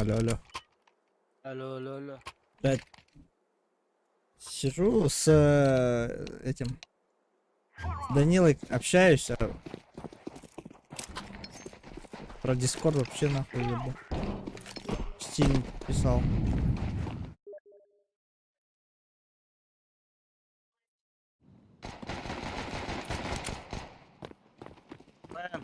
Алло, алло. Алло, алло, алло. Блядь. Сижу с этим. С Данилой общаюсь, а про Дискорд вообще нахуй ебу. Стим писал. Мэн,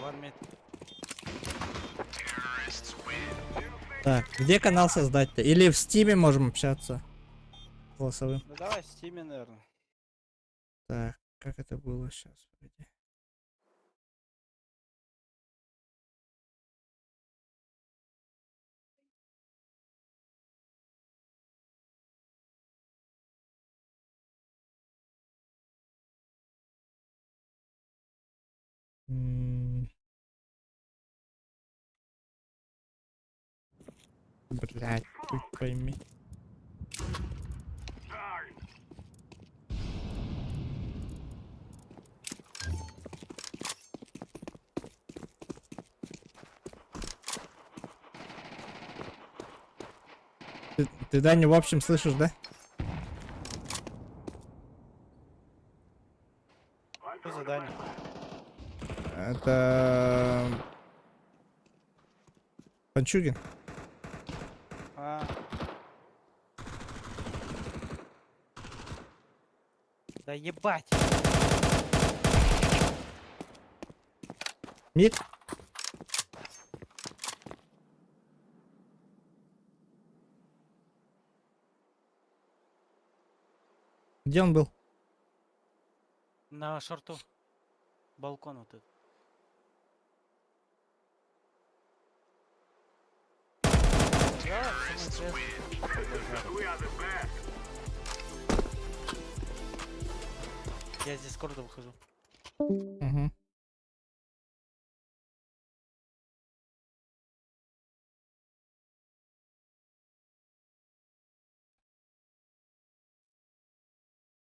вармит. Так, где канал создать-то? Или в Стиме можем общаться? Голосовым. Ну давай в стиме, наверное. Так, как это было сейчас? Погоди. Блять, хуй пойми. Ты Даню в общем слышишь, да? Что задание? Это Панчугин. А. Да ебать. Мид? Где он был? На шорту. Балкон вот этот. Да, самый я с дискорда выхожу. Угу.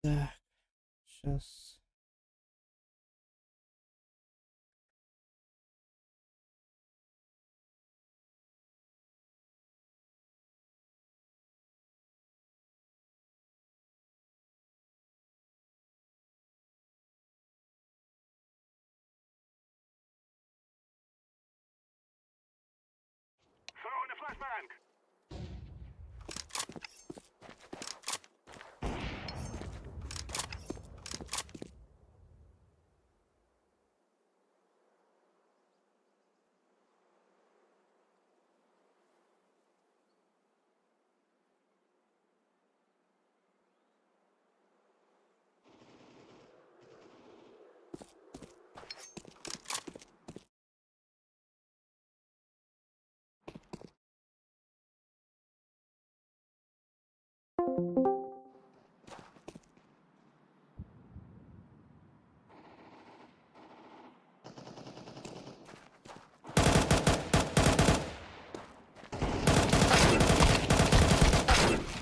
Так, сейчас.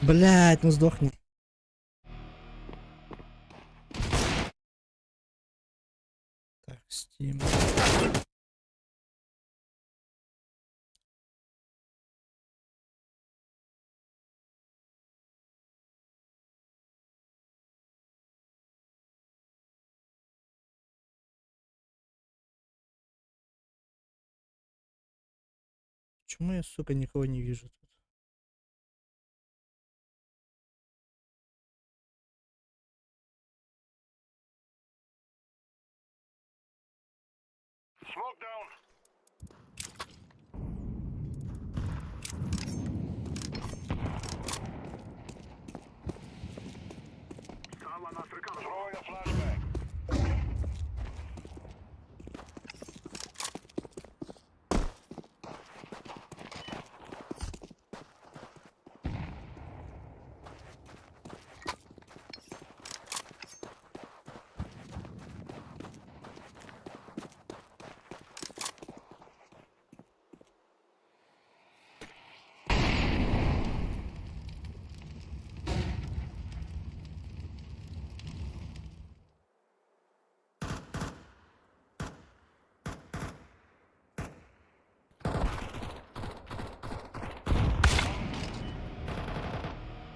Блять, ну сдохни. Так, Steam. Почему я, сука, никого не вижу тут?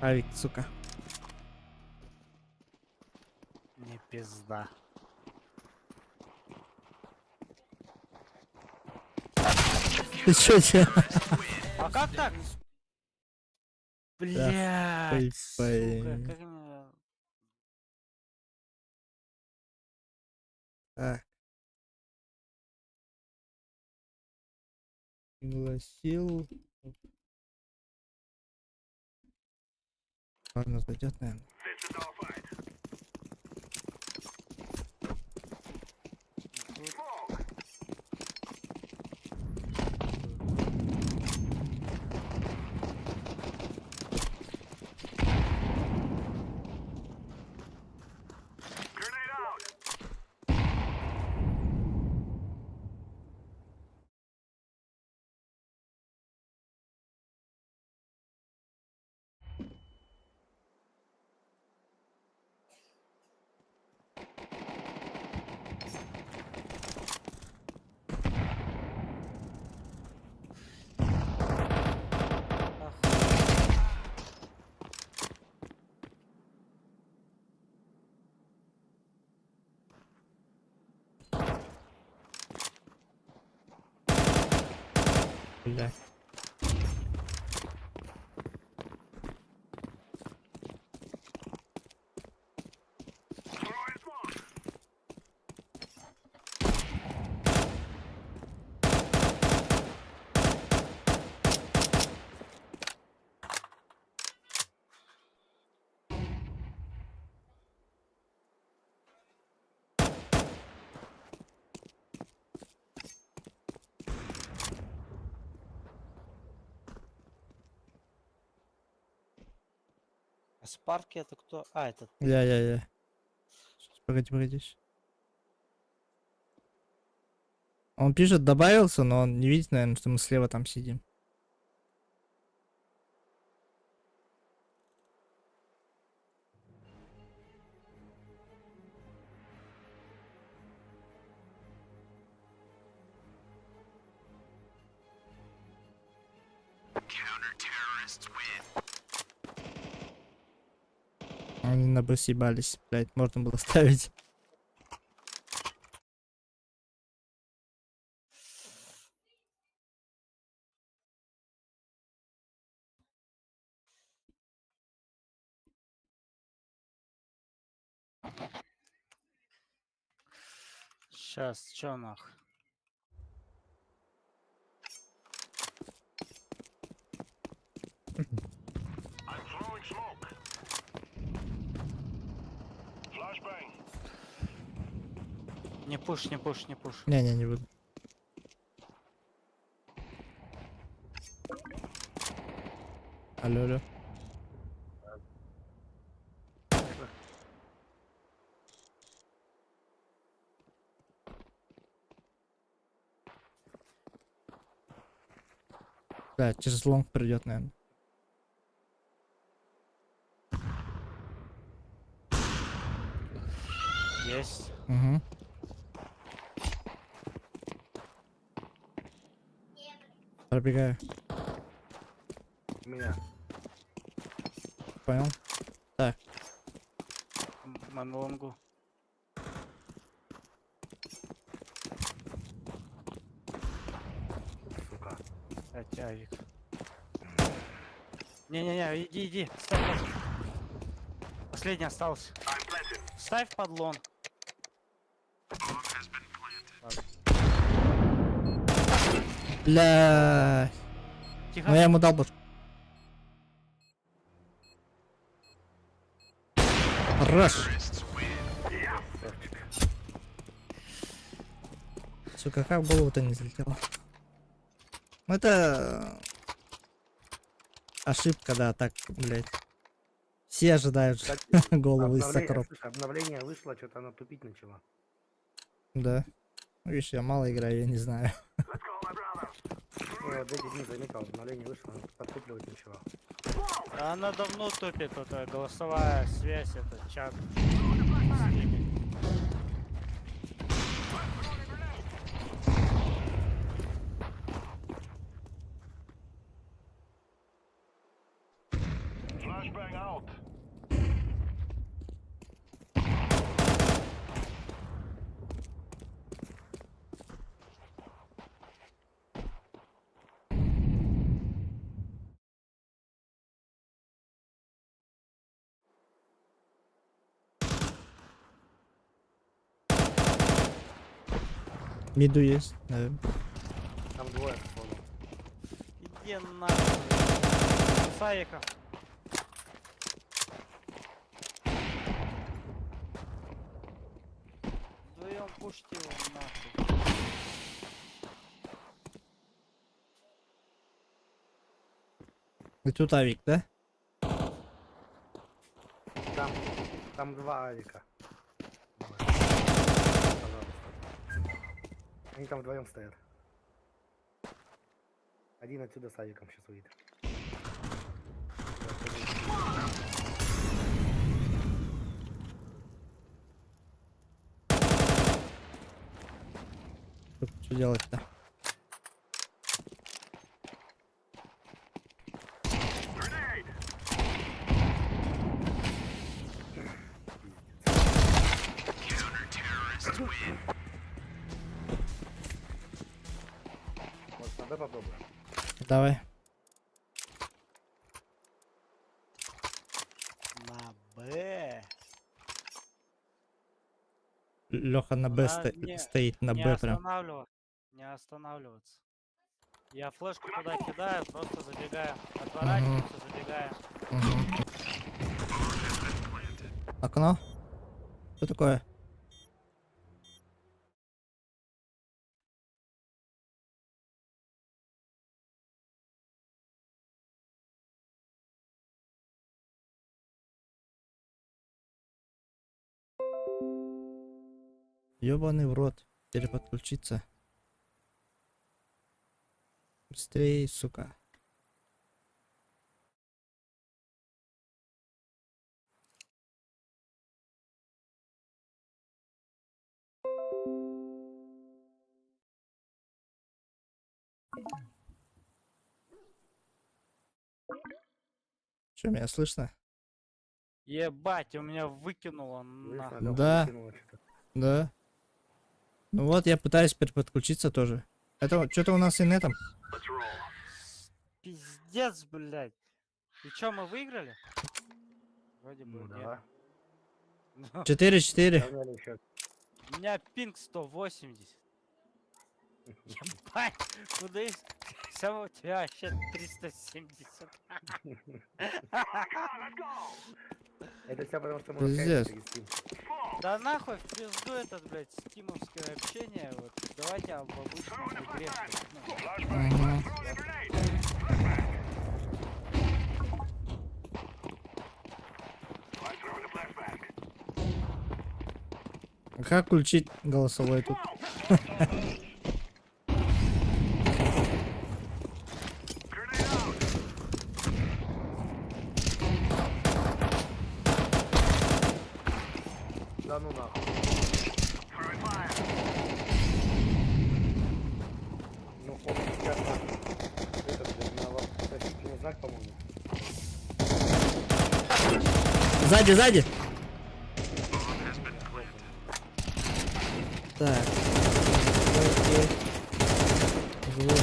Авик, сука. Не пизда. Ты чё делаешь? А как так? Блядь, хуй сука, пойми. как меня... Так. Пригласил. Ладно, зайдет, наверное. Бля. А Спарки это кто? А, это ты. Я. Сейчас, погоди. Он пишет, добавился, но он не видит, наверное, что мы слева там сидим. Они на Б съебались, блять, можно было ставить. Сейчас, чё нах? Не пуш, не пуш, не пуш. Не буду. Алло. Да, через лонг придет, наверное. Есть. Угу. Пробегаю. Меня. Понял? Манлонгу. Сука. Опять авик. Не-не-не, иди. Ставь под... Последний остался. Ставь подлон. Бля. Тихо. Ну я ему дал бот. Хорош. Сука, как в голову-то не залетело? Ну это... Ошибка, да, так, блять. Все ожидают голову из сокров. Обновление вышло, что-то оно тупить начало. Да. Ну, видишь, я мало играю, я не знаю. Вот эти дни заметил, обновление вышло, оно подтупливать начало. Она давно тупит, это голосовая связь, это чат. Миду есть, наверное. Там двое походу. Иди нахуй. Саика. Вдвоем пушьте его нахуй. И тут авик, да? Там два авика. Давай. Пожалуйста. Они там вдвоем стоят. Один отсюда с авиком сейчас выйдет. Тут что делать-то? Вот, надо попробуем. Давай. На Б. Леха на Б А, не- стоит, на Не Б прям. останавливаться. Не останавливаться. Я флешку туда кидаю, просто забегаю. Отворачиваемся, забегаем. Мгм. Окно? Что такое? Ёбаный в рот. Переподключиться. Быстрее, сука. Что, меня слышно? Ебать, у меня выкинуло Слышно, нахуй. Лёха Да. выкинуло что-то. Да. Ну вот, я пытаюсь переподключиться тоже. Это что-то у нас с инетом. Пиздец, блядь. И чё, мы выиграли? Вроде бы Ну нет. да. Ну, 4-4. Равняли счет. у меня пинг 180. Ебать, куда из... Сам у тебя вообще 370. Это все потому, что мы Пиздец. общаемся через Steam. Да нахуй в пизду этот, блядь, стимовское общение. Вот давайте об обычной игре. блядь, ну. Мгм. А как включить голосовой тут? Да ну нахуй. Ну, он сейчас этот, на вопросительный знак, по-моему. Сзади, сзади! Так. Окей. Живой.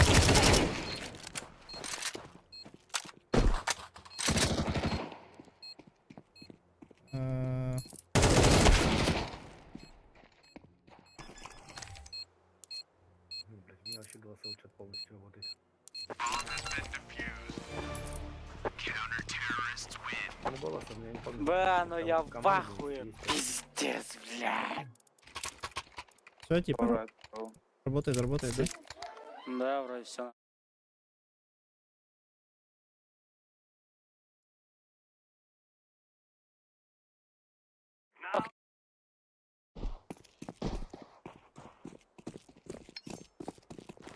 Э, Блядь, у меня вообще голосовой чат полностью работает. Ну, голосом я не помню. Бля, ну Там я в команды ахуе. есть. Пиздец, блядь. Все, типа, работает, работает, да? Да, вроде все.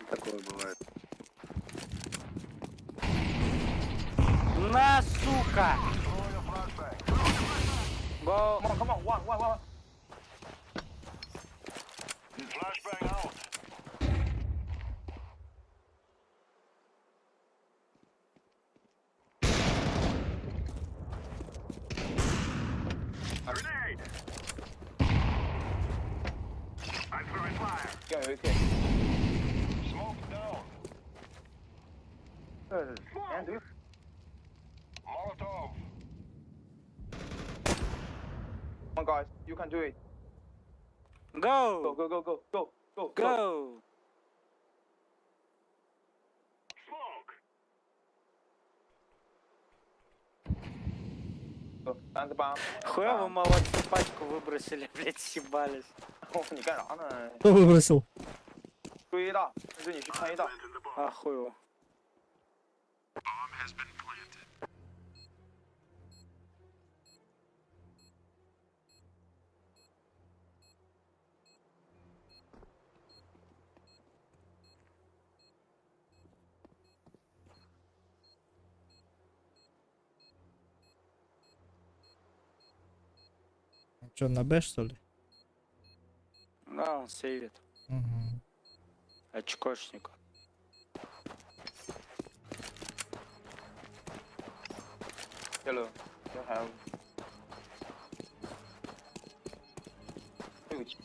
Такое бывает. На, сука! Go. 向有一 K。and do Come on, guys, you can do it. Go, Go! go, go, go, go, go, Go! go. And bomb. Хуя вы молодцы, пачку выбросили, блядь, съебались. 哦，你干啥呢？ Кто выбросил? 追大，但是你去看一大。 А хуй его. Че, на Б, что ли? Да, он сейвит. Угу. Очкошник. Hello, you have. 对不起。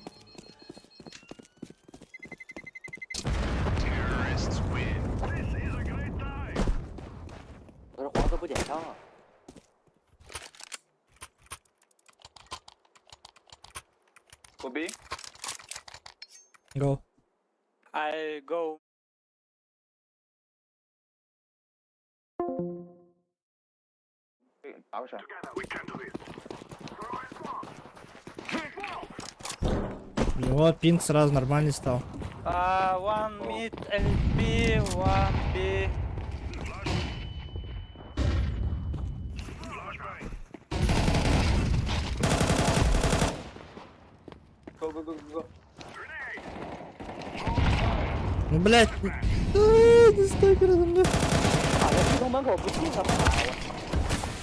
可是黄色不点枪啊！ Go B. Go. I go. 对，打不闪。 Вот, пинг сразу нормальный стал. One mid LB, one B. Go, go, go, go, go. Ну, блядь. Не стой передо мной. 打在系统门口不进他妈的！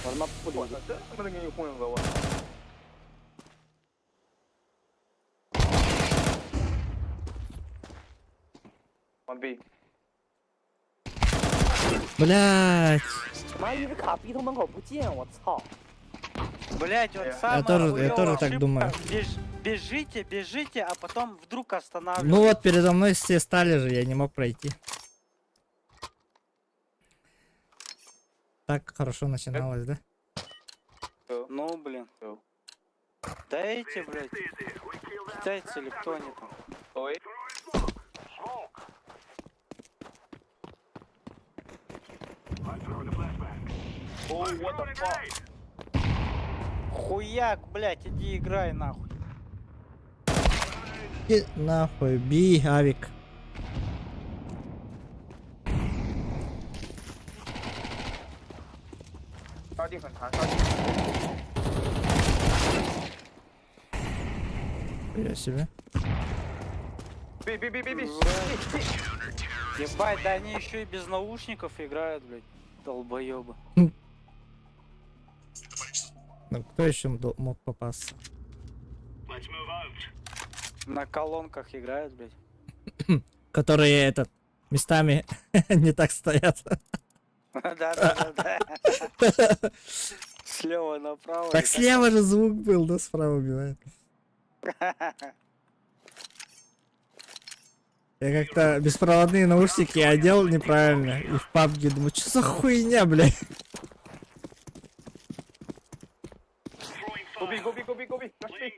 我他妈不理解我操，。这他妈的给你混合我。 完B。 Блядь. 妈一直卡逼头门口不进，我操！ Блять, вот Я самая тоже хуёвая так ошибка. думаю. Бежите, бежите, а потом вдруг останавливайтесь. Ну вот, передо мной все стали же, я не мог пройти. Так хорошо начиналось, да? Ну, блин. Да эти, блядь, китайцы или кто они там? Ой. Oh, what the fuck? Хуяк, блядь, иди играй нахуй. И нахуй, би, авик.杀地很残，杀地。 Я себе. B B B B B。 Ебать, да они еще и без наушников играют, блядь. Долбоебы. Ну кто еще мог попасться? На колонках играют, блядь. Которые этот местами не так стоят. Да-да-да. Слева направо. Так слева же звук был, да, справа убивает. Я как-то беспроводные наушники одел неправильно. И в PUBG думаю, что за хуйня, блядь? Go B go B go B go B。Rush B。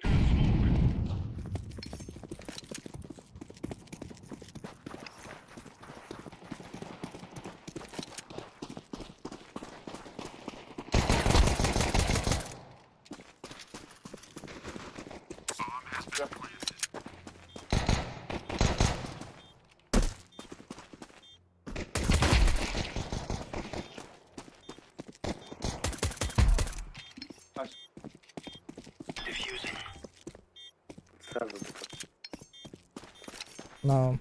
Но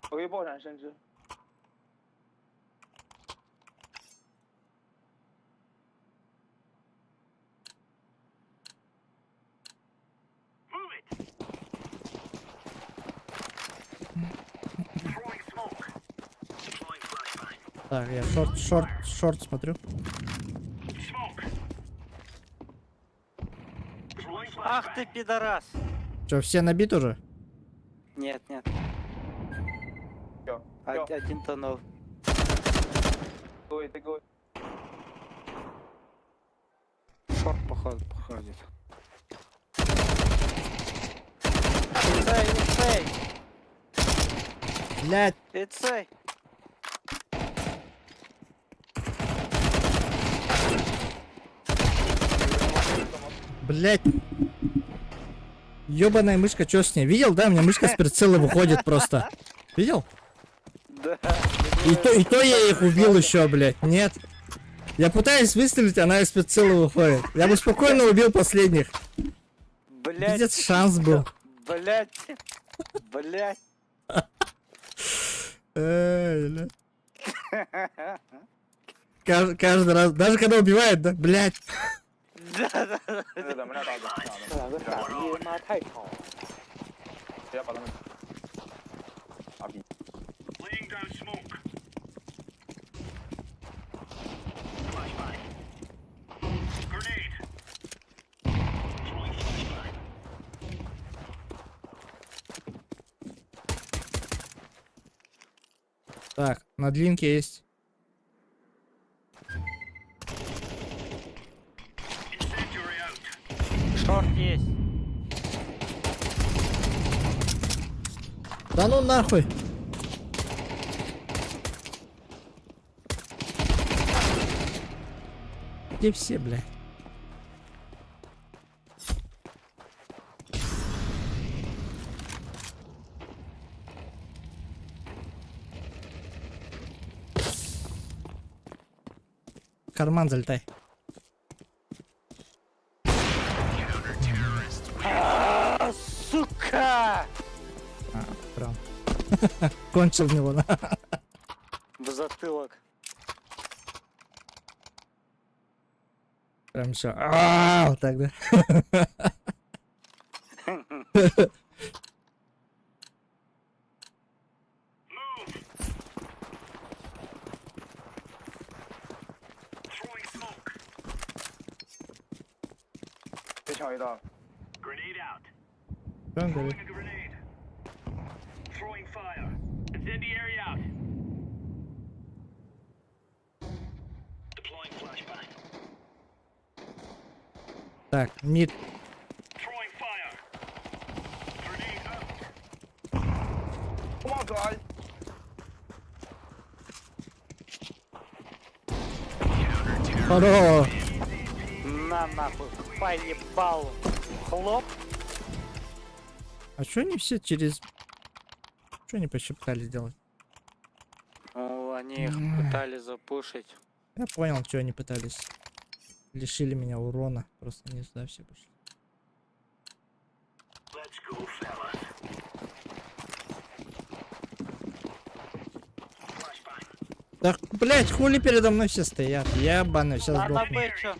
我可以爆闪深知。Так, я шорт смотрю. Ах ты пидорас! Че, все набиты уже? Нет, нет. Всё, всё. Один тонов. Ты гой. Шорт походит. Ицей! Блять, Ицей! блять. Ёбаная мышка, чё с ней? Видел, да? У меня мышка с прицела выходит просто. Видел? Да. И то я их убил еще, блядь. Нет. Я пытаюсь выстрелить, она из прицела выходит. Я бы спокойно убил последних. Блять. Пиздец, шанс был. Блять. Блять. Эй, бля. Каждый раз, даже когда убивает, да, блядь. Да. 这怎么着打的？这两个傻逼他妈太吵了。直接把他们打毙。 Так, на длинке есть. Шорт есть. Да ну нахуй. Где все, блядь? В карман залетай. Сука! Прям. Кончил в него, да? В затылок. Прям все. Вот так, да?别抢一道。 Прям говорит. Так, мид. Помогай. Хоро! На нахуй. Поебал. Хлоп. А чё они все через... Чё они по щипкали сделать? О, они их пытались запушить. Я понял, что они пытались. Лишили меня урона. Просто не сюда все пошли. Так, блять, хули передо мной все стоят? Ебаный, сейчас А на сдохну. Б чё?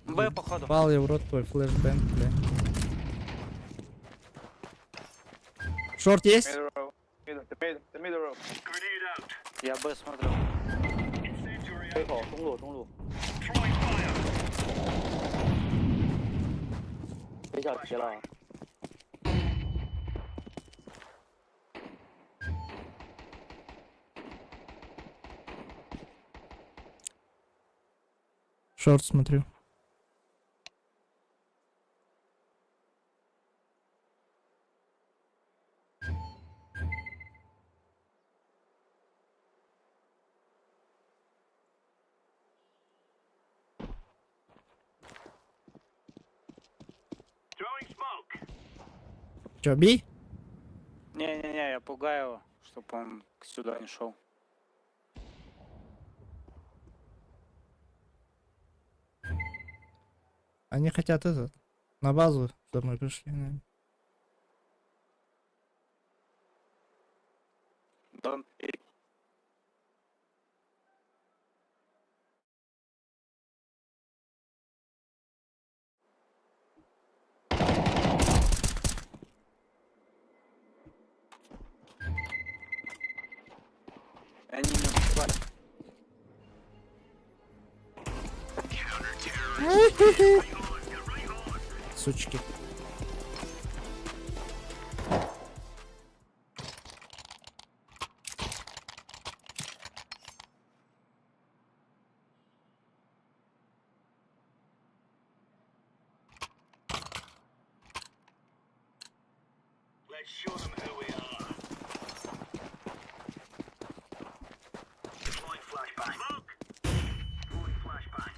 Б походу. Пал я в рот твой флешбэнг, бля. Шорт есть? Middle row. The middle row. Я Б смотрю. 背后中路。别小题了。 Шорт смотрю. Чё, бей? Не-не-не, я пугаю его, чтоб он сюда не шел. Они хотят этот, на базу за мной пришли, наверное. Don't pick. Они не убивали. Сучки. Let's show them who we are. Deploying flashbang. Smoke. Throwing flashbang.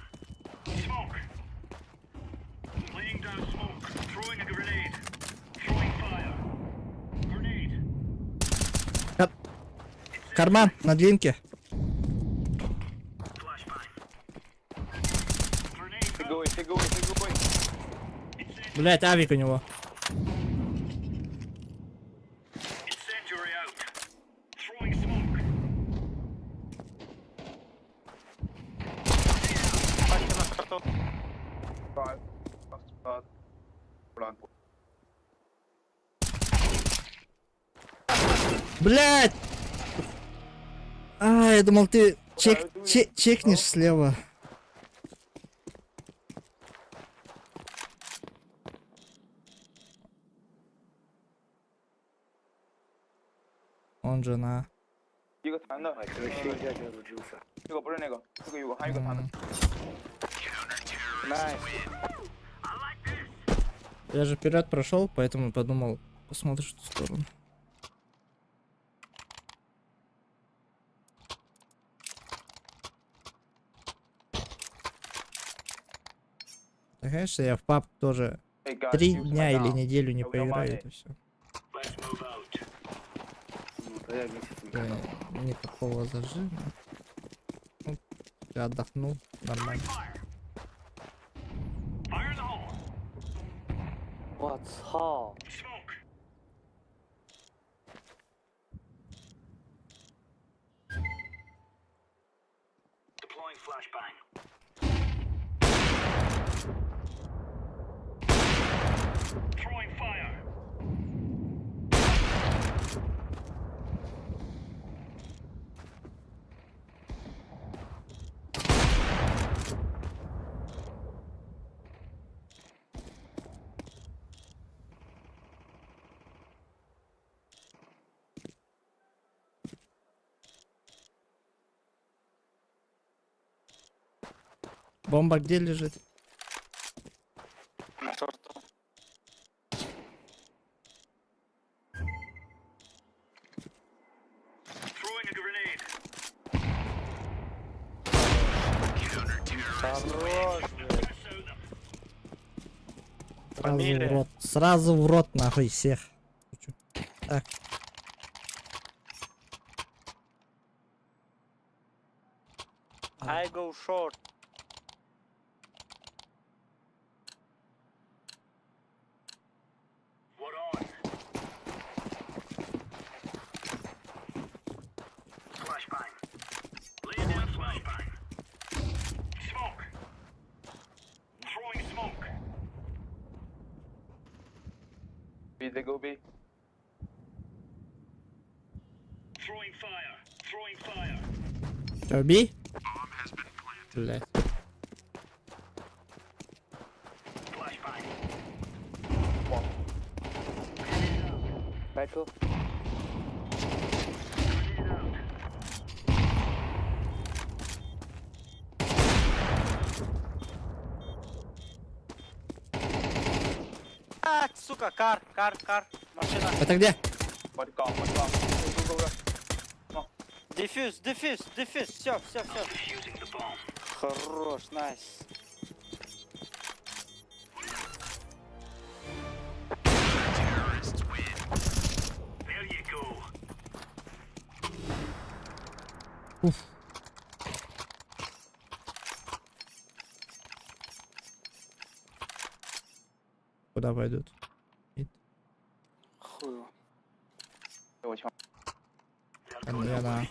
Smoke. Laying down smoke. Throwing a grenade. Throwing fire. Grenade. Карман на длинке. Flashbang. Grenade. Фиговый, фиговый, фиговый. Блять, авик у него. Incendiary out. Throwing smoke. Пачка на карту. Блять! А, я думал, ты чекнешь слева. Он жена. 一个弹的， Вообще дядя родился. 这个不是那个，这个有个还有一个弹的。 Найс. Я же вперед прошел, поэтому подумал, посмотришь в ту сторону. Да, конечно, я в паб тоже 3 дня или неделю не поиграю, это все. Let's move out. Ну, да я месяц не катал. Никакого зажима. Ну, я отдохнул, нормально. Fire in the hole. 我操！ Smoke. Deploying flashbang. Throwing fire. Бомба где лежит? На карту. Throwing a grenade. Хорош, блядь. Сразу в Фамилия? рот. Сразу в рот, нахуй, всех. Так. I go short. What on? Flashbang. Laying down flashbang. Smoke. Throwing smoke. B they go B. Throwing fire. Throwing fire. Чё, бей? Блять. Flashbang. Battle. А, сука, кар, машина. Это где? Подкал. Дефьюз, все. Defusing the bomb. Хорош, найс. There you go. Куда пойдут? Хуй. 给我枪。 Я на...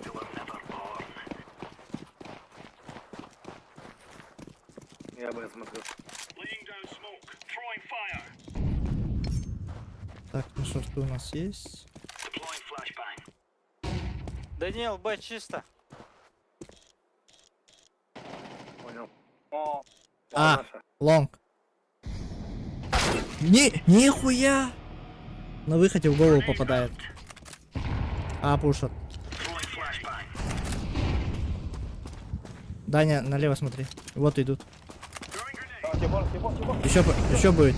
Я бы смотрел. Laying down smoke. Throwing fire. Так, на шорту у нас есть. Deploying flashbang. Даниэл, Б, чисто. О, А. наша. Лонг. Нихуя! На выходе в голову попадает. А, пушат. Throwing flashbang. Даня, налево смотри. Вот идут. Throwing grenade. А, Тимур, Тимур, Тимур. Еще будет.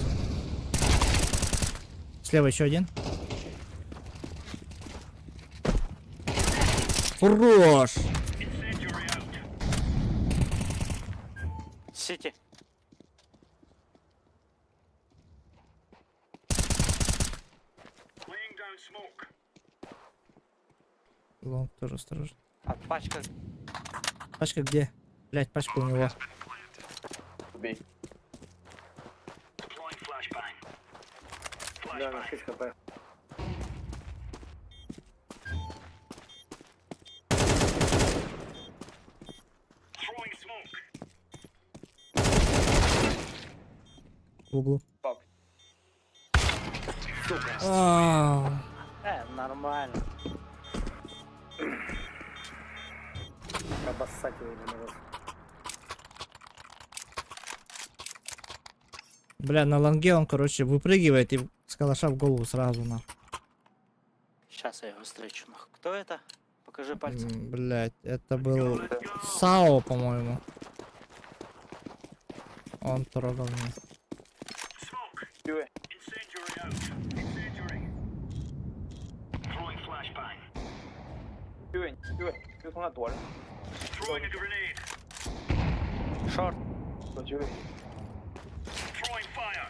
Слева еще один. Хорош! Incendiary out. Сити. Laying down smoke. Лонг тоже осторожно. А пачка. Пачка где? Блять, пачка у него. Убей. Deploying flashbang. Да, на Flashbang. 6 хп. Throwing smoke. В углу. Так. Нормально. Обоссать его на вас. Бля, на лонге он, короче, выпрыгивает и с калаша в голову сразу на. Сейчас я его встречу. Нахуй. Кто это? Покажи пальцем. Блять, это был Сао, по-моему. Он трогал меня. Smoke. Юэ. Incendiary out. Incendiary. Throwing flashbang. Юэ, Юэ. Юэ, на туалет. Throwing a grenade. Шорт. Юэ. Throwing fire.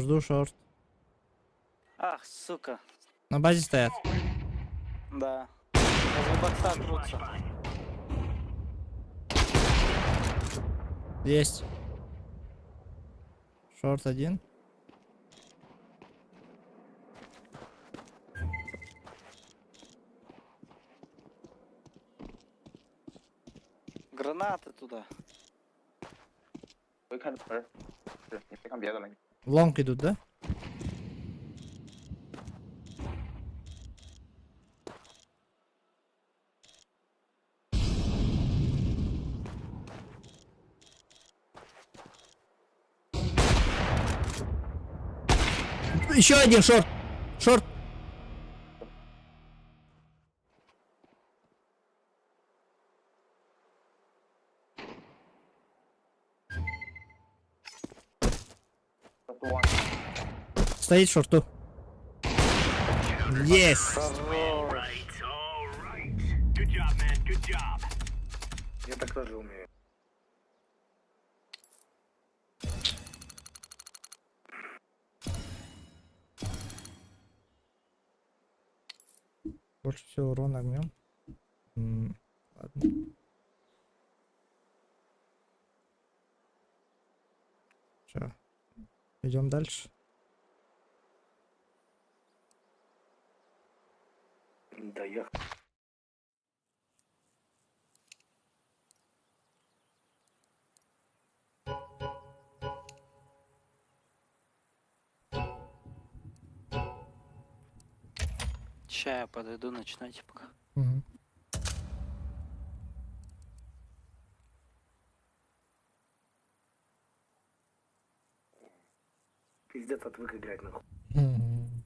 Жду шорт. Ах, сука. На базе стоят. Да. Возле бокса трутся. Есть. Шорт один. Гранаты туда. 我一看门，是你别看别的了，你 Лонг идут, да? Еще один шорт. Шорт. туан. Стоит в шорту. Есть. Right. All right. Good job, man. Good job. Я так тоже умею. Больше всего урона огнем. Ладно. Че? Идем дальше. Да я. Ща я подойду, начинайте пока. Мгм. Пиздец, отвык играть нахуй. Мгм.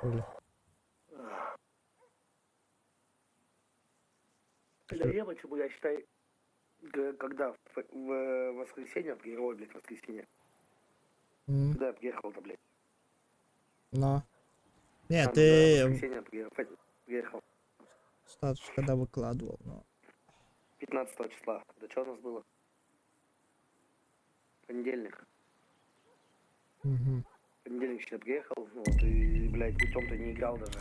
Хули. Я почему я считаю, когда в воскресенье, в герой, блядь, воскресенье. М, Когда я приехал-то, блядь. Но. Нет, Там, да, ты воскресенье приехал. статус когда выкладывал, но. 15 числа. Да что у нас было? Понедельник. Мгм. Понедельник еще приехал, ну вот, и, блядь, путем-то не играл даже.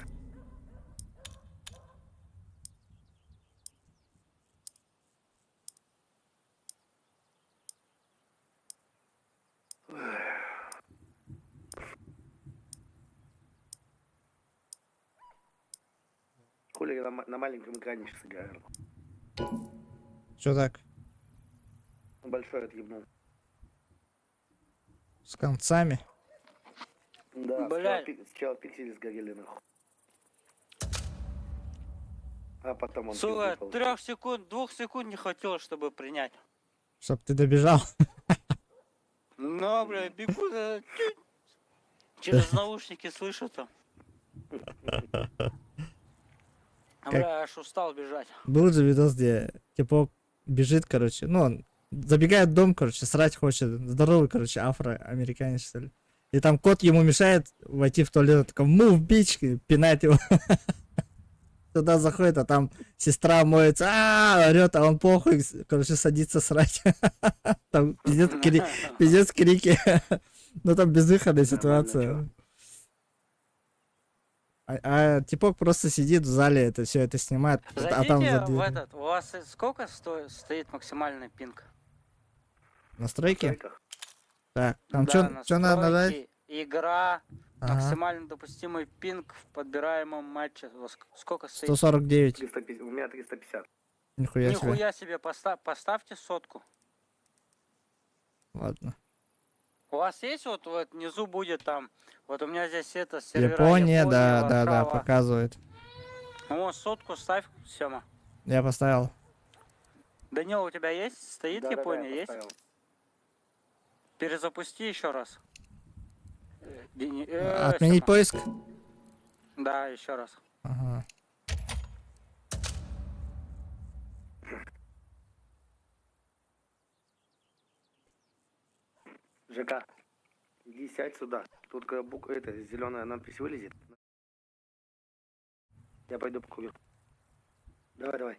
Хули я на маленьком экране сейчас играю. Что так? Большой отъебнул. С концами? Да, Блядь. сначала пиксели сгорели нахуй. А потом он Сука, пизду получил. 3 секунд, 2 секунд не хватило, чтобы принять. Чтоб ты добежал. Ну, бля, бегу, через наушники слышу там. Бля, аж устал бежать. Был же видос, где типок бежит, короче, ну, он забегает в дом, короче, срать хочет. Здоровый, короче, афроамериканец, что ли. И там кот ему мешает войти в туалет, такой, move, bitch, и пинает его. Туда заходит, а там сестра моется, орет, а он похуй, короче, садится срать. Там пиздец крики. Ну там безвыходная ситуация. А типок просто сидит в зале, это все это снимает, а там Зайдите за в дверью. этот, у вас сколько стоит максимальный пинг? Настройки? Настройках. Так, там Да, что надо нажать? настройки, игра, Ага. максимально допустимый пинг в подбираемом матче. У вас сколько стоит? 149. 350, у меня 350. Нихуя себе. Нихуя себе, поставьте 100. Ладно. У вас есть вот внизу будет там, вот у меня здесь это сервера Япония, да, Варшава. показывает. Ну, 100 ставь, Сема. Я поставил. Данил, у тебя есть? Стоит Да-да-да, Япония, я есть? поставил. Перезапусти еще раз. Отменить Сема. поиск? Да, еще раз. Ага. ЖК, иди сядь сюда. Тут когда эта зеленая надпись вылезет. Я пойду покурю. Давай.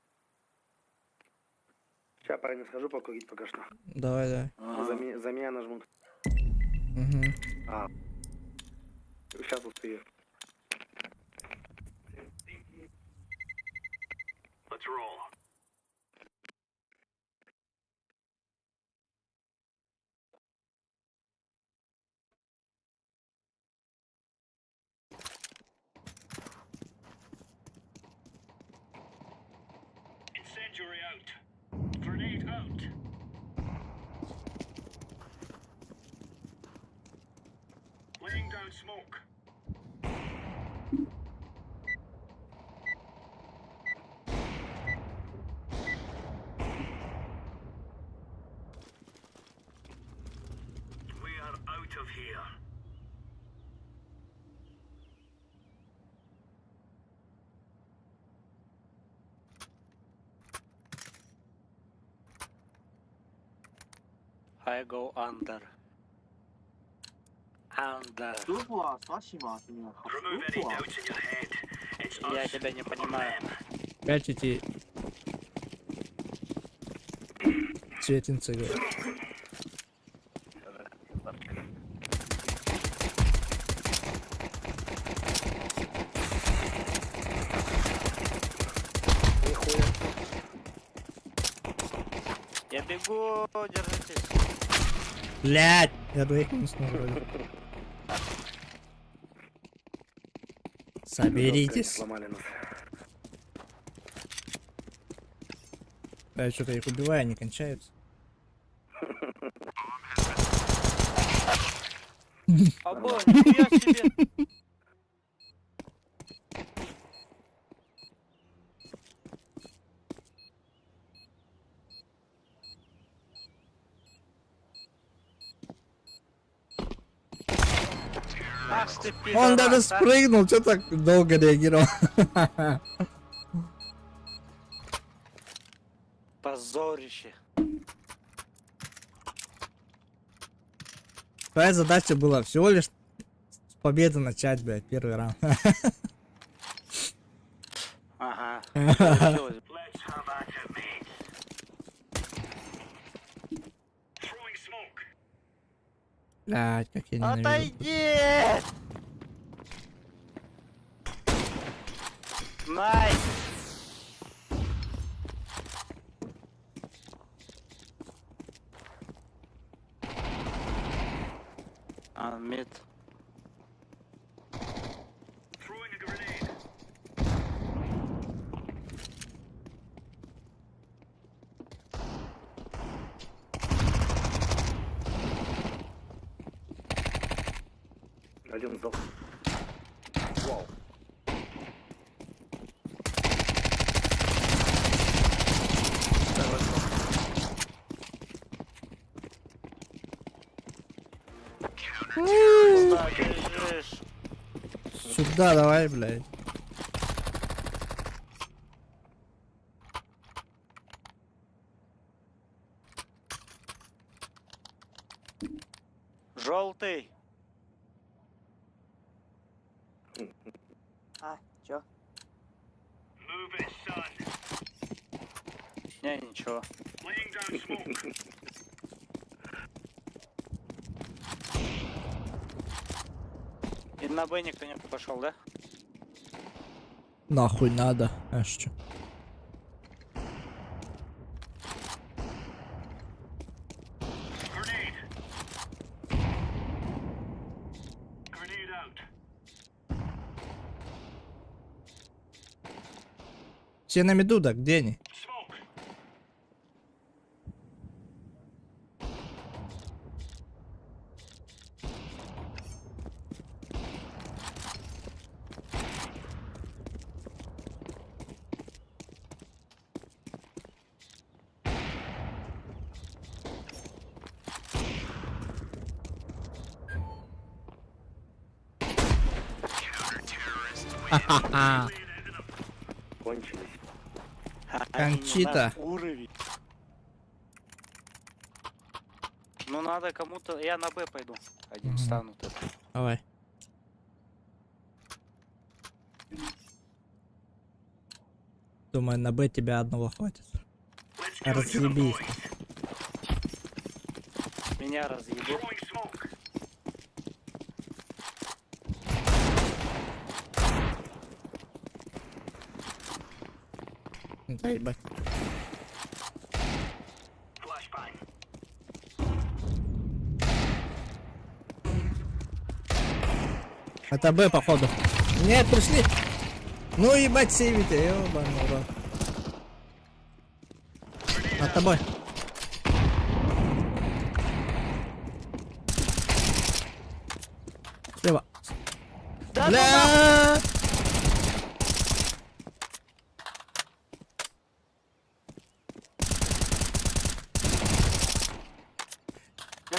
Сейчас, парень, схожу покурить пока что. Давай. За меня нажмут. Угу. Сейчас успею. Let's roll. Incendiary out. Grenade out. Laying down smoke. We are out of here. I go under. Under. Remove any doubts in your head. It's Я us. тебя не понимаю. Прячете цветинцы, говорю. Я бегу, держитесь. Блять! Я двоих минуснул вроде. Соберитесь. Сломали нас. Да, я что-то их убиваю, они кончаются. Обо, нихуя себе. Ах ты, Он даже пидорас, а. спрыгнул, что так долго реагировал? Позорище. Твоя задача была всего лишь с победы начать, блядь, первый раунд. Ага. Получилось. Let's have at it, mate. Throwing smoke. Блядь, как я ненавижу. Отойди! Найс! Мид. Throwing a grenade. Один сдох. Вау. Куда бежишь? Сюда давай, блядь. Желтый. А, чё? Move it, son. Не, ничего. Laying down smoke. И на Б никто не пошел, да? Нахуй надо. А что? Grenade. Grenade out. Все на меду, да? Где они? Smoke. Ха-ха-ха. Кончились. Кончита. Уровень. Ну надо кому-то... Я на Б пойду. Один Мгм. стану тут. Давай. Думаю, на Б тебя одного хватит. Let's go, Разъебись. boys. Меня разъебут. Throwing smoke. Да, ебать. Flashbang. Это Б, походу. Нет, пришли. Ну ебать, сейвите, ёбаный рот. Над тобой. Слева. Да, Бля!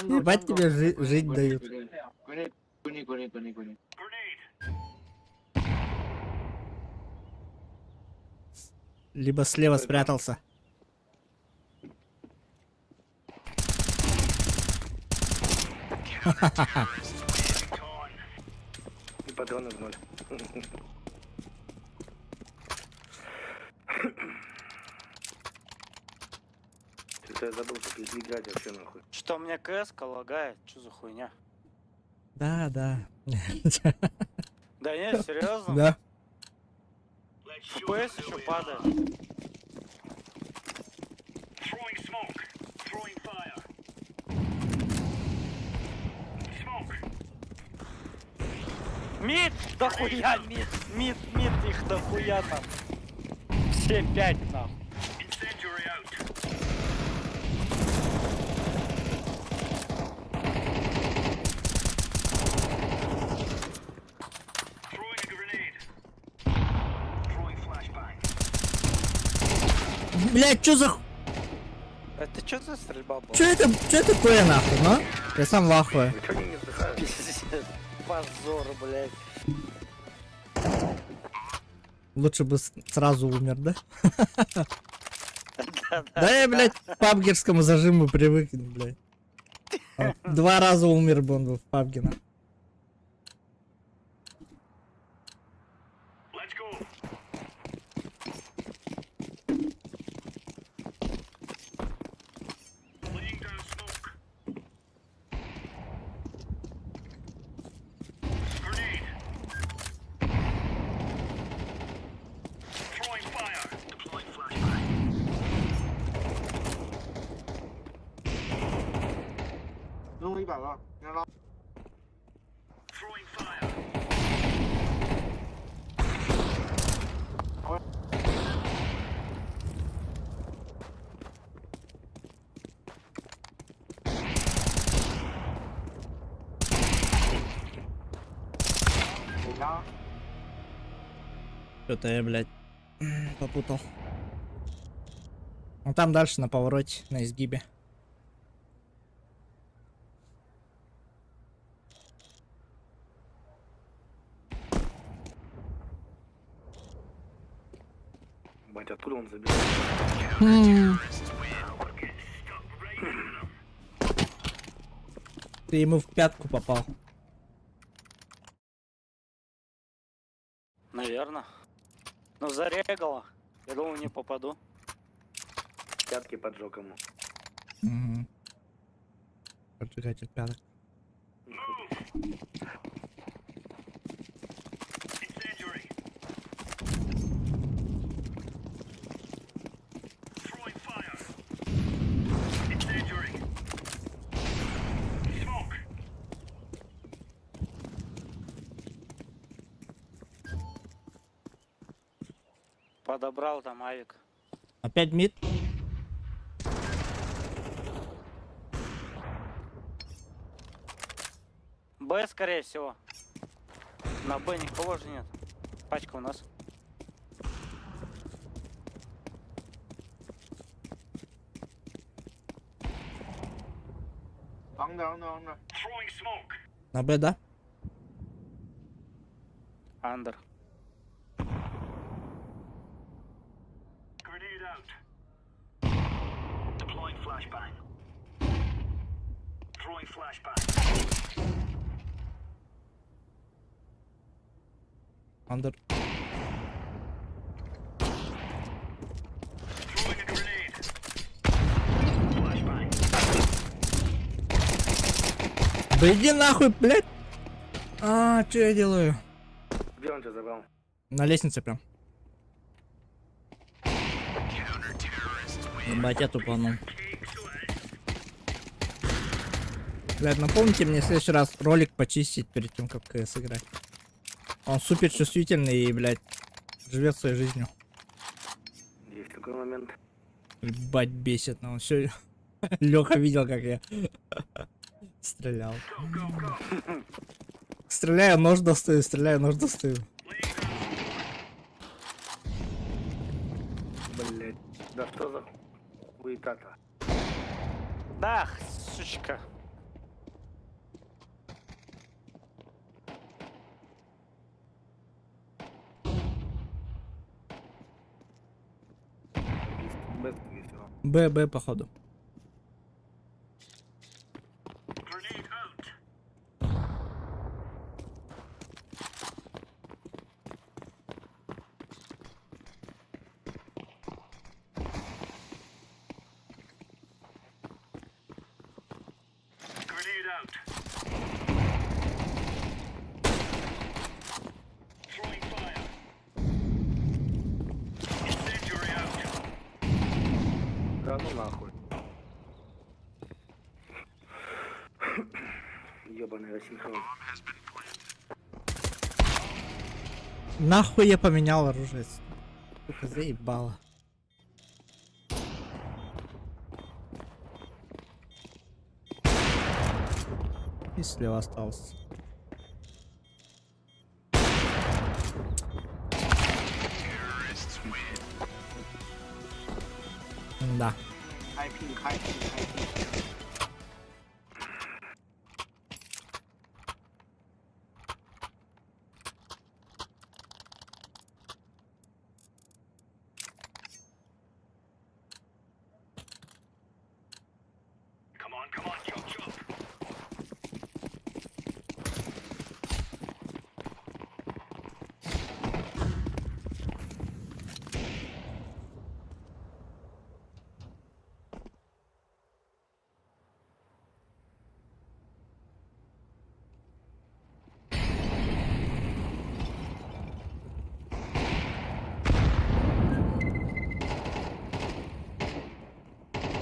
Ебать тебе жить дают. Grenade. Либо слева спрятался. Gone. И патроны в ноль. Что-то я забыл, как играть вообще нахуй. Что, у меня КС лагает? Что за хуйня? Да, да. Да нет, серьезно? Да. Let's show them ФПС who еще we падает. are. Throwing smoke. Throwing fire. Smoke. Мид! Да хуя мид! Мид, их да хуя там. Все 5 нахуй. Incendiary out. Throwing a grenade. Throwing flashbang. Блять, чё за... Это что за стрельба была? Чё это такое нахуй, ну? Я сам в ахуе. Вы что они не вздыхают? Пиздец. Позор, блядь. Лучше бы сразу умер, да? Да-да. Да я, блядь, к пабгерскому зажиму привык, блядь. Он 2 раза умер бы он был в пабге, на. Let's go. Laying down smoke. Grenade. Throwing fire. Deploying flashbang. Throwing fire. Что-то я, блядь, попутал. Ну там дальше на повороте, на изгибе. Батя, откуда он забил? Ты ему в пятку попал. Наверно. Ну, зарегало. Я думал, не попаду. Пятки поджег ему. Угу. Поджигатель пяток. Incendiary. Throwing fire. Incendiary. Smoke. Подобрал там авик. Опять мид? Б, скорее всего. На Б никого же нет. Пачка у нас. Throwing smoke. На Б, да? Андер. Grenade out. Deploying flashbang. Throwing flashbang. Андер. Throwing a grenade. Flashbang. Да иди нахуй, блядь! А, что я делаю? Где он тебя забрал? На лестнице прям. Ебать, я тупанул. Блядь, напомните мне в следующий раз ролик почистить перед тем, как КС играть. Он супер чувствительный и, блядь, живет своей жизнью. Есть такой момент. Ебать, бесит, но все. Леха видел, как я стрелял. Стреляю, нож достаю, стреляю, нож достаю. Блять. Да что за хуета-то? Да, сучка. Без всего. Б, походу. Grenade out. Grenade out. Throwing fire. Incendiary out. Да ну нахуй. Ёбаный асинхрон. Нахуй я поменял оружие. Сука, заебало. И слева остался. Да. Come on, jump, jump.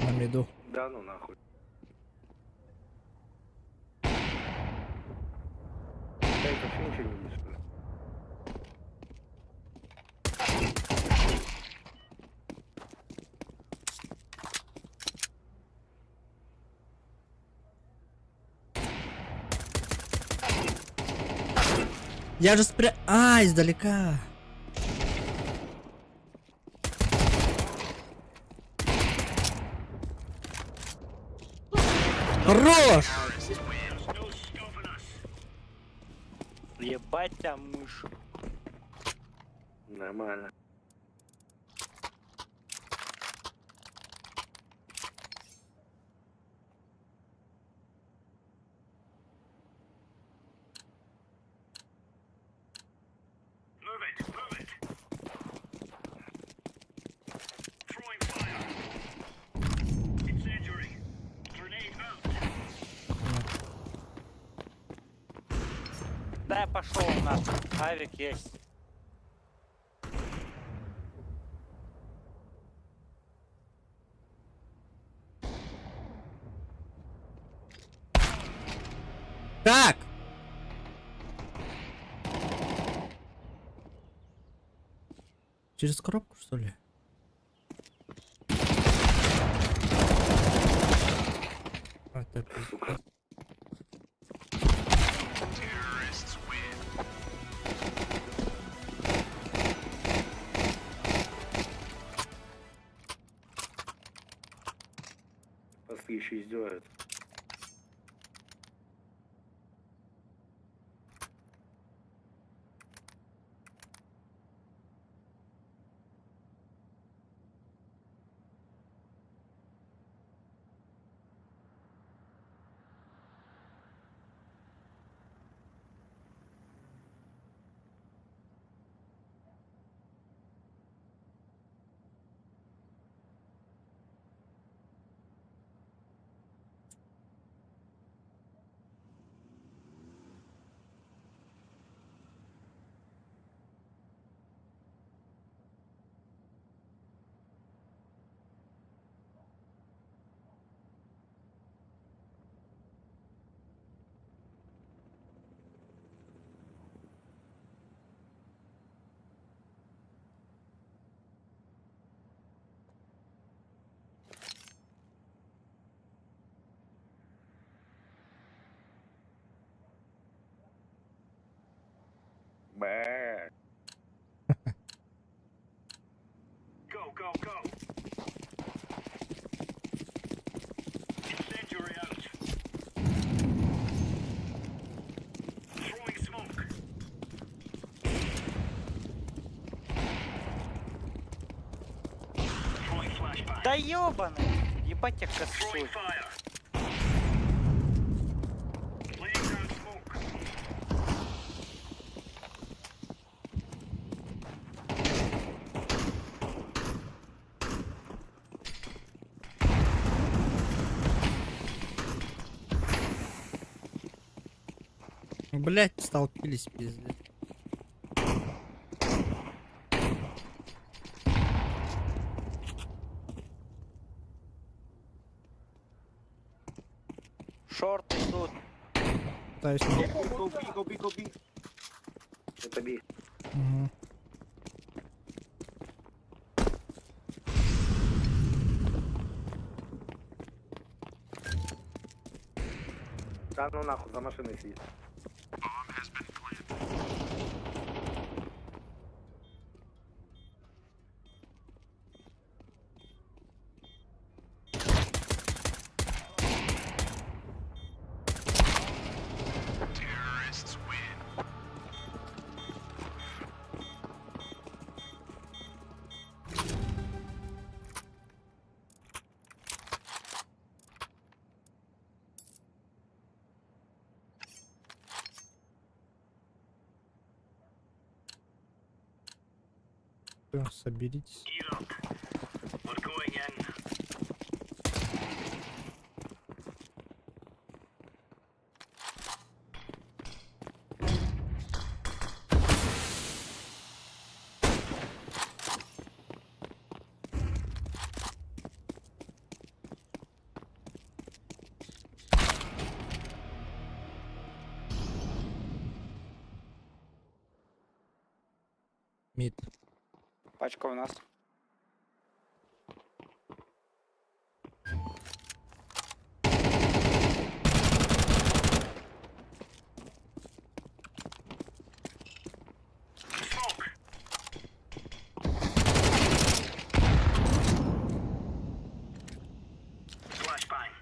На миду. Да ну нахуй. Да это вообще ничего не видишь, что ли? Я же А, издалека. Хорош! No stopping us. Ебать там мышь. Нормально. Да, пошел на. Авик есть. Как? Через коробку, что ли? Это Сука. После еще издеваются. Бэ. Go, go, go. Incendiary out. Throwing smoke. Throwing flashbang. Да ёбаный! Ебать я Throwing косой. fire. Laying down smoke. Блять, столкнулись, пиздец. Шорт идут. Пытаюсь. Это би. Угу. Да ну нахуй, за машиной сидит. Соберитесь. Gear up. We're going in. Мид. Пачка у нас. Smoke. Flashbang.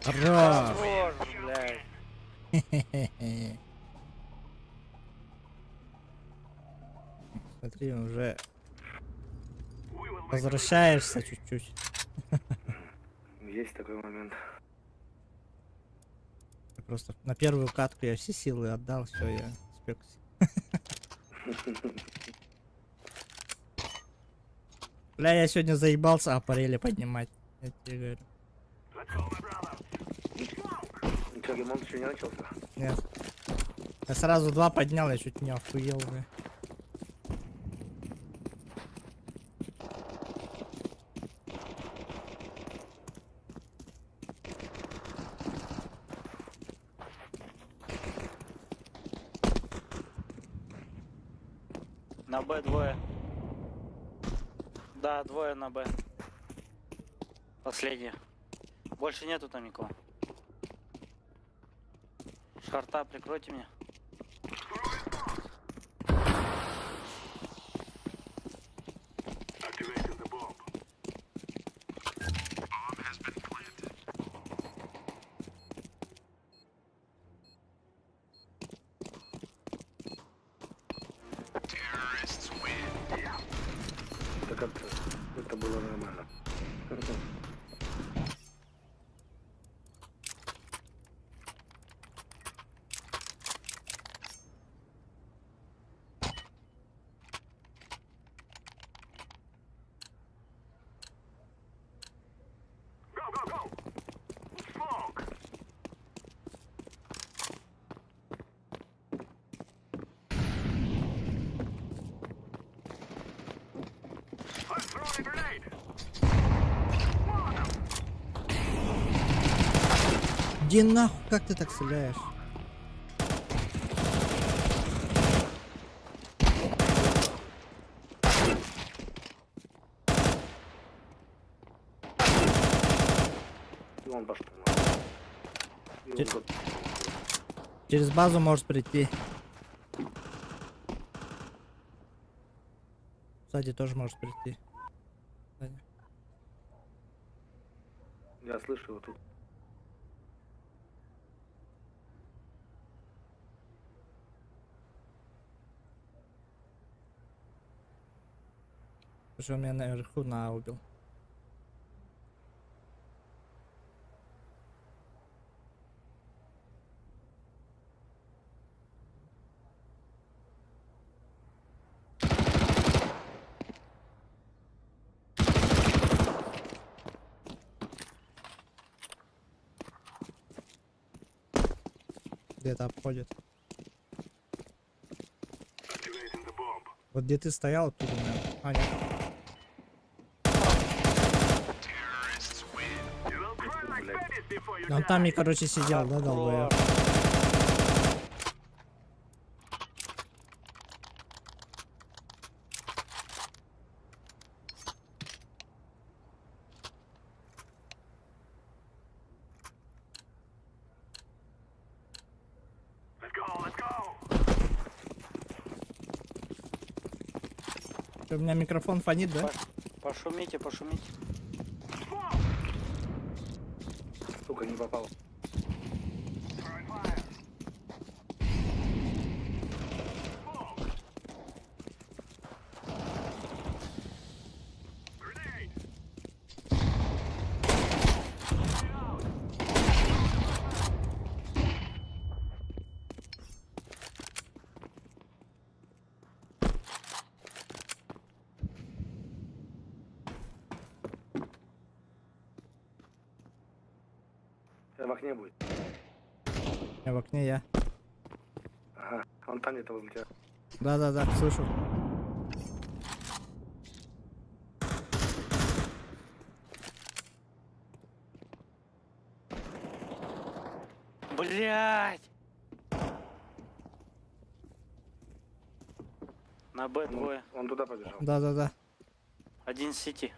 Хорош! Хорош, блядь. Смотри, уже We will make возвращаешься чуть-чуть. Есть такой момент. Просто на первую катку я все силы отдал, все, я спекся. Бля, я сегодня заебался аппарели поднимать. Я тебе говорю. Ну что, ремонт еще не начался? Нет. Я сразу 2 поднял, я чуть не охуел уже. На Б двое. Да, двое на Б. Последние. Больше нету там никого. Шарта, прикройте меня. Так это было нормально. Иди нахуй, как ты так стреляешь? И он пошел. И он Те- тут. Через базу можешь прийти. Сзади тоже можешь прийти. Сзади. Я слышу его тут. Потому что он меня наверху убил. Где-то обходит. Вот где ты стоял, тут у меня. А, нет. Он там и, короче, сидел, да, долбоёб? У меня микрофон фонит, да? Пошумите, пошумите. Сука, не попал. В окне будет. Я в окне, я. Ага, он там где-то возле тебя. Да-да-да, слышу. Блять! На Б двое. Он туда побежал. Да-да-да. Один сити.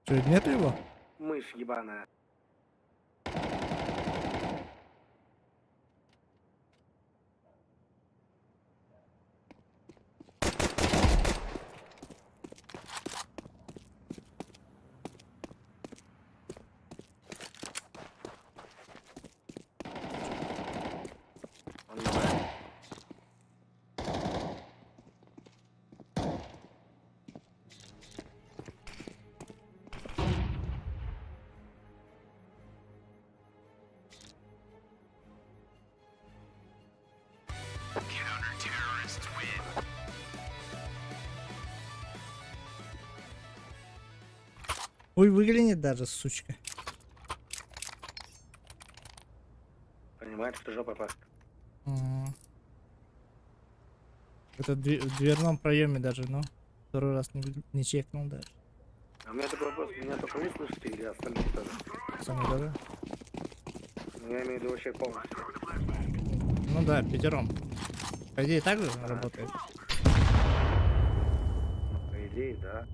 Что, нету его? Мышь ебаная. Он ебаный. Ой, выглянет даже, сучка. Понимает, что жопа паст. Ага. Это в дверном проеме даже, но второй раз не чекнул даже. А у меня такой вопрос, меня только вы слышите или остальные тоже? Сами даже. Ну, я имею в виду вообще полностью. Ну да, пятером. По идее так же работает. По идее, да.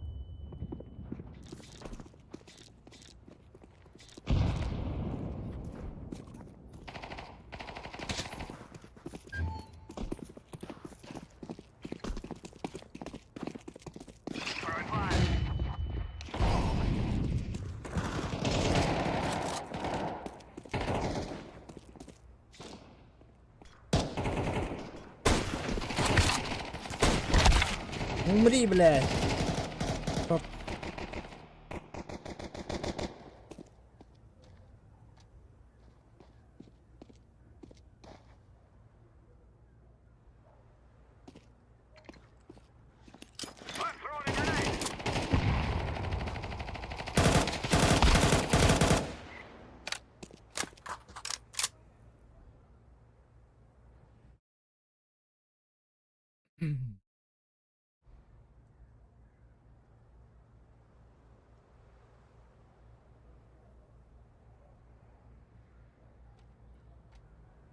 Умри, блядь! Стоп.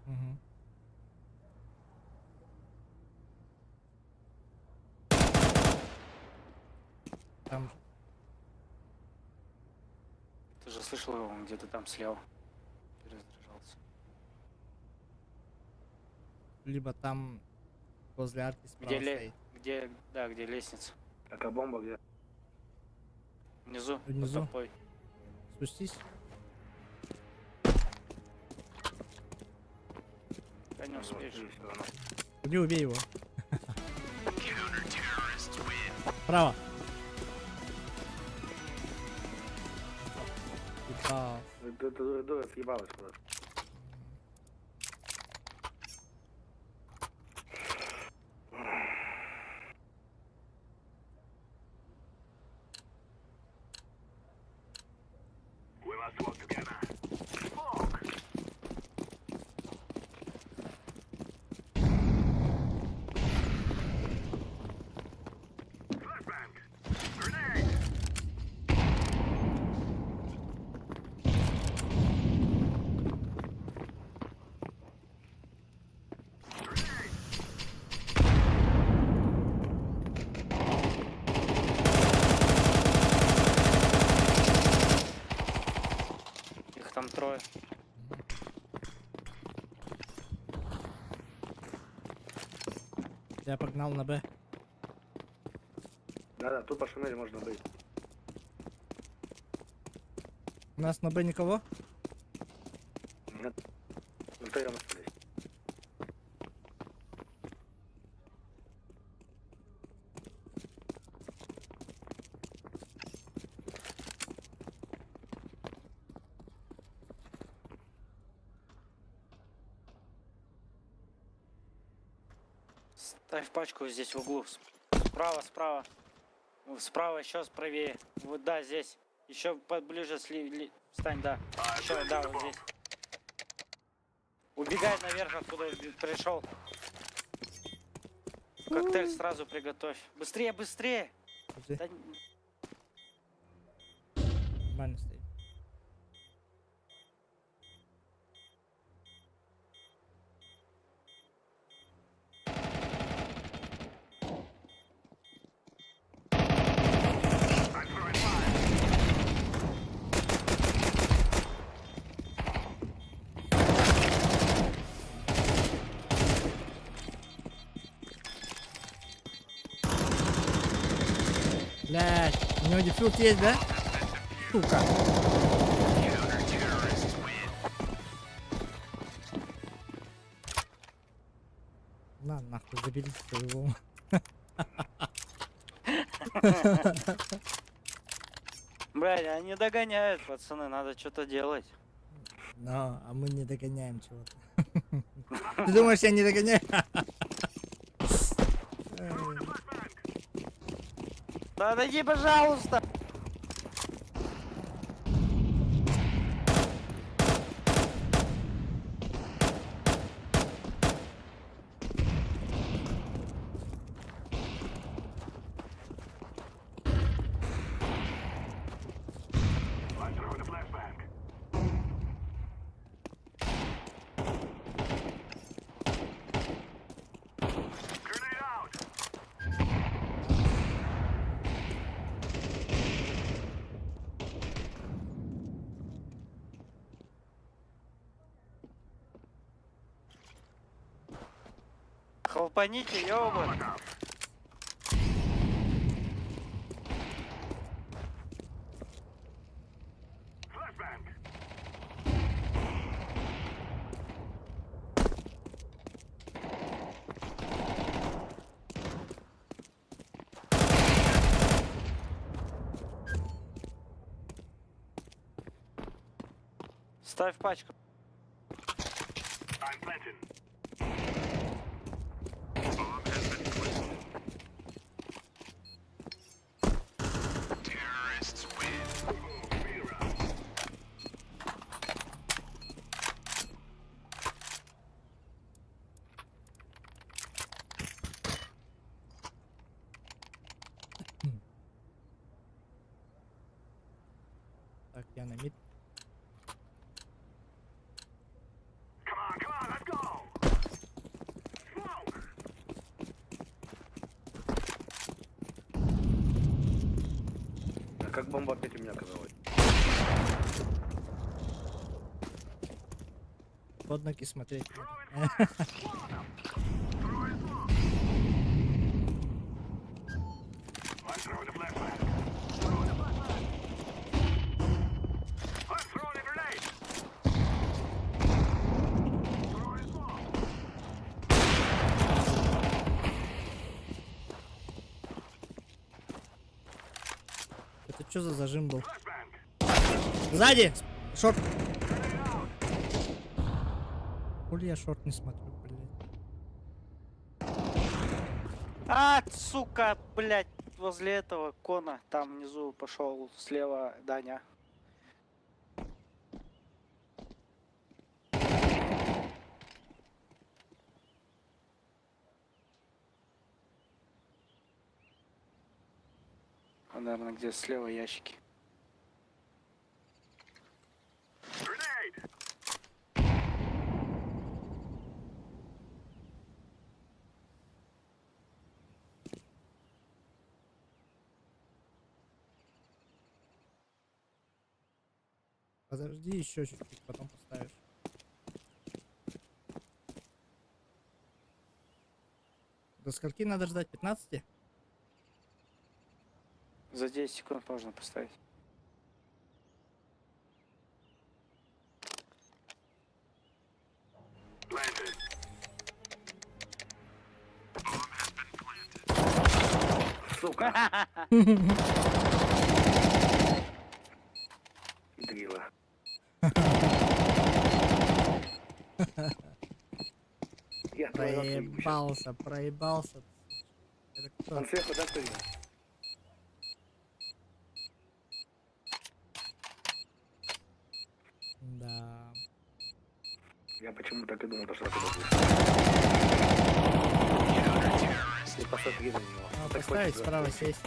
Мгм. Там же. Ты же слышал его, он где-то там слева. Перезаряжался. Либо там возле арки справа Где, стоит. где лестница? А бомба где? Внизу. Внизу? Под тобой. Спустись. Да не успеешь. Вот, и всё равно. Иди убей его. Право. Ебал. Дура съебалась куда-то. We must work together. Flashbang. Grenade. Их там трое. Я погнал на Б. Да-да, тут по шинели можно быть. У нас на Б никого? Нет. Ну, втроем остались. Ставь пачку здесь в углу. Справа, справа. Справа, еще правее. Вот да, здесь. Еще поближе встань, да. Еще, да, вот здесь. Убегай наверх, откуда пришел. Коктейль сразу приготовь. Быстрее, быстрее! Подожди. Да, Нормально стоит. I'm throwing fire. Блядь, у него дефилд есть, да? Сука. На, нахуй, заберите своего. блядь, они догоняют, пацаны, надо что-то делать. Но, а мы не догоняем чего-то. Ты думаешь, я не догоняю? Да отойди, пожалуйста! Толпаните, ёбан. Ставь пачку. I'm planting. Terrorists win. Так, я на мид. Come on, let's go. Smoke. А как бомба опять у меня оказалась? Под ноги смотреть. I'm throwing a flashbang. Throwing a flashbang. I'm throwing a grenade. Throwing a smoke. Это что за зажим был? Flashbang. Сзади! Шорт! Хули я шорт не смотрю, блядь. А, сука, блядь, возле этого кона, там внизу пошел слева Даня. Он, наверное, где слева ящики. Grenade. Подожди еще чуть-чуть, потом поставишь. До скольки надо ждать? 15? За 10 секунд можно поставить. Planted. Сука! Хитрила. Я твой рот выебу щас. Проебался, проебался. Это кто? Он сверху, да, стоит? Да. Я почему так и думал, что ты будешь. Ты посмотри на него. А, Так поставить хочется. справа сесть.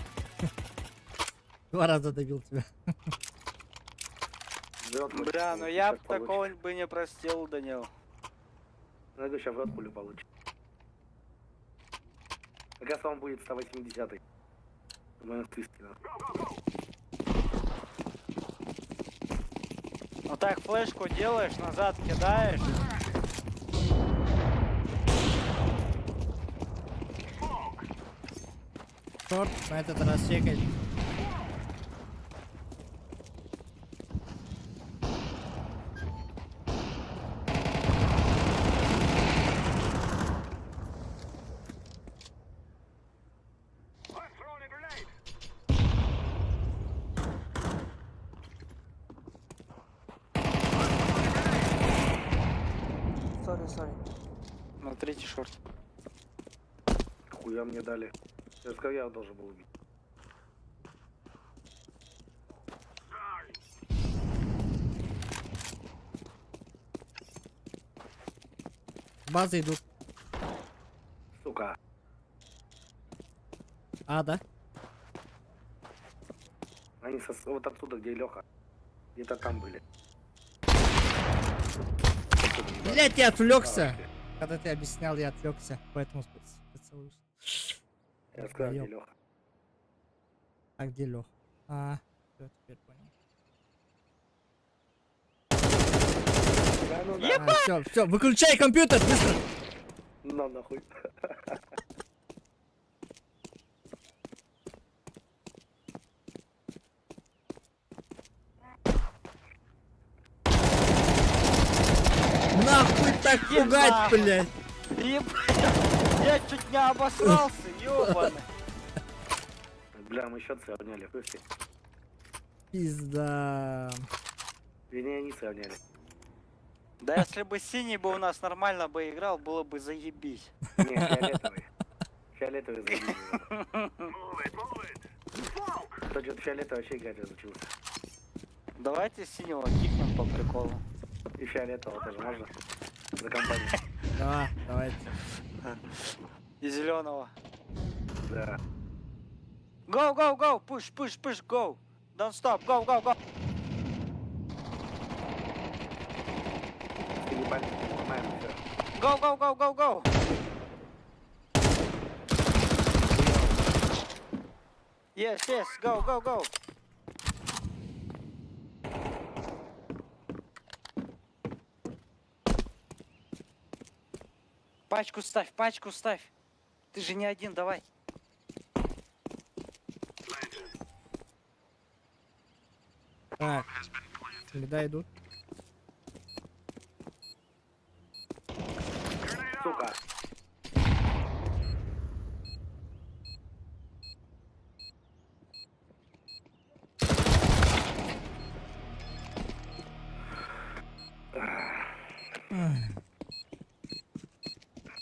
2 раза добил тебя. В рот хочется Бля, ну получить, я так б такого получится. бы не простил, Данил. Найду сейчас в рот пулю получит. Как раз вам будет 180-й. Думаю, ты скинул. Ну так флешку делаешь, назад кидаешь. Шорт, на этот раз чекай. I'm throwing a grenade. Сори. Смотрите, шорт. Хуя мне дали. Я сказал, я должен был убить. С базы идут. Сука. А, да? Они вот отсюда, где Леха. Где-то там были. Блять, я отвлекся. Когда ты объяснял, я отвлекся. Поэтому специалист. Я сказал, где Долбоёб. Леха. А где Лех? А, всё, теперь понял. Да, ну да. Все, выключай компьютер, быстро! На нахуй. Нахуй так пугать, нахуй. блядь! Я чуть не обосрался, ёбаный. Бля, мы счет сравняли, слышите? Пизда. Вернее, они сравняли. Да если бы синий бы у нас нормально бы играл, было бы заебись. Не, фиолетовый. Фиолетовый забили. Кстати, вот фиолетовый вообще играть разучился. Давайте синего кикнем по приколу. И фиолетового тоже можно? За компанию. Да, давайте. И зеленого. Да. Go, go, go! Push, push, push, go! Don't stop, go, go, go! Ты не палец, не ломаем, всё. Go, go, go, go, go! Yes, yes, go, go, go! Пачку ставь. Ты же не один, давай. Так. Следа идут. Сука.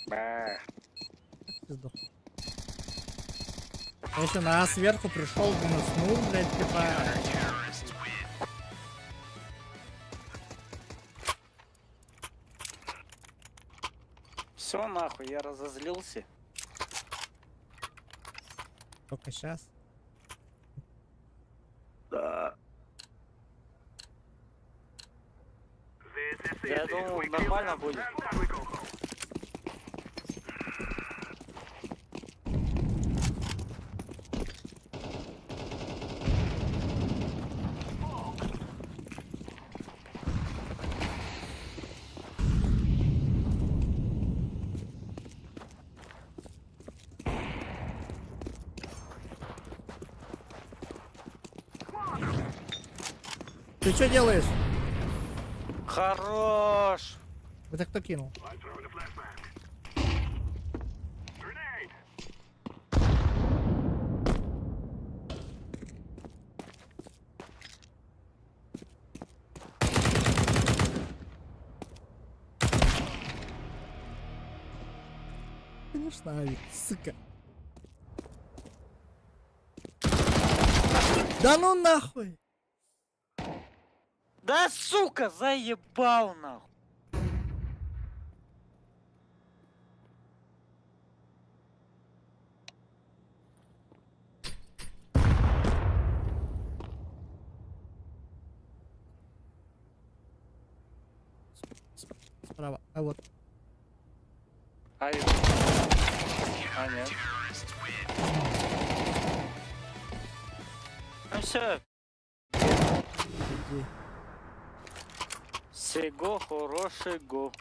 Бэ. Ты сдох. Я еще на А сверху пришел, минуснул, блядь, типа. Все нахуй, я разозлился. Только сейчас. Да. Я думал, нормально будет. Ты что делаешь? Хорош! Это кто кинул? Конечно, Авик, сука. Да ну нахуй! Да сука, заебал нахуй! Справа. А вот. А нет. Ну все, Иди. сего хорошего.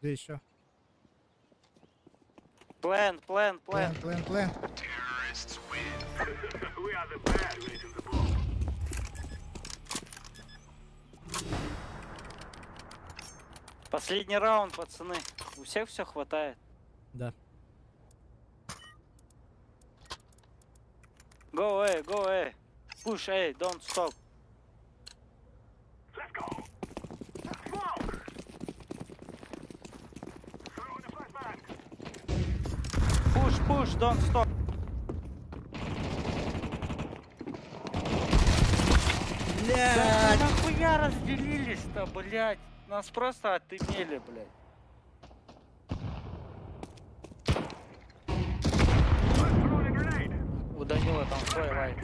Где еще? План. Плен. Последний раунд, пацаны. У всех все хватает. Да. Go away, go away. Push, hey, don't stop. Let's go. Smoke. Throwing a flashbang. Push, don't stop. Да Блядь! нахуя разделились-то, блядь? Нас просто отымели, блядь. Throwing a grenade. У Данила там свой лайк.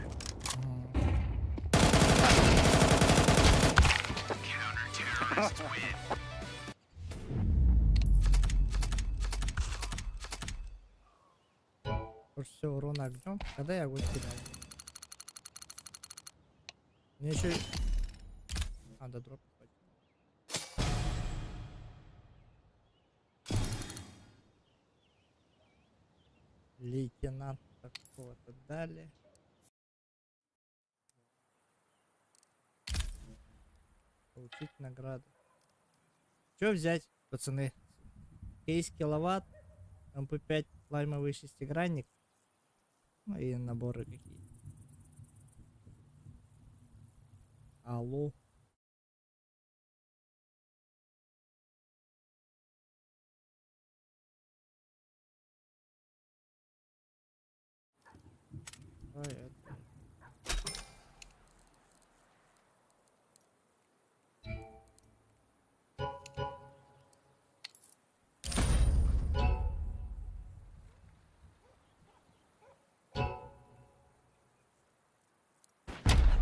Больше всего урона огнем. Когда я огонь кидал? Мне еще... А, до дропа хватит. Лейтенант такого-то дали. Получить награду. Что взять, пацаны? Кейс киловатт, МП5 лаймовый шестигранник. Ну и наборы какие. Алло. Ой, это...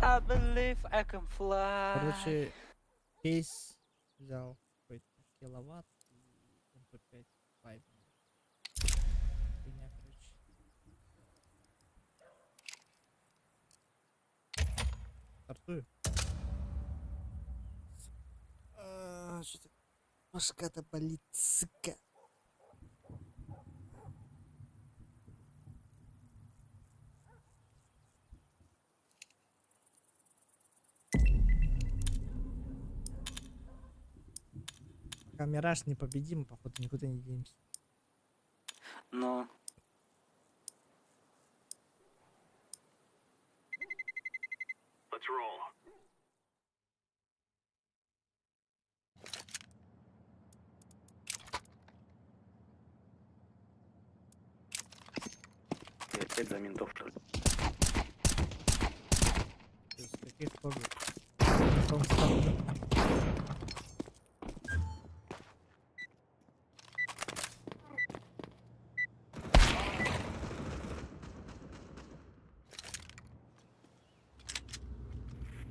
I believe I can fly. Короче, кейс взял какой-то киловатт и МП5 лайм. Хуйня, короче. Стартую. Что-то башка-то болит, сука. Пока Мираж не победим, походу никуда не денемся. Ну, Let's roll. И опять за ментов, что ли? С каких пор? Потом стартую.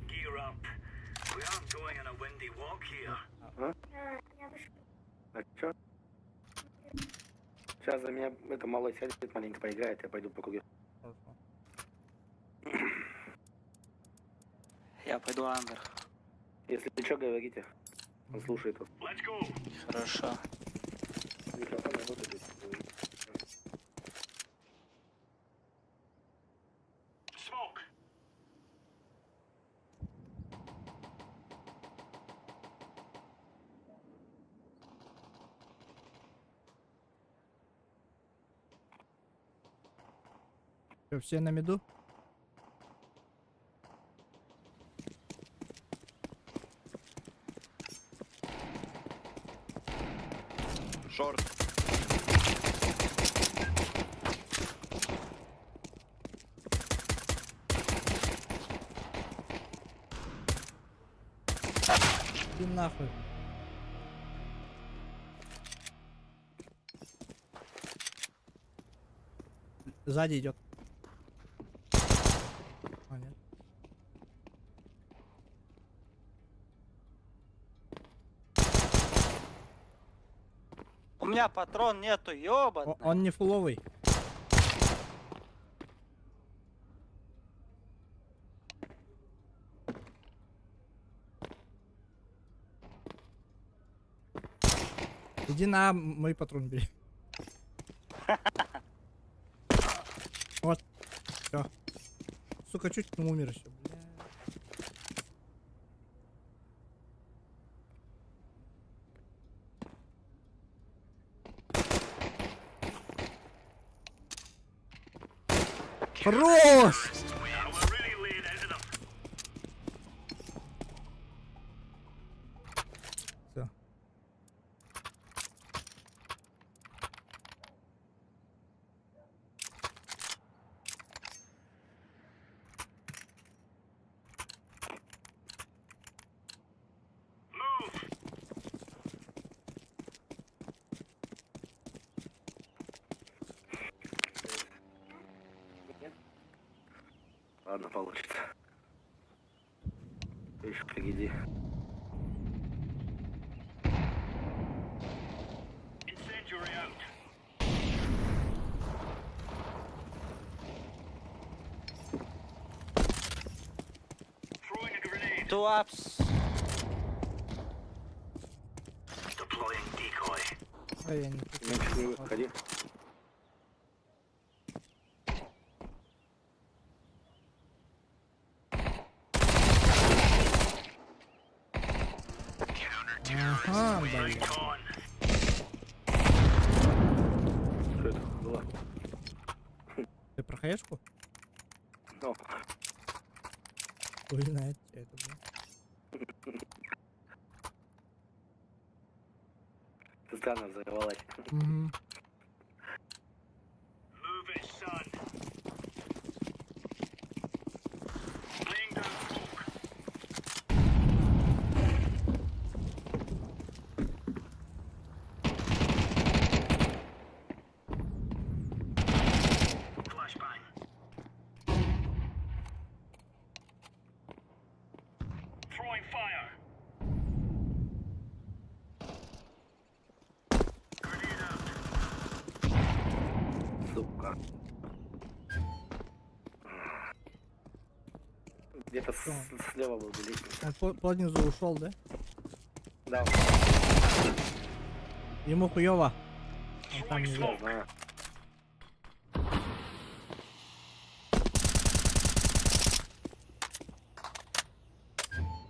Gear up. We aren't going on a windy walk here. А чё? Сейчас за меня это малой сядет, маленько поиграет, я пойду по кругу. Хорошо. я пойду андер. Если что, говорите. Он слушает вас. Let's go. Хорошо. Микрофон работает. Smoke. Что, все на меду? Шорт. Иди нахуй. Сзади идет. А, нет. У меня патрон нету, ёбан. Он не фуловый. Иди на мой патрон бери. Вот. Все. Сука, чуть не умер еще, бля. Хорош! We're really laying into the Ладно, получится. Еще впереди. Incendiary out. Throwing a grenade. Two ups. Deploying decoy. Ой, я не Меньше не выходи. Ага, блин. On. Что это было? Ты про хаешку? Ну, Хуй знает, что это было. ты странно взорвалась. Мгм. Move it, son. Laying down smoke. Flashbang. Throwing fire. Grenade out. Сука. Где-то слева был лестница. Он по низу ушел, да? Да, Ему хуёво. Он там не я знаю. знаю.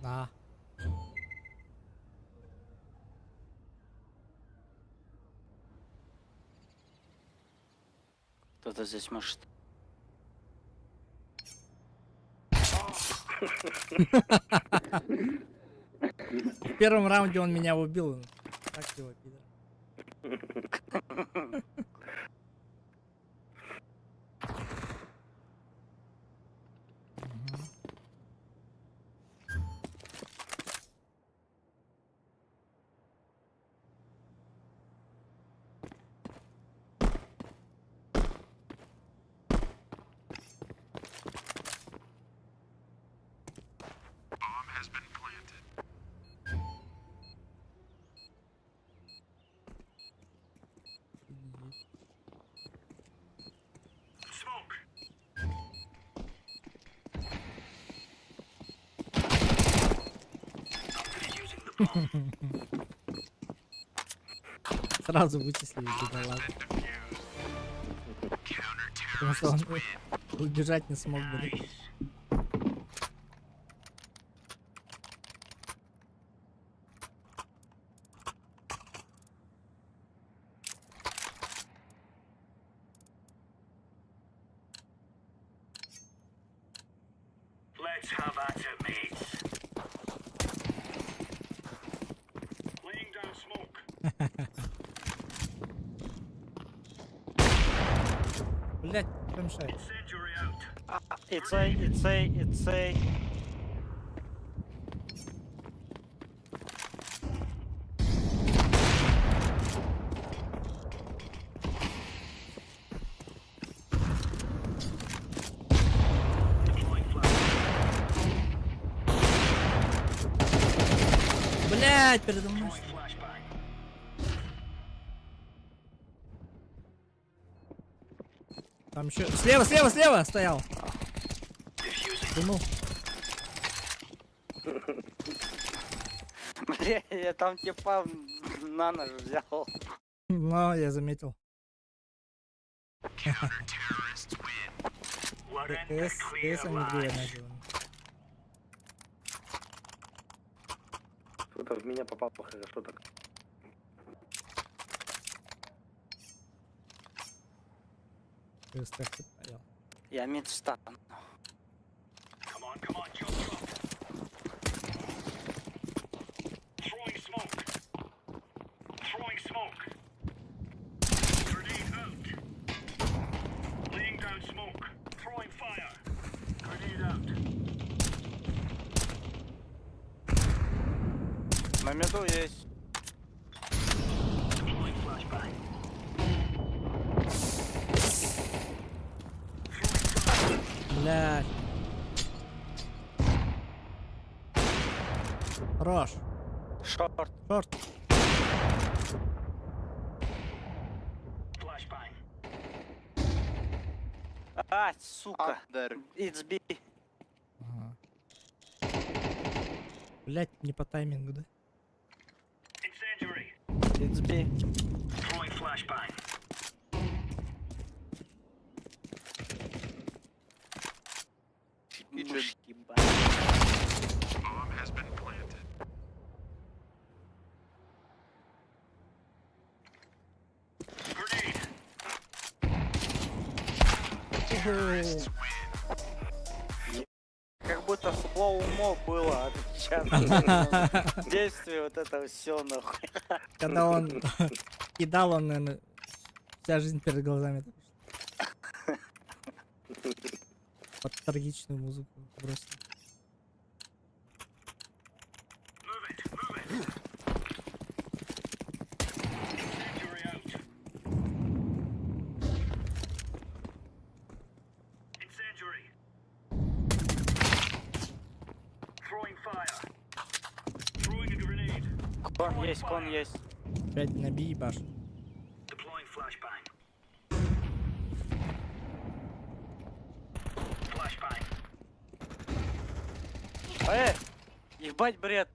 Да. Кто-то здесь может. В первом раунде он меня убил. Так его пидор. Мгм. Smoke. Using the bomb. Сразу вычислили бедолаг. Потому что он убежать не смог бы. Let's have at it, mates. Laying down smoke. Блять, что мешает? Incendiary out. It's a. Deploying flash. Блять, передо мной. Throwing flashbang. Там еще. Слева стоял. Diffusing. Дунул. Бля, я там типа на нож взял. Но я заметил. One end to КС clear они lads. двое названы. Кто-то в меня попал хорошо так. КС так ты понял. Я мид встану. Come on, jump drop. Throwing smoke. Throwing smoke. Grenade out. Laying down smoke. Throwing fire. Grenade out. На меду есть. Deploying flashbang. Блять. Хорош. Шорт. Шорт. Flashbang. А, сука. Under. It's B. Ага. Блять, не по таймингу, да? Incendiary. It's B. Throwing flashbang. Мышь ебаная. Bomb has been planted. Grenade. Как будто слоумо было от действия вот это все нахуй. Когда он кидал, он, наверное, вся жизнь перед глазами. Под трагичную музыку бросил. Move it. Move it. Incendiary out. Incendiary. Throwing fire. Throwing a grenade. Кон есть. Опять набей ебаш. Deploying flashbang. Flashbang. Ебать бред.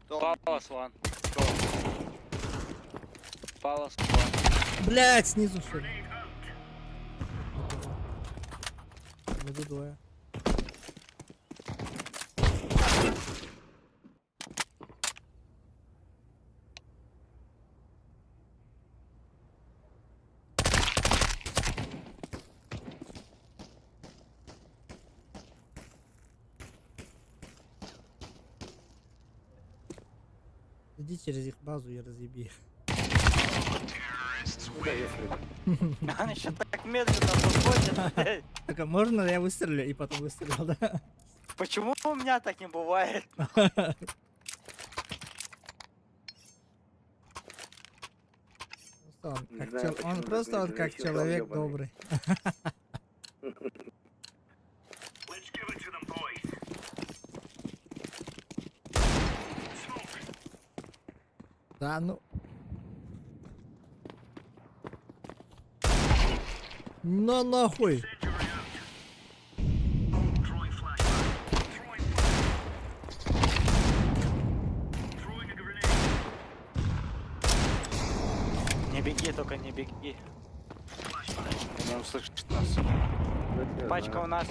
Палас ван. Палас ван. Блять, снизу что ли? Grenade out. Внизу двое. Иди через их базу и разъеби их. Он еще так медленно подходит, блядь. Так, можно я выстрелю и потом выстрелил, да? Почему у меня так не бывает? Просто он Не как знаю, он почему просто так он как независимо человек ёбаный. добрый. Let's give it to them, boys. Smoke. Да, ну. Ну нахуй. Incendiary out. Throwing flashbang. Throwing fire. Throwing a grenade. Не беги, только не беги. Flashbang. Не услышит нас. Пачка у нас.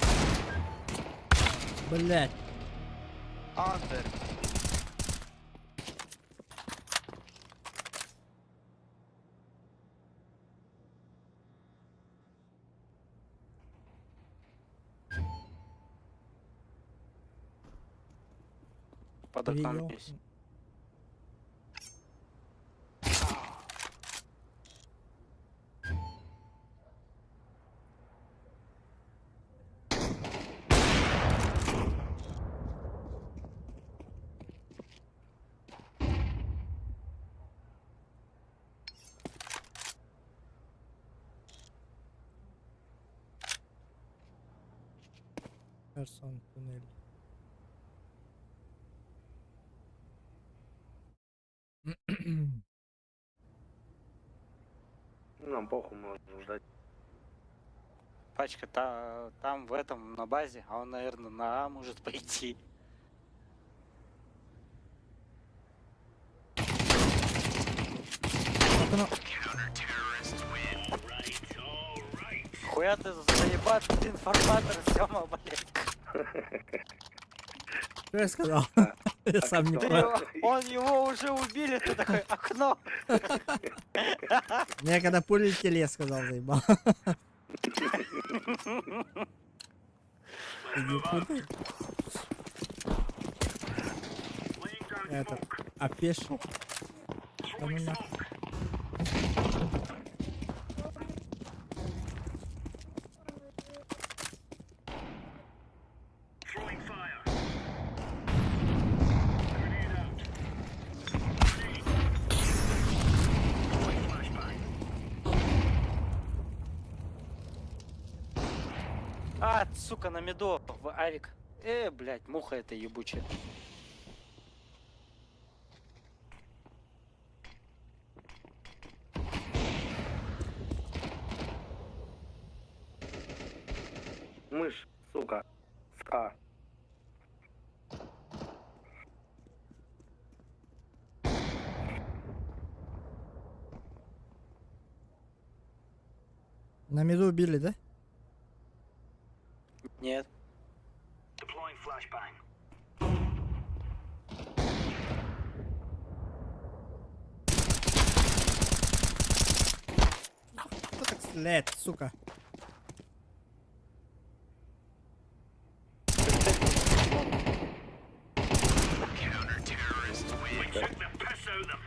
Блять. Under. Под окном Видел. есть. Персон туннель. Нам похуй, можно ждать. Пачка там в этом на базе, а он, наверное, на А может пойти. Хуя ты заебатый информатор, Сёма, блядь. Что я сказал? Я сам не Ты понял. его уже убили, ты такой, окно. Мне когда пули летели, я сказал, заебал. Ты не путай. Laying down Это, smoke. опешил. Да ну Throwing нахуй. smoke. Throwing fire. Grenade out. Grenade. Throwing flashbang. А, сука, на меду, в авик. Блядь, муха эта ебучая. Мышь, сука. Ска. На миду убили, да? Нет. Deploying flashbang. Кто так стреляет, сука? We took the piss out of them.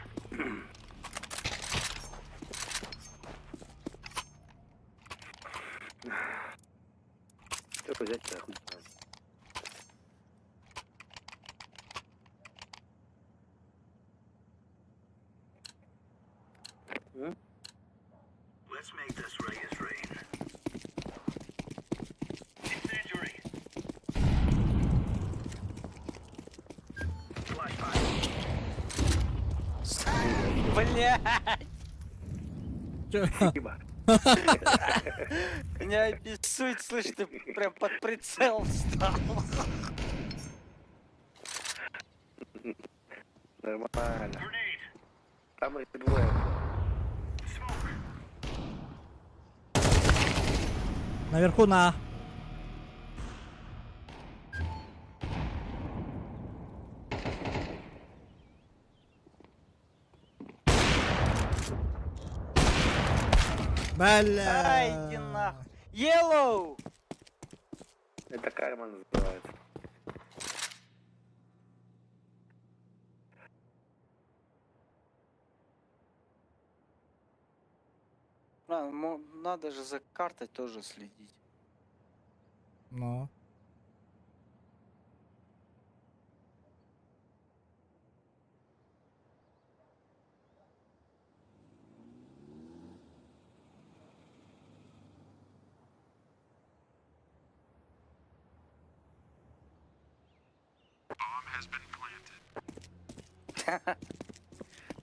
Что взять-то, хуй знает. Let's make this right as rain. Incendiary. Flashbang. Блядь! Чё? Спасибо. Меня бесует, слышь, ты прям под прицел встал. Нормально. Grenade. Там их двое. Smoke. Наверху на А. Бля. Ай, иди нахуй. Yellow! Это карма называется. Надо же за картой тоже следить. Ну.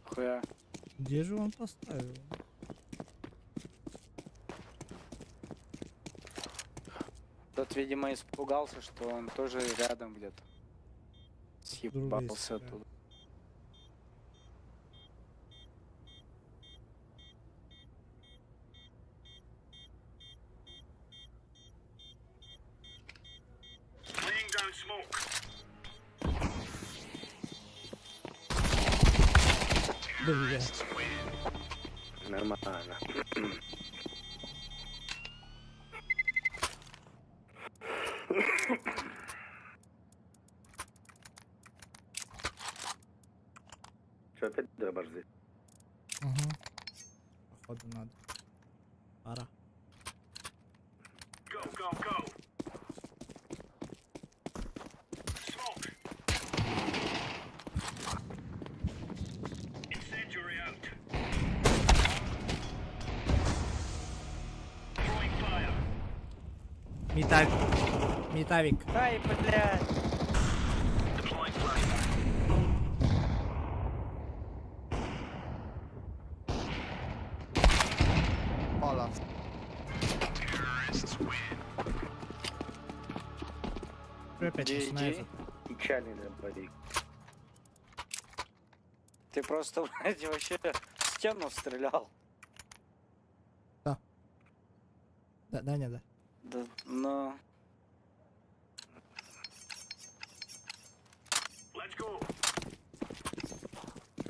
Хуя. Где же он поставил? Тот, видимо, испугался, что он тоже рядом где-то. Съебался стороны. оттуда. Laying down smoke. Бля. Нормально. Что, опять дробажи? Угу. Походу надо. Пора. Go, go, go. Smoke. Incendiary out. Throwing fire. Метавик. Ай, блядь! Deploying flashbang. Пала. Опять GG. начинается. Печальный дробовик. Ты просто, блядь, вообще в стену стрелял. Да, не, да. Да, но... Let's go.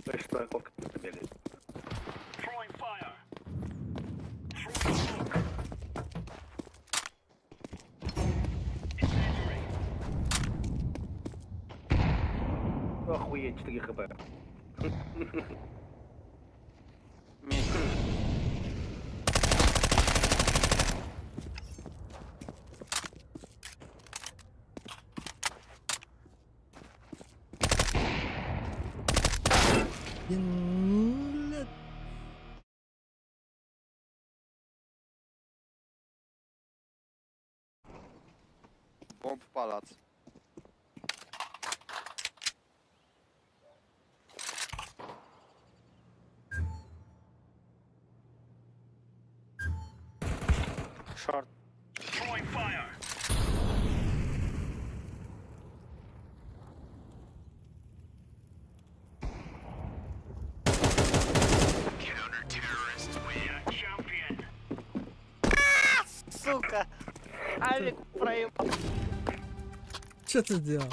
То есть строков как-то бегает. Throwing fire. Throwing smoke. Incendiary. Охуеть, 4 хп. Медь. Блин. Бомб палац. Шорт. Throwing fire. Counter-terrorists win. Champion. Сука! Авик проебал. Что ты сделал?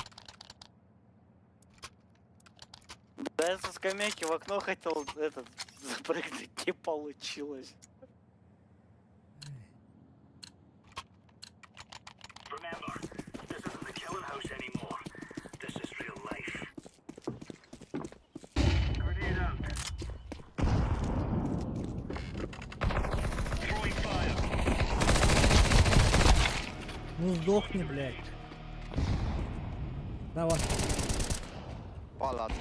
Да я со скамейки в окно хотел этот запрыгнуть, не получилось. Remember, this isn't the killing house anymore. This is real life. Grenade out. Throwing fire. Ну сдохни, блядь. Давай. Палат.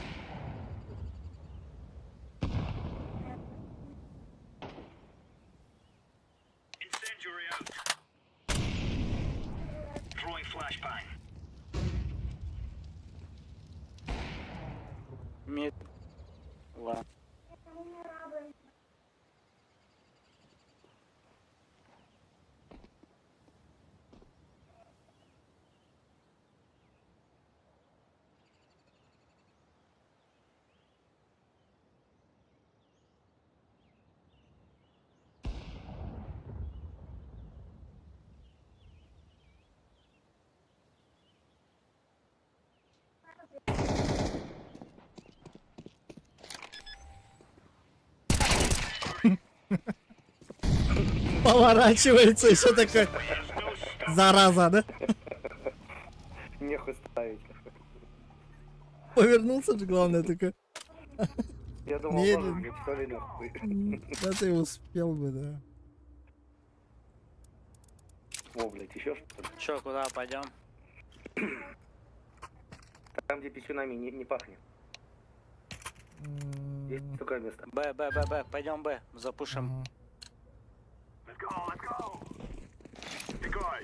Incendiary out. Throwing flashbang. Мид. Ладно. Поворачивается еще такой. Зараза, да? Нехуй ставить. Повернулся же, главное, такой. Я думал, Медленно. может, что ли, нахуй. Да ты успел бы, да. О, блядь, еще что-то. Чё, куда пойдем? Там, где писюнами не пахнет. Есть такое место. Б, пойдем Б, запушим. Ага. Let's go, let's go. Decoy.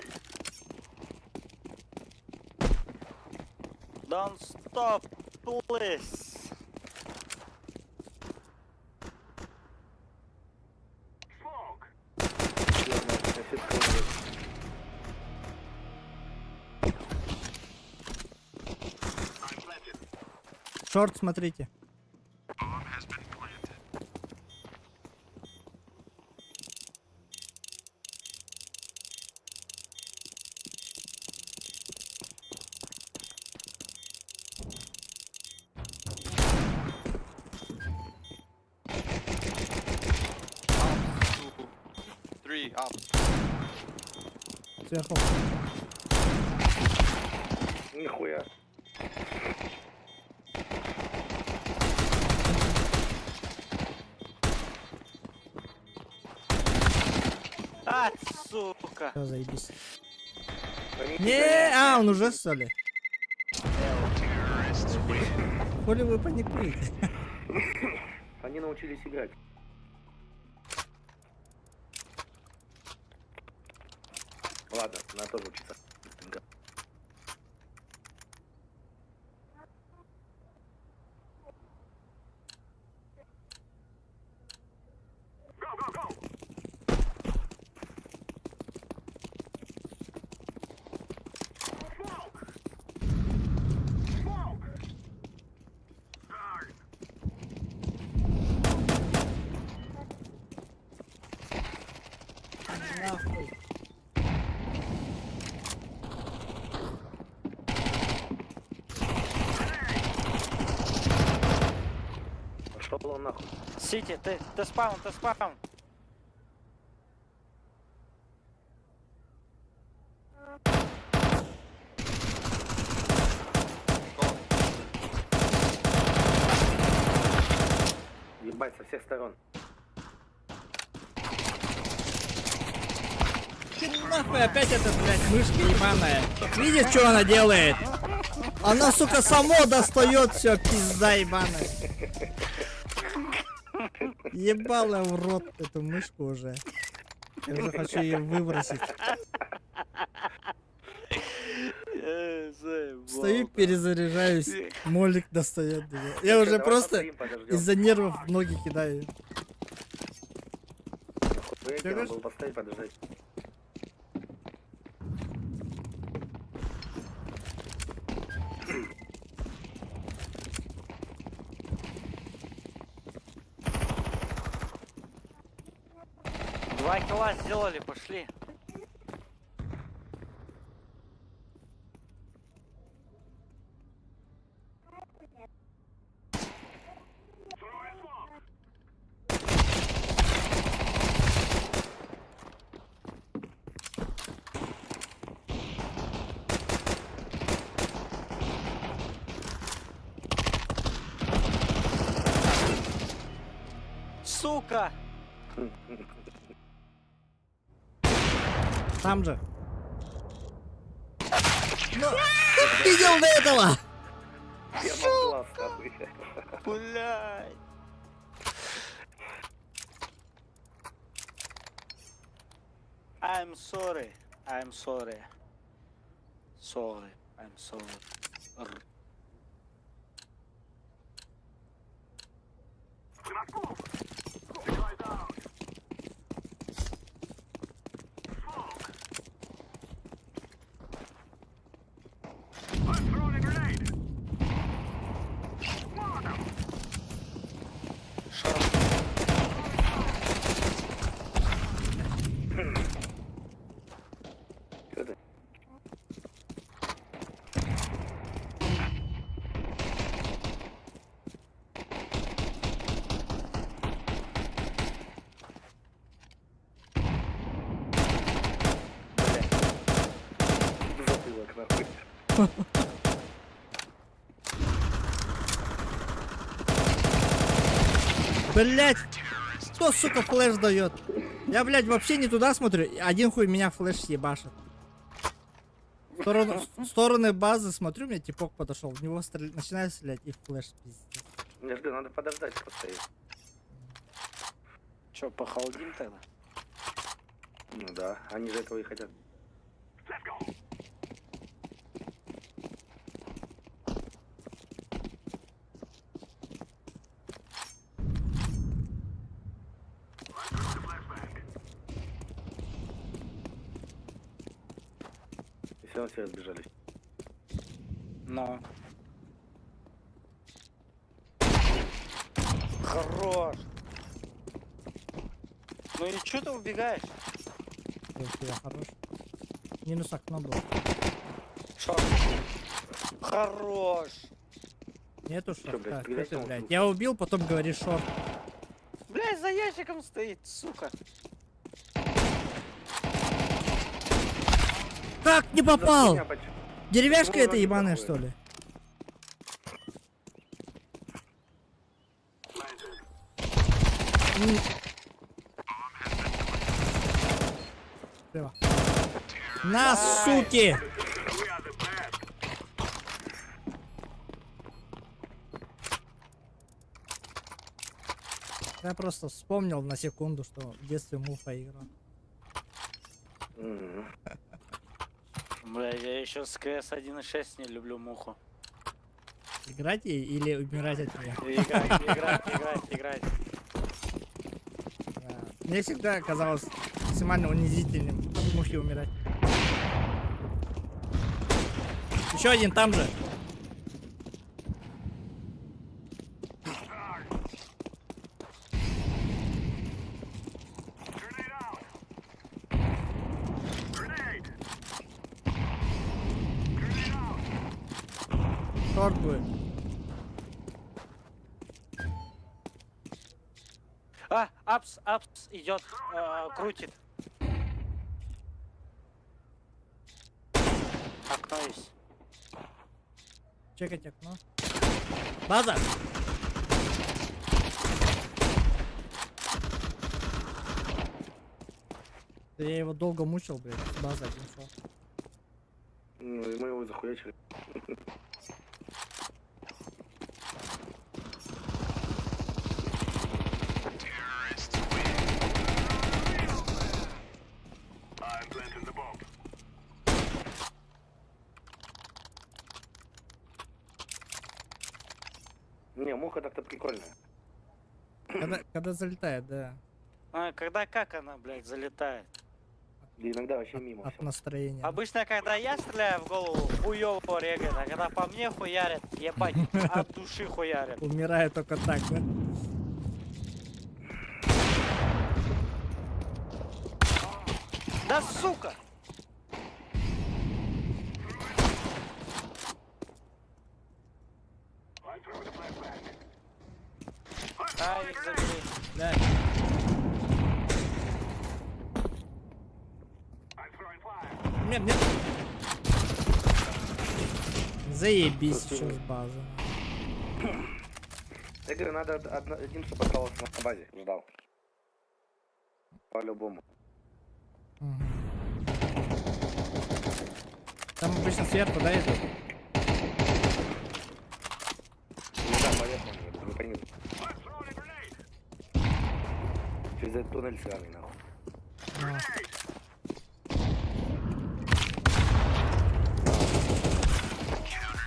Don't stop, please. Smoke. Я знаю, соседка умрет. I'm planted. Шорт, смотрите. Bomb has been planted. Three up. Сверху. Нихуя. А, сука. Всё, заебись. Они Не, он уже что ли? Terrorists win. Коли вы паникуете? Они научились играть. Ладно, надо тоже учиться. Быстренько. Go, go, go. Smoke. Smoke. Darn. Нахуй. Пошел он нахуй. Сити, ты спаун, ты спаун. Ебать со всех сторон. Ты нахуй опять эта, блядь, мышка ебаная. Видишь, что она делает? Она, сука, само достает все, пизда ебаная. Ебала в рот эту мышку уже. Я уже хочу ее выбросить. Стою, перезаряжаюсь. Молик достает. блядь. Я уже Давай просто постоим, подождем. из-за нервов ноги кидаю. Хуя дело было поставить, подождать. 2 килла сделали, пошли. Сука! Там же. Ну, видел до этого! Первый класс, нахуй. Блядь! I'm sorry. I'm sorry. Sorry. I'm sorry. Р. I'm throwing a grenade. Шарп. Чё ты? В затылок, нахуй. Блять! Кто, сука, флеш дает? Я, блядь, вообще не туда смотрю. Один хуй меня флеш ебашит. В стороны базы смотрю, мне типок подошел. В него начинаю стрелять и флеш пиздец. Не жду, надо подождать просто. Чё, похолодим тогда? Ну да, они же этого и хотят. Let's go. И все равно все разбежались. Но. Хорош. Ну и чё ты убегаешь? Я хорош. Минус окно был. Шо? Хорош. Нету Чё, шорта. блядь, Кто стрелять ты, не блядь? могу. Я убил, потом говоришь шорт. Блядь, за ящиком стоит, сука. Как не попал? Меня поч- Деревяшка Почему это оно не ебаная, такое? что ли? Слева. На, суки! Я просто вспомнил на секунду, что в детстве муфа играл. Мгм. Блядь, я еще с КС 1.6 не люблю муху. Играть ей или умирать от нее? Играть. Да. Мне всегда казалось максимально унизительным от мухи умирать. Еще один там же. Grenade out. Grenade. Grenade out. Шорт будет. Апс идет, крутит. Окно есть. Чекать окно. База! Да я его долго мучил, блядь. База один шел. Ну, и мы его захуячили. I'm planting the bomb. Не, муха так-то прикольная. Когда залетает, да. Когда как она, блядь, залетает? И иногда вообще мимо. От всё. настроения. Обычно, когда я стреляю в голову, хуёво регает, а когда по мне хуярят, ебать, от души хуярят. Умирает только так, да? Да сука! Авик забери. Блядь. Нет, нет. Заебись, еще с базы. Я говорю, надо один, чтобы остался на базе, ждал. По-любому. Мгм. Там обычно сверху, да, идут? Не там поверху, не по низу. Через этот туннель сраный, нахуй. Ну.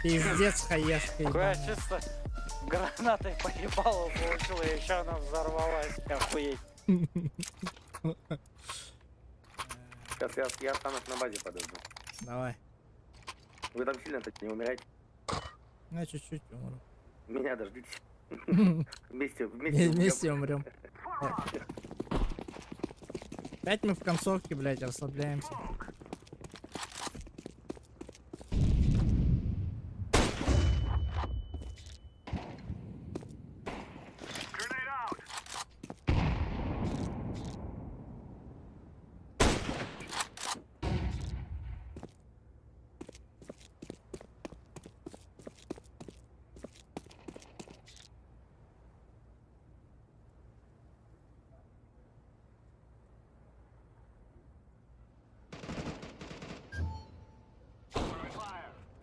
Пиздец, хаешка. Я ебаная. чисто гранатой по ебалу получил, и еще она взорвалась. Охуеть. Сейчас я останусь на базе подожду. Давай. Вы там сильно-то не умираете. Ну, я чуть-чуть умру. Меня дождитесь. Вместе Вместе умрем. Опять мы в концовке, блядь, расслабляемся.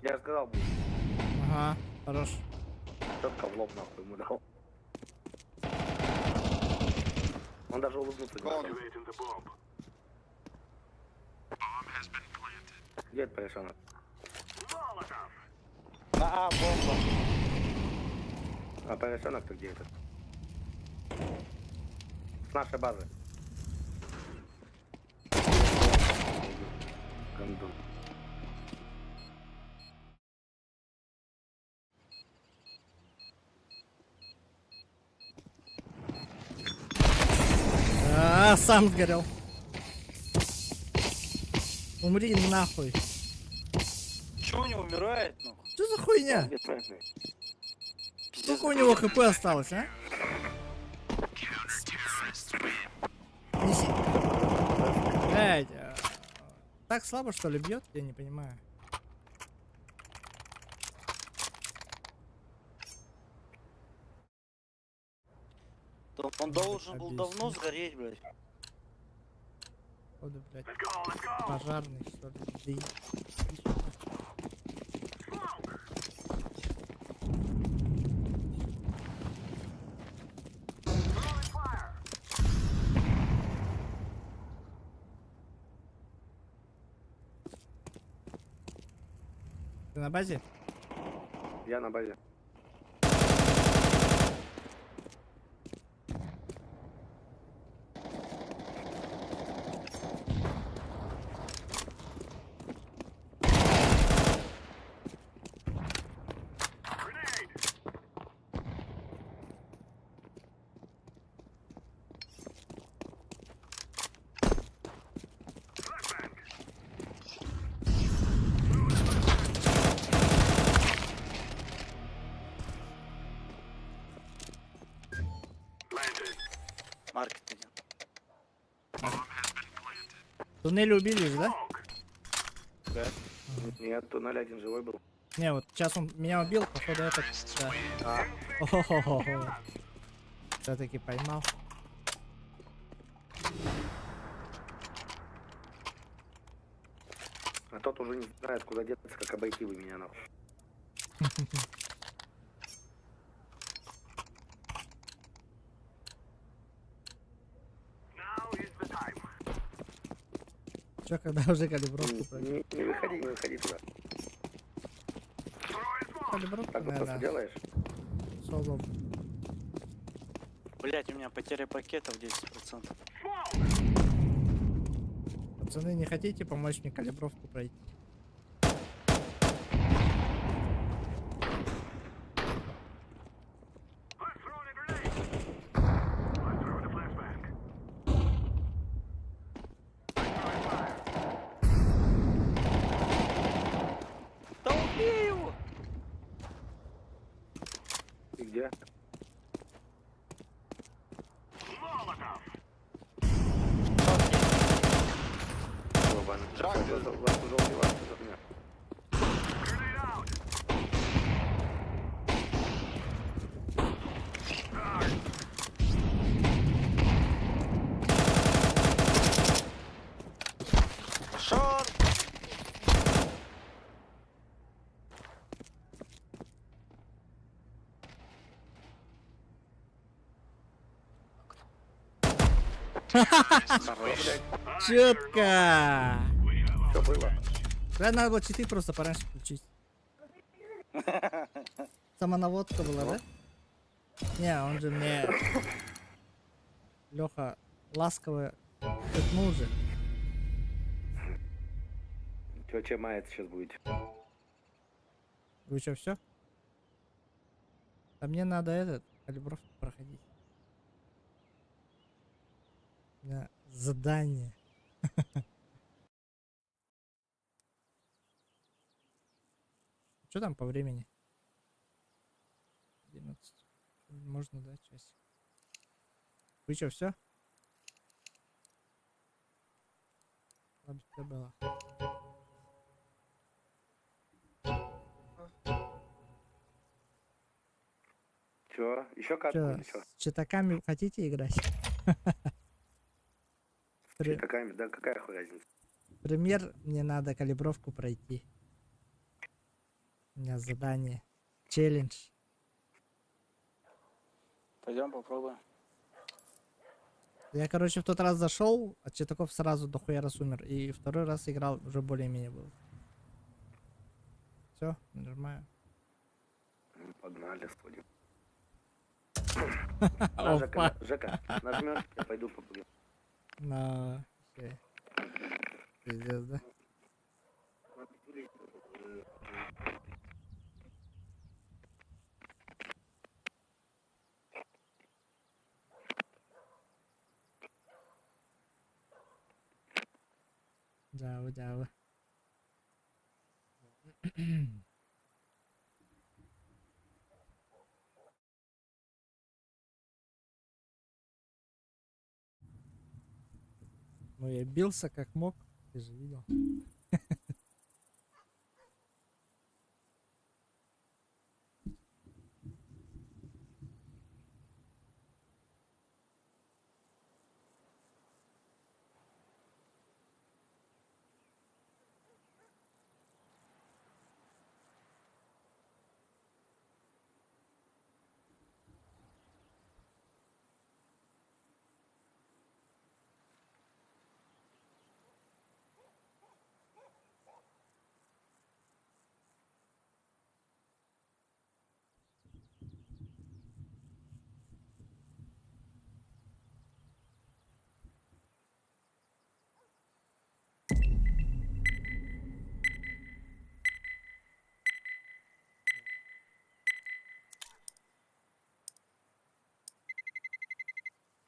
Я сказал, будет. Ага, хорош. Четко в лоб нахуй ему дал. Он даже улыбнуться не Gone. успел. Где это порешено? На А, бомба. А порешенок-то где это? С нашей базы. Гандон. Сам сгорел. Умри нахуй. Чего не умирает, ну? Что за хуйня? Бессмертный. Сколько у него хп осталось, а? Неси. Блядь, так слабо что ли бьет? Я не понимаю. Он должен был Объясни. давно сгореть, блядь. Походу, блядь, пожарный что ли? Да и- Ты на базе? Я на базе. Маркетинг. Туннель убили же, да? Да? Нет, туннель один живой был. Не, вот сейчас он меня убил, походу этот, да. А, О-хо-хо-хо. Все-таки поймал. а тот уже не знает, куда деться, как обойти вы меня нахуй. Че, когда уже калибровку пройдем? Не выходи туда. Калибровку, Так вот просто наверное, делаешь. соло. Блять, у меня потеря пакетов 10%. Пацаны, не хотите помочь мне калибровку пройти? Вас уже убивают, это меня. Grenade out. Шорт! Хорош. Четко! Что было? Да, надо было читы просто пораньше включить. Самонаводка была, да? Не, он же мне... Леха ласково шепнул же. Чё, чем мается сейчас будете? Вы что, все? А мне надо этот, калибровку проходить. У меня задание. Что там по времени? 11. Можно, да, часик. Вы что, все? Слабенько было. Чё? Еще катку Чё, или чё? с читаками хотите играть? При- Такая, да какая хуй разница? Пример, мне надо калибровку пройти. У меня задание. Челлендж. Пойдем попробуем. Я, короче, в тот раз зашел, а читаков сразу дохуя раз умер. И второй раз играл, уже более-менее был. Все, нажимаю. Погнали, сходим. Опа. Жека, нажмешь, я пойду попью. На... Окей. Пиздец, да? Джава, Джава. Ну, я бился как мог, ты же видел.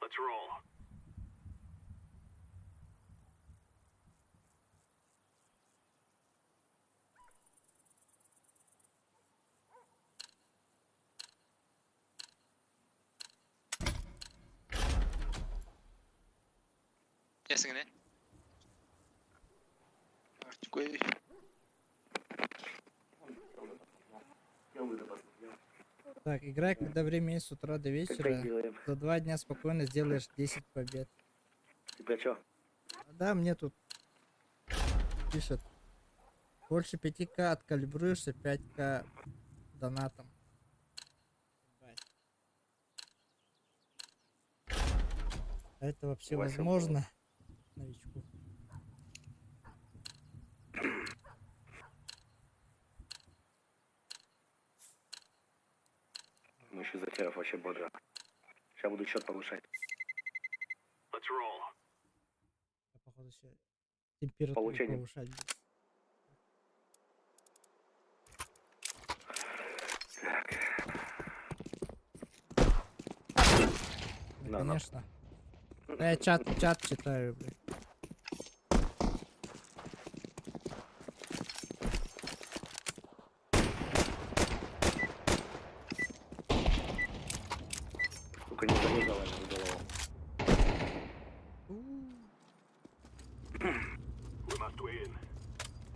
Let's roll. Guessing it. Earthquake. Так, играй, когда время есть с утра до Так вечера. делаем. За 2 дня спокойно сделаешь 10 побед. Тебя чё? А да, мне тут пишет. Больше 5к откалибруешься, 5к донатом. Ебать. А это вообще Вася, возможно? Новичку. Ну еще затеряв вообще бодро. Сейчас буду счет повышать. Let's roll. Я, походу, себе температуру Получение. повышать буду. Так. Ну, Да, конечно. Да я чат читаю, блядь. Сука, не залезала на голову. We must win.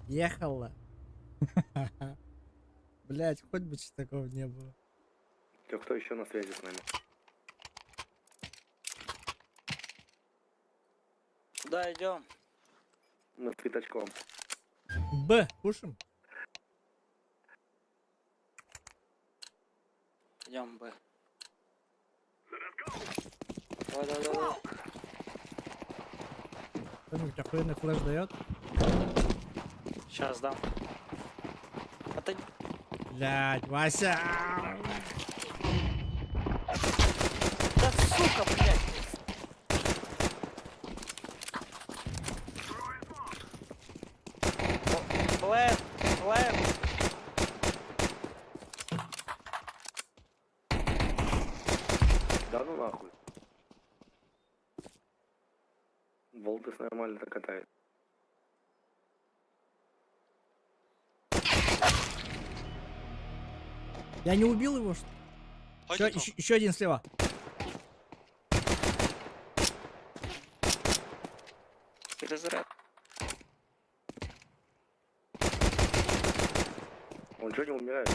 Ехала. Блять, хоть бы чего такого не было. Чё, кто еще на связи с нами? Куда идем? Мы с Пятачком. Б, пушим. Идем Б. Давай, давай, давай. Кто-нибудь охуенный флеш дает? Сейчас дам. А ты... Блять, Вася! Да сука, блядь! Плэн, плэн. Да ну нахуй. Волтес нормально так катает. Я не убил его, что ли? Haydi top. Еще один слева. Перезаряд. Он чё не умирает?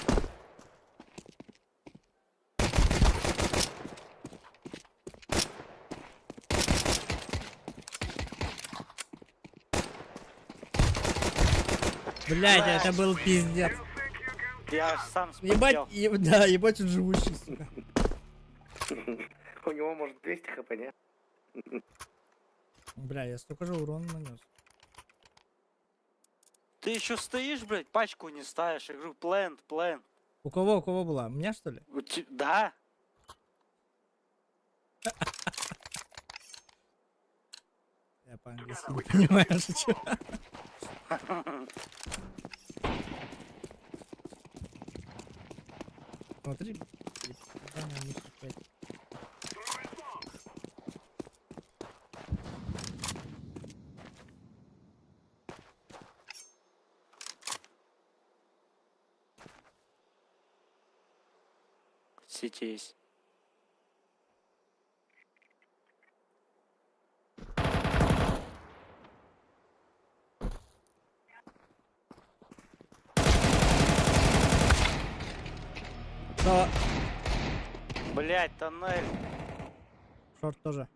Блять, это был пиздец. Я аж сам Ебать, спиздел. да, ебать он живущий, сука. У него может 200 хп, не? Бля, я столько же урона нанес. Ты еще стоишь, блядь, пачку не ставишь. Я говорю, плент, плент. У кого была? У меня, что ли? Да? Я по-английски не понимаю, что. Смотри, задание мыши 5. Сети есть. Да, Блять, тоннель. шорт тоже.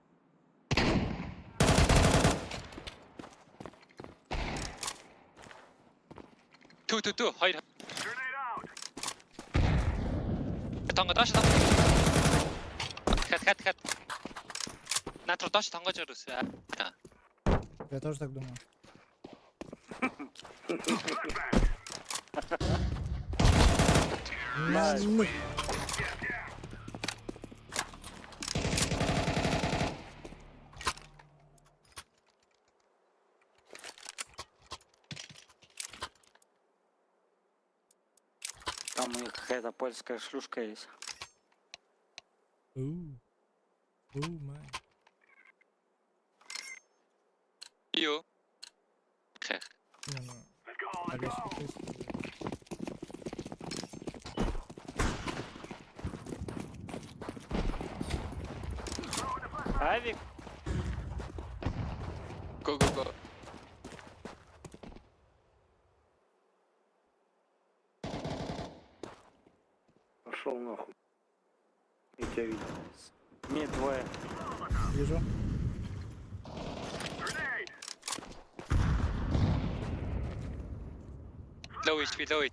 투. Haydi. Grenade out. 다시 담가. 컷. 나트로 다시 담가줘르스. Я тоже так думаю. Ну, Там у них какая-то польская шлюшка есть. май. 이유. 오케이. Не, ну, Let's go. повесил пусть. Авик? 고고고. Пошел нахуй. Я тебя видел. Мид двое. Вижу. Grenade. Low HP.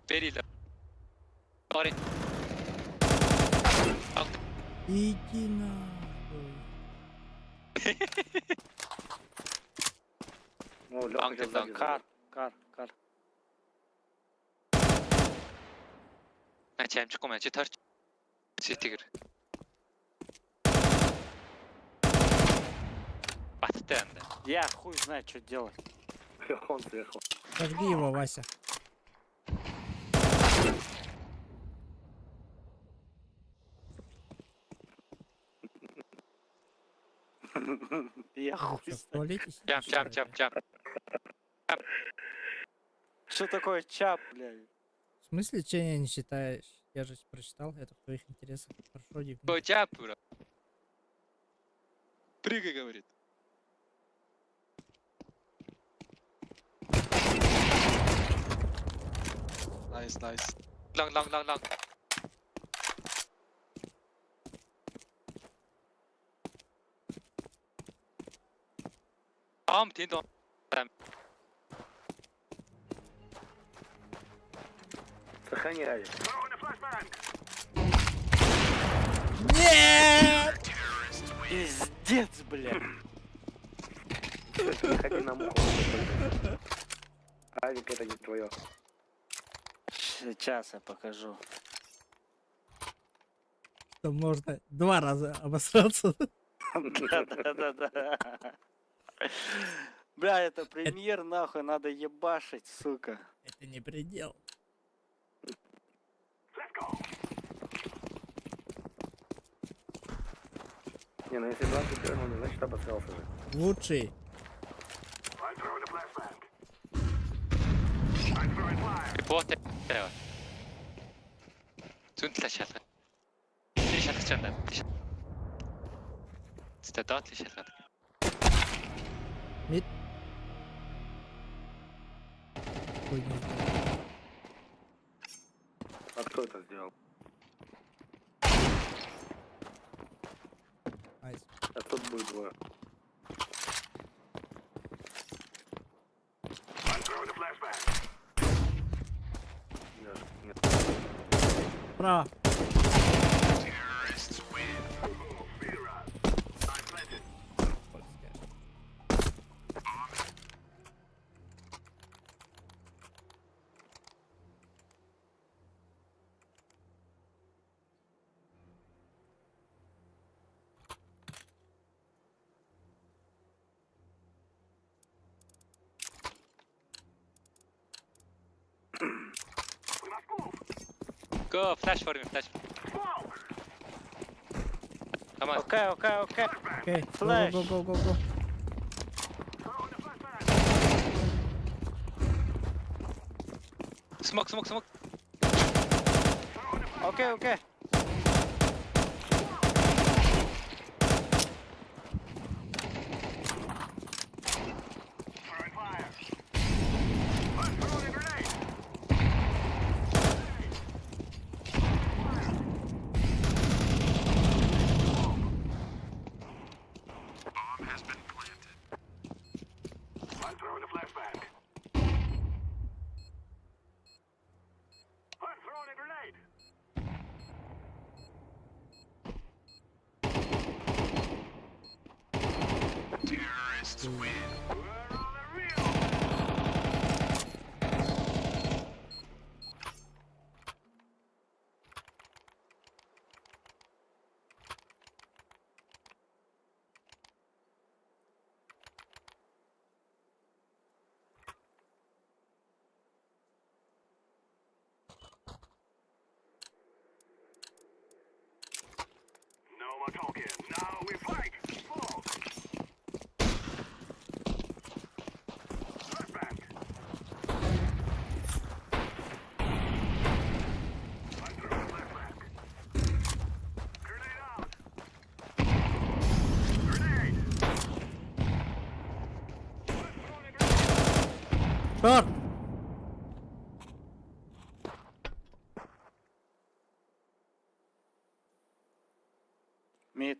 Very low. Sorry. Иди нахуй. Ну, Лёха Ангел, тебя сзади Кар, зовет. кар. 나 지금 조금만 쥐터. 쥐티그를. 맞대 안 돼. Я хуй знает, что делать. Он приехал. Сожги его, Вася. Я хуй Что, в знает. туалете сидишь, Jump. Что такое чап, блядь? В смысле, чтения не читаешь? Я же прочитал, это в твоих интересах. Хорошо, Дик. Джапура. Прыгай, говорит. Nice, nice. Long, long, long, long. Tin dong. Сохрани ради. Throwing a flashbang. Нет! Пиздец, блядь. Не ходи на муху. Авик, это не твое. Сейчас я покажу. Там можно 2 раза обосраться. Да-да-да-да. Бля, это премьер, нахуй, надо ебашить, сука. Это не предел. Let's go. Не, ну если 21 он, значит обосрался же. Лучший. I'm throwing a flashbang. I'm throwing fire. Båt är. Sunt la chat. Li chat chat. Стадат ли chat. Мид. Ой, не знаю. А кто это сделал? Найс. А тут будет двое. I'm throwing a flashbang. Нет, нет. Справа. Terrorists win. Oh, fear us. I'm planted. We must move. Go, flash for me, flash. Smoke. Come on. Окей, окей, окей. Окей. Флеш. Го, го, го, го, го. Throwing a flashbang. Smoke, smoke, smoke. Throwing a flashbang. Окей, окей. Throwing fire. I'm throwing a grenade. Bomb has been planted. I'm throwing a flashbang. I'm throwing a grenade. Terrorists win. We're on the real. No more talking. Now we fight. Smoke. Flashbang. I'm throwing a flashbang. Grenade out. Grenade. I'm throwing a grenade. Шорт! Мид.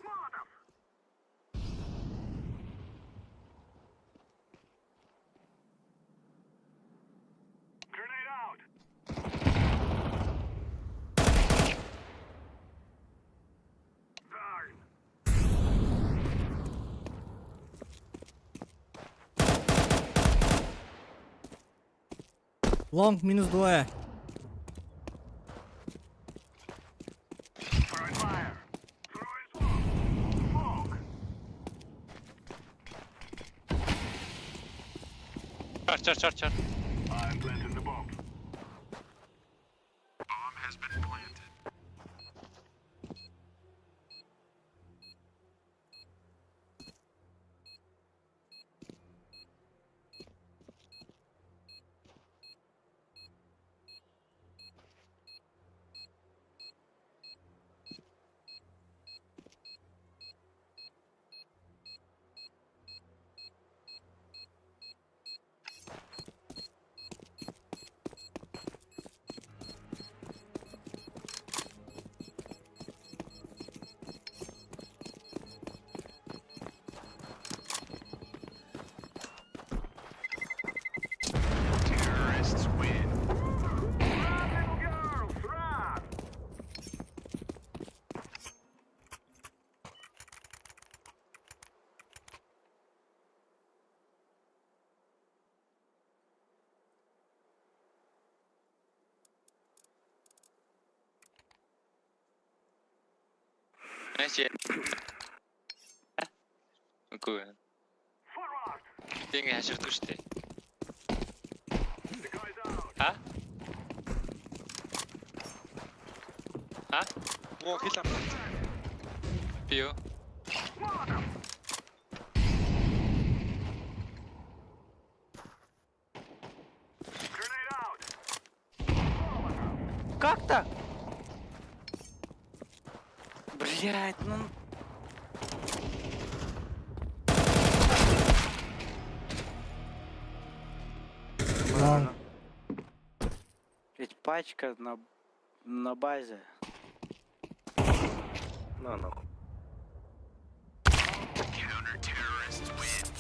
Molotov. Grenade out. Darn. Лонг минус 2. Throwing fire. Throwing smoke. Smoke. Char. I'm planting the bomb. Bomb has been planted. Че. Үгүй. Би ингээ хаширдгүй штэ. А? А? Оо хилээ. Би юу? Как так? Блять, ну... Лонг. Ведь пачка на базе. На нахуй.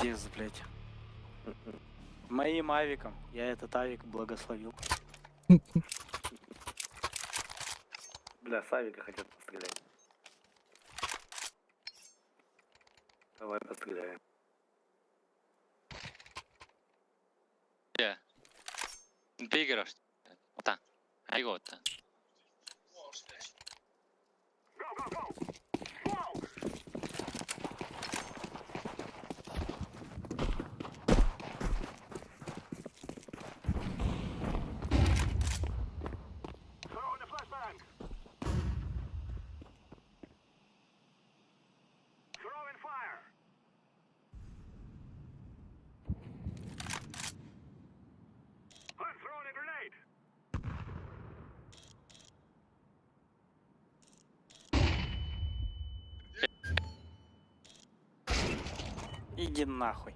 Пиздец, блять. Моим авиком. Я этот авик благословил. Бля, Савика хотят пострелять. Давай постреляем. Яа. Бигэр авч. Утаа. Айгуу утаа. Иди нахуй.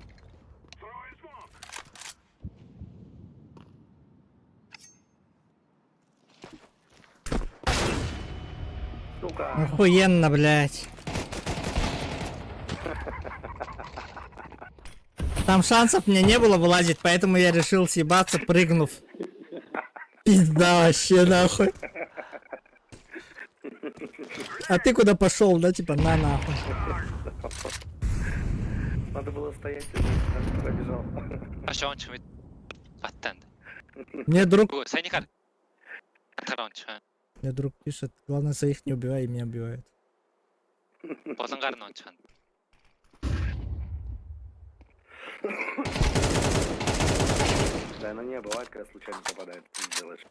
Сука. Охуенно, блядь. Там шансов мне не было вылазить, поэтому я решил съебаться, прыгнув. Пизда вообще, нахуй. А ты куда пошел, да, типа, на нахуй. Надо было стоять, и побежал. Ашонч мэд баттанд. Мне друг, Үгүй, саяны хар. Тараонч. мне друг пишет, главное своих не убивай, и меня убивает. Болонгар нонч. Да, но не бывает, когда случайно попадает. Ты не делаешь.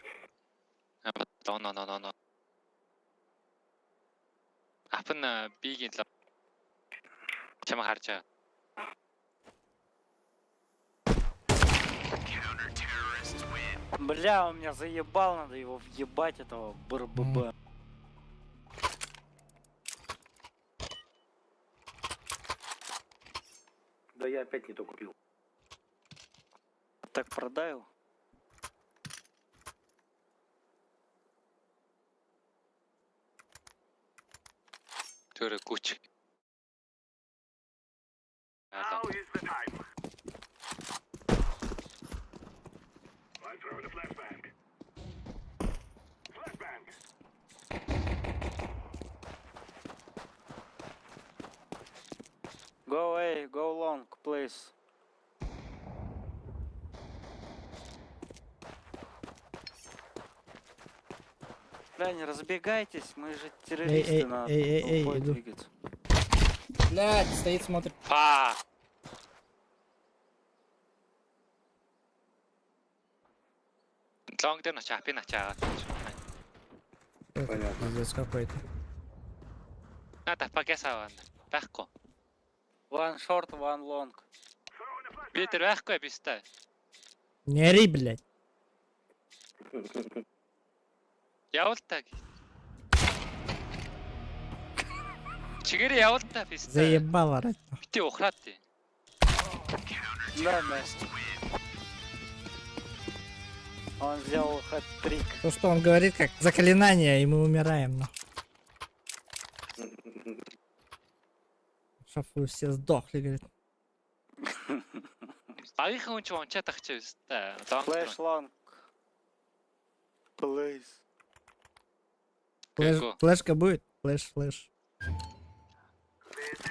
Но. Апна бигийн л чама харчаа. Бля, он меня заебал, надо его въебать, этого БРББ. Да я опять не то купил. Так продаю. Төрө гүч. Now is the time. I'm throwing a flashbang. Flashbang. Go away, go long, please. Бля, не разбегайтесь, мы же террористы, Эй, надо эй, толпой иду. двигаться. Блядь, стоит, смотрит. Па. Лонг дээр начаа, би начаа. Понятно. Пиздец какой-то. Надаа пагасаа байхгүй. One short, one long. Би тэр байхгүй би сте. Не ори, блядь. Явуултаа. Чигээрээ явуултаа би сте. Заебал орать. Бити ухраад тий. Да, Настя. Он сделал хэт-трик. То, что он говорит, как заклинание, и мы умираем, нахуй. Чтоб вы все сдохли, говорит. Багийнхан хүн ч унчаад ах чи сте. Flash long. Please. Флэш, Go. флешка будет? Флэш.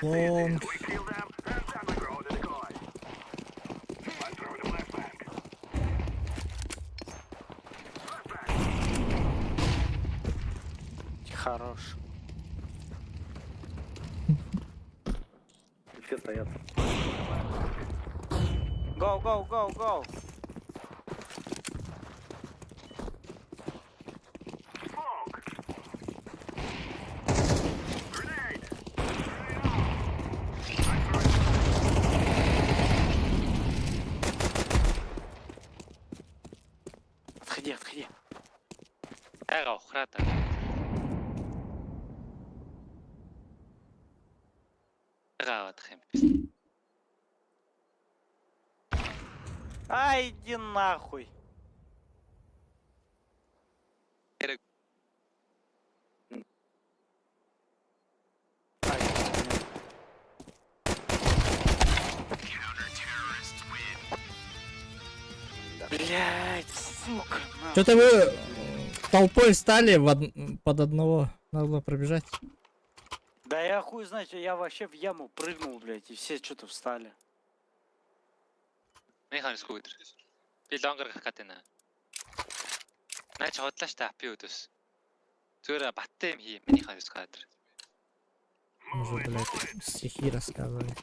Лонг. We kill them, and then we grow the decoy. I'm throwing a flashbang. Хорош. все стоят. Go, go, go, go. Отходи, отходи. Эго, храта. Эго, тхэм. Ай, иди нахуй. Блять, сука. на. Что-то вы толпой стали под одного. Надо было пробежать. Да я хуй знаю, я вообще в яму прыгнул, блять, и все что-то встали. Минийхан скутер. Би лонгер гэх гэдэг нэ. Наач хотлаа ш та апи өдөс. Зүгээр баттай юм хий минийхан скутер. Уже, блядь, стихи рассказывали.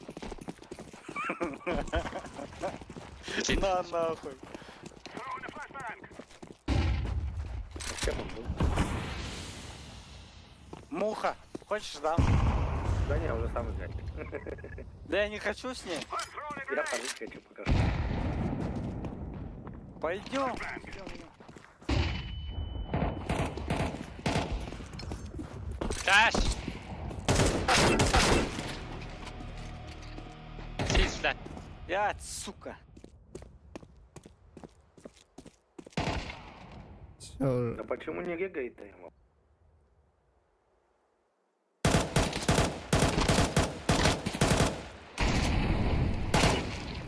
На нахуй. Чем он был? Муха, хочешь, да? Да не, уже сам взять. Да я не хочу с ней. Я пожить хочу пока что. Пойдем. Даш. Сис флат. Я, сука. Всё, А почему не регает-то ему?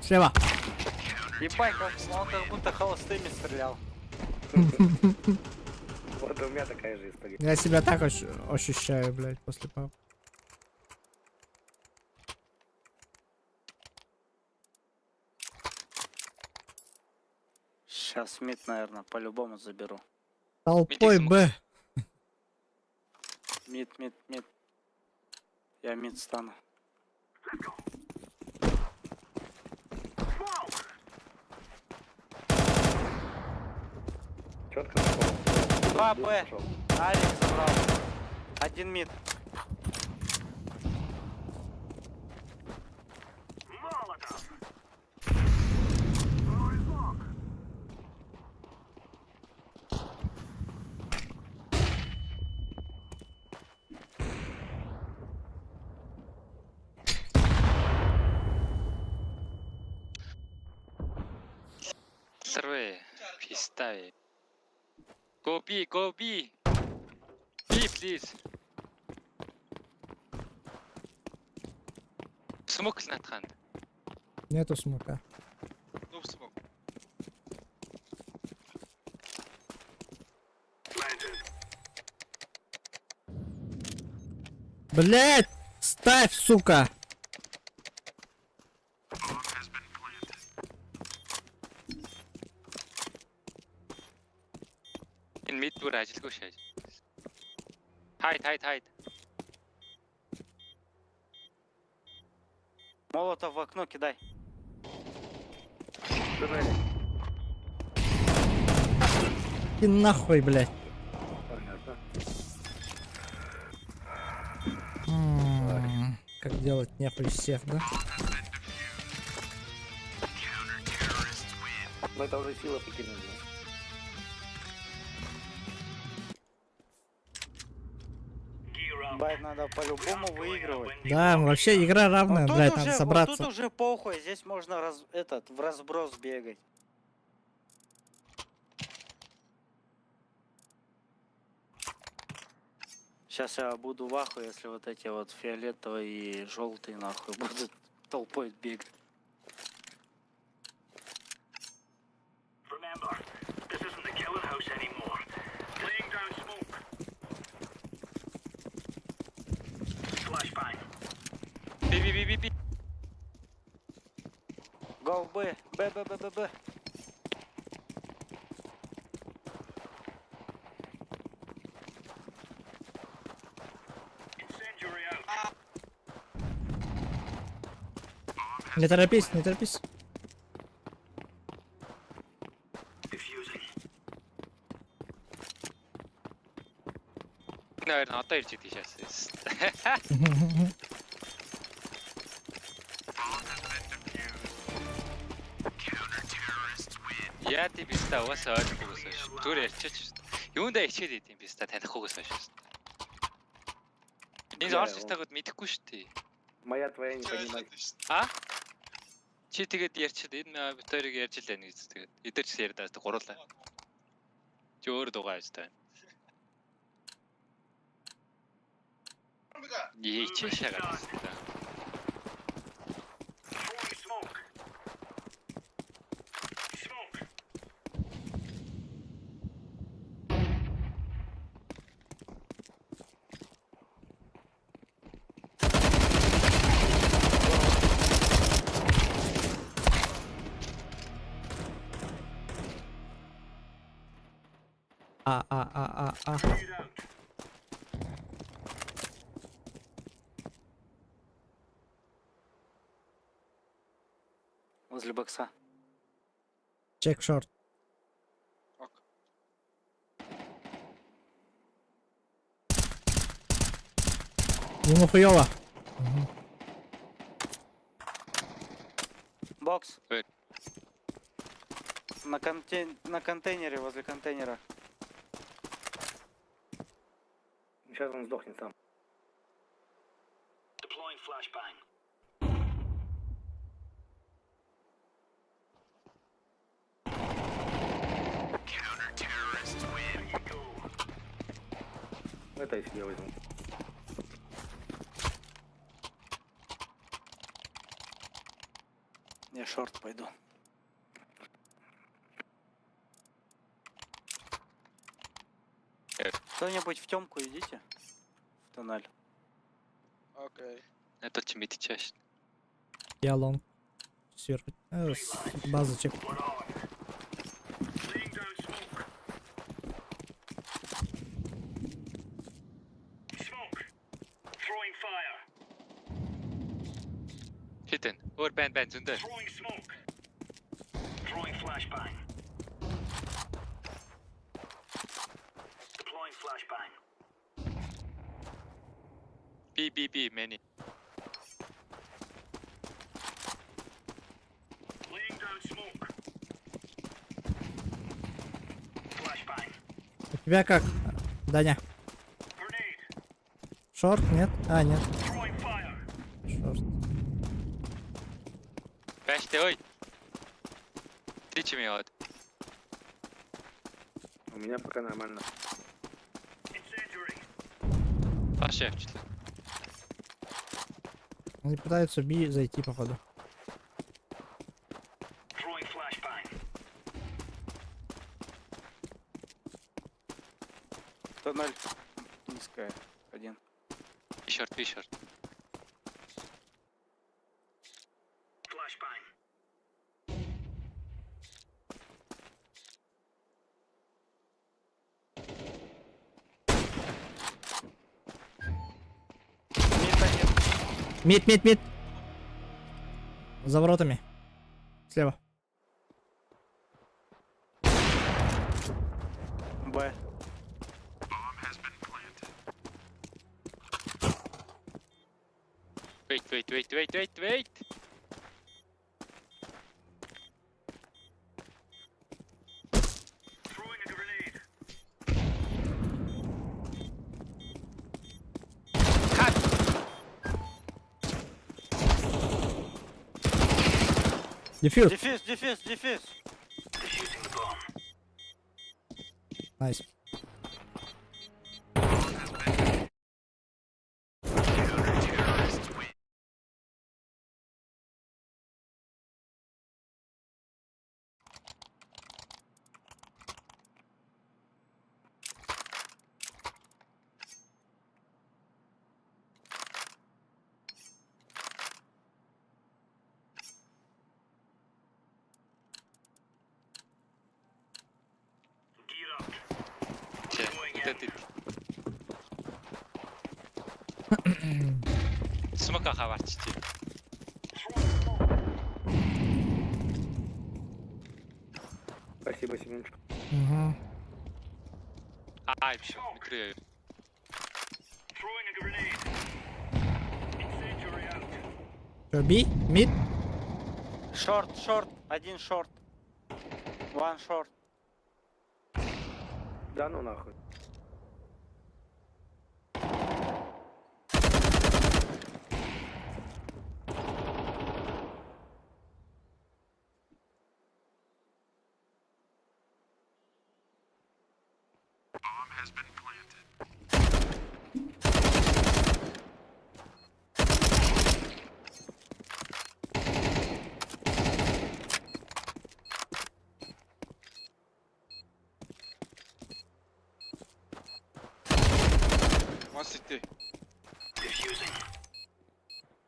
слева. Ебать, он как будто холостыми стрелял. Вот у меня такая же история. Я себя так ощущаю, блядь, после пап. Сейчас мид, наверное, по-любому заберу. Толпой Медик Б. Мид, мид, мид. Я мид стану. Четко. 2 Б. Алик забрал. Один мид. Сэрвэ. Пистай. Go B, go B. B, please. Smoke л натханд. Нету смока. No smoke. Блядь! Ставь, сука! Энэ mid бүр ажилгүй шааж. Хайд. Молотов в окно кидай. И нахуй, блядь. Понятно. Как делать нехуй всех, да? Но это уже сила покинула. Бать, надо по-любому выигрывать. Да, вообще игра равная, Вот блядь, тут надо уже, вот собраться. тут уже похуй, здесь можно в разброс бегать. Сейчас я буду в ахуе, если вот эти вот фиолетовые и желтые нахуй будут толпой бегать. Remember, this isn't the killing house anymore. Laying down smoke. Flashbang. Би. Go Б, Б. Incendiary out. Не торопись, не торопись. Наверное, одоо ирж идэг шээс. Яа тийм биста угаасаа ойлгохгүйс байж. Түр ярьчих шүү дээ. Юундаа ичээд идэм биста танихгүй байж шүү дээ. Энэ орж иртагод мэдэхгүй шүү дээ. Моя твоя не понимает. А? Чи тэгээд ярьчихэд энэ бит хоёрыг ярьж л байна гэж тэгээд эдэр ч ярьдаа гуруулаа. Чи өөр дугаа яаж таа. Яичээ шагаад байна. Throwing smoke. Smoke. А. Get out. Возле бокса. Чек шорт. Ему хуёво. Бокс. Ой. На контейнере, возле контейнера. Сейчас он сдохнет сам. Deploying flashbang. Counter-terrorists win. There you go. Это я себе возьму. Я шорт пойду. Кто-нибудь в темку идите. В тоннель. Это ч мэдчихэж шин. Я лонг. Сверху. База чек. Laying down smoke. Smoke. Throwing fire. Хитэн. Өөр байн зөндөө. Throwing smoke. Throwing flashbang. Deploying flashbang. Би мэни. Laying down smoke. Flashbang. У тебя как, Даня? Grenade. Шорт? Нет? А, нет. Throwing fire. Шорт. Баштай ой. Ты чем яваад? У меня пока нормально. Incendiary. Баш явчлаа. Они пытаются Би зайти, походу. Throwing flashbang. Тоннель. Низкая. Один. Би шорт. Flashbang. Мид. За воротами. Слева. Б. Wait. Throwing a grenade. Cut. Дефьюз. Дефьюз. Defusing the bomb. Найс. Counter-terrorists win. Gear up. Че, вот это. Смока хаварч чи. Throwing smoke. 8 минут. Угу. Ай, все, микрою. Throwing a grenade. Incendiary out. Что, би? Мид? Шорт, шорт, один шорт. One шорт. Да ну нахуй. One city.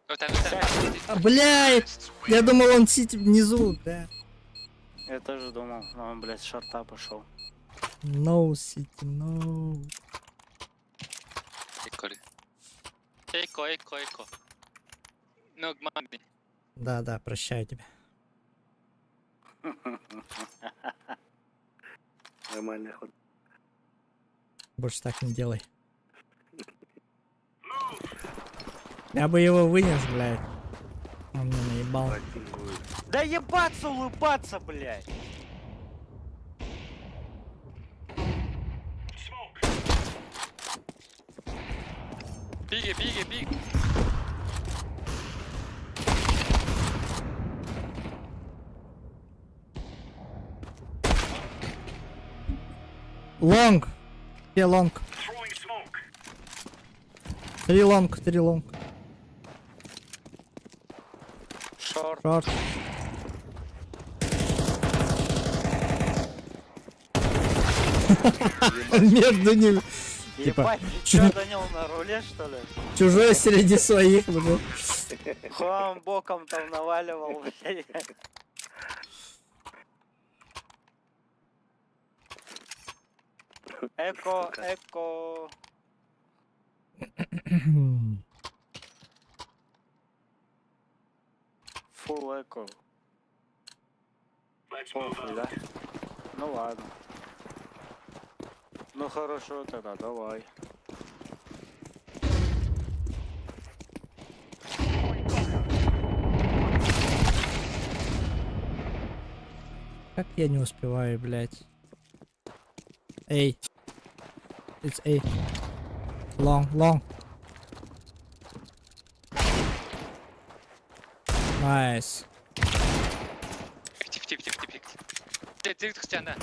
Вот там, вот там. А, блядь! Я думал, он сидит внизу, да. Я тоже думал, но он, блядь, с шорта пошел. No city, no. 에코를. 에코, 에코, 에코. No, money. Да, да, прощаю тебя. Нормальный ход. Больше так не делай. Я бы его вынес, блядь. Он меня наебал. Ботингует. Да ебаться, улыбаться, блядь. Smoke. 비게, 비게, 비게. Лонг. Где лонг? Throwing smoke. 3 лонг, 3 лонг. Шорт. Шорт. Между ними. Типа, Ебать, ты чё- чё, Данил, на руле, что ли? Чужой среди своих, блядь. Хуам боком там наваливал, блядь. Эко, эко. Фул эко. Let's move Похуй, out. да? Ну ладно. Ну хорошо тогда, давай. Как я не успеваю, блядь. Эй. It's A. Long, long. Nice. 픽티, 픽티, 픽티, 픽티. директ хотя на.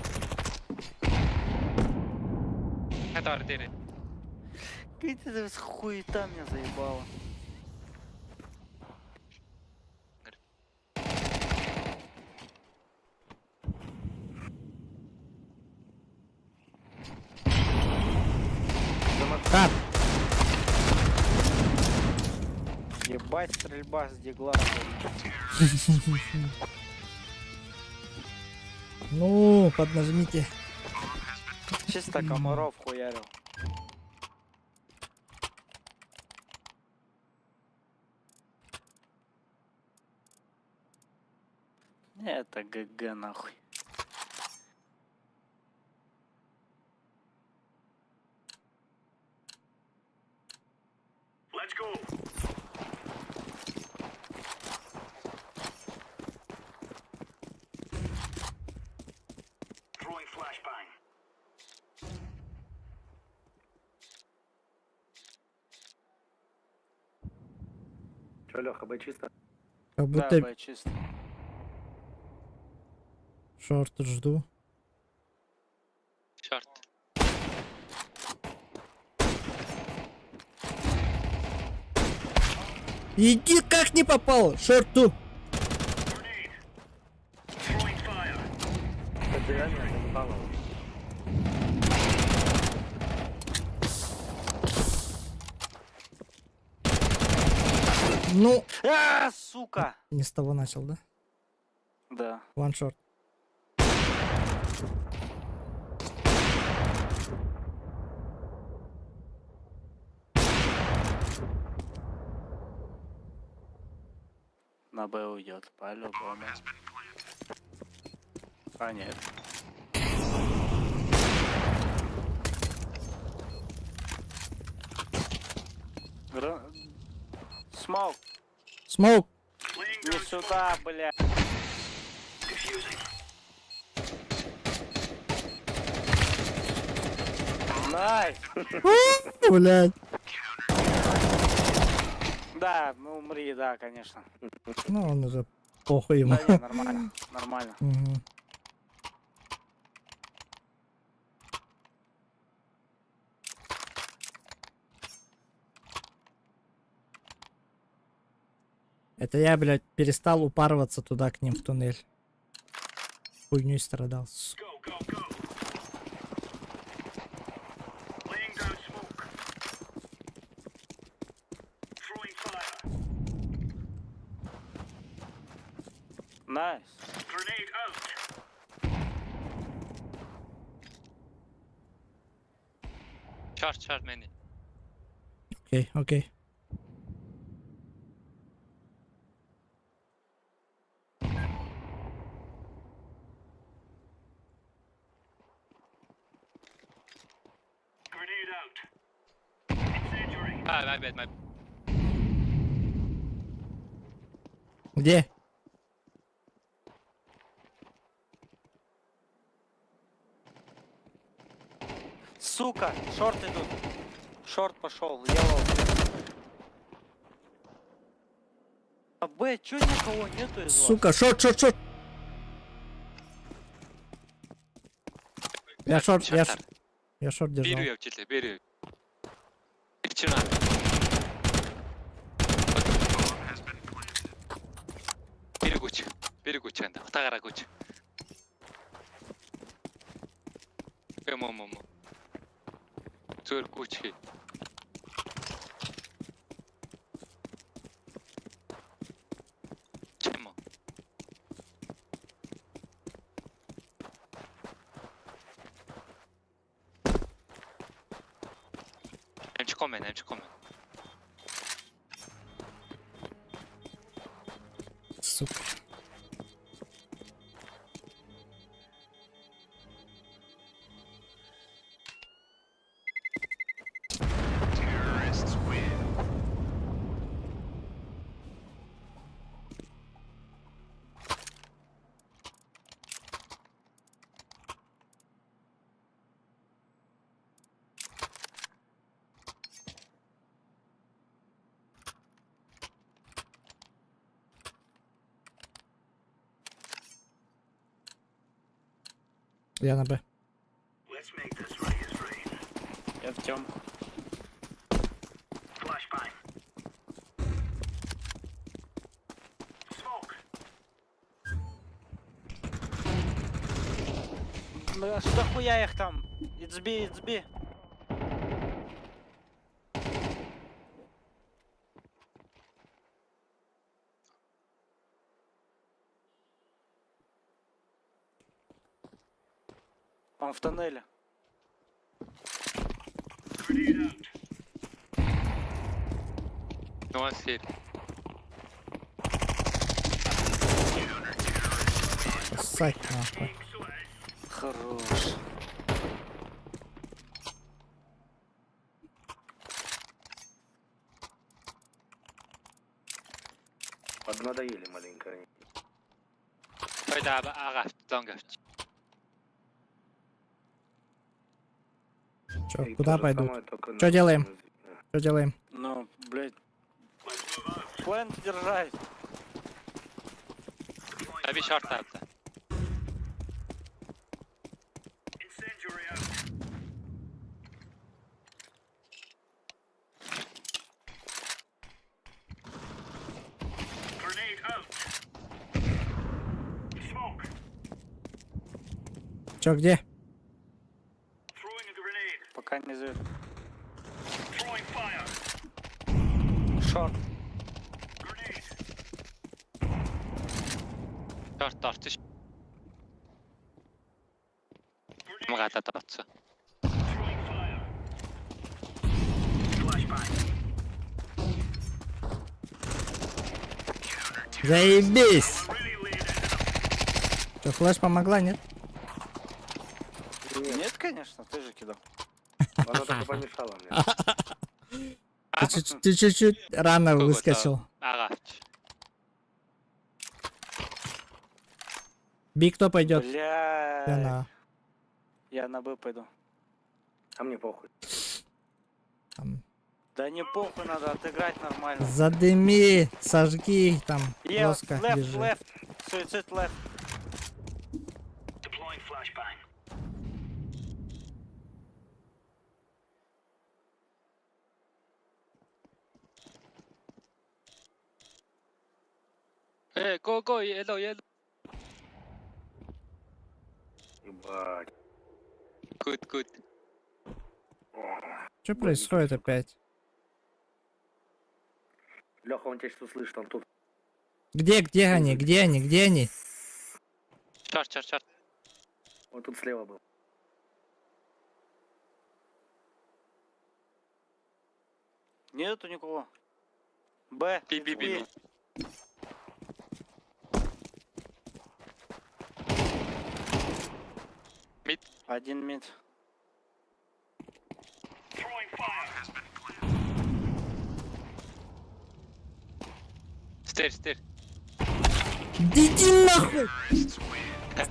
Который дыры. Какая-то хуета меня заебала. Кат. Ебать, стрельба с дигла. Ну, поднажмите. Чисто комаров хуярил. Это ГГ нахуй. Let's go. Throwing flashbang. Че, Леха, Б чисто? Как Да, будто бля, чисто. шорт жду. Шорт. Иди, как не попал! Шорту! Grenade. Throwing fire. Это реально заебало. Ну, А, сука! не с того начал, да? Да. One short. На Б уйдет, по-любому. А нет. Смоук. Смоук. Laying Не down сюда, бля. diffusing. Найс. Блядь. Да, ну умри, да, конечно. Ну, он уже похуй ему. Да не, нормально, нормально. Мгм. Это я, блядь, перестал упарываться туда к ним в туннель. Хуйней страдал. Go, go, go. Laying down smoke. Throwing fire. Найс. Grenade out. Short many. Окей, окей. Grenade out. Incendiary. My bad. Где? Сука, шорт идут. Шорт пошел, yellow. А Б, чё никого нету из вас? Сука, шот. Я шорт Бирю держал. явчихлаа, бирю. Ирчнэ. Биргүч анда. Утаагаараа гүч. Эмо. Зөөр гүч. Чэмо. Эмчкомен. Сука. Я на Б. Let's make this right as rain. Я в темку. Flashbang. Smoke. Ну, что хуя их там? It's B. Он в тоннеле. Grenade out. No one's here. Ссать нахуй. King Suez. Хорош. Поднадоели маленько они. Ойда агафт, лонгафт. Чё, И куда то же пойдут? самое, только Чё на- делаем? Что делаем? Ну, блядь. Let's move out. Плент держать. Таби short tapdı. Incendiary out. Grenade out. Smoke. Чё, где? Throwing a grenade. Пока не зовет. Throwing fire. Шорт. Grenade. Short тортиш. Grenade. Мгата тооцсон. Throwing fire. Flashbang. Заебись! Really laid it. Чё, флеш помогла, нет? Нет, конечно, ты же кидал. Она только помешала мне. Ты чуть-чуть рано Кого-то. выскочил. Агавч. Би кто пойдет? Бля. Я Я на Б пойду. А мне похуй. там, Да не похуй, надо отыграть нормально. задыми, сожги, там, Я плоско left, лежи. left. Суицид left. Deploying flashbang. Go, yellow. Ебать. Good. Что происходит опять? Леха, он тебя что слышит, он тут. Где они? Где они? Short. Он тут слева был. Нету никого. Б. Би. Один мид. Throwing fire. Stairs. Да иди нахуй!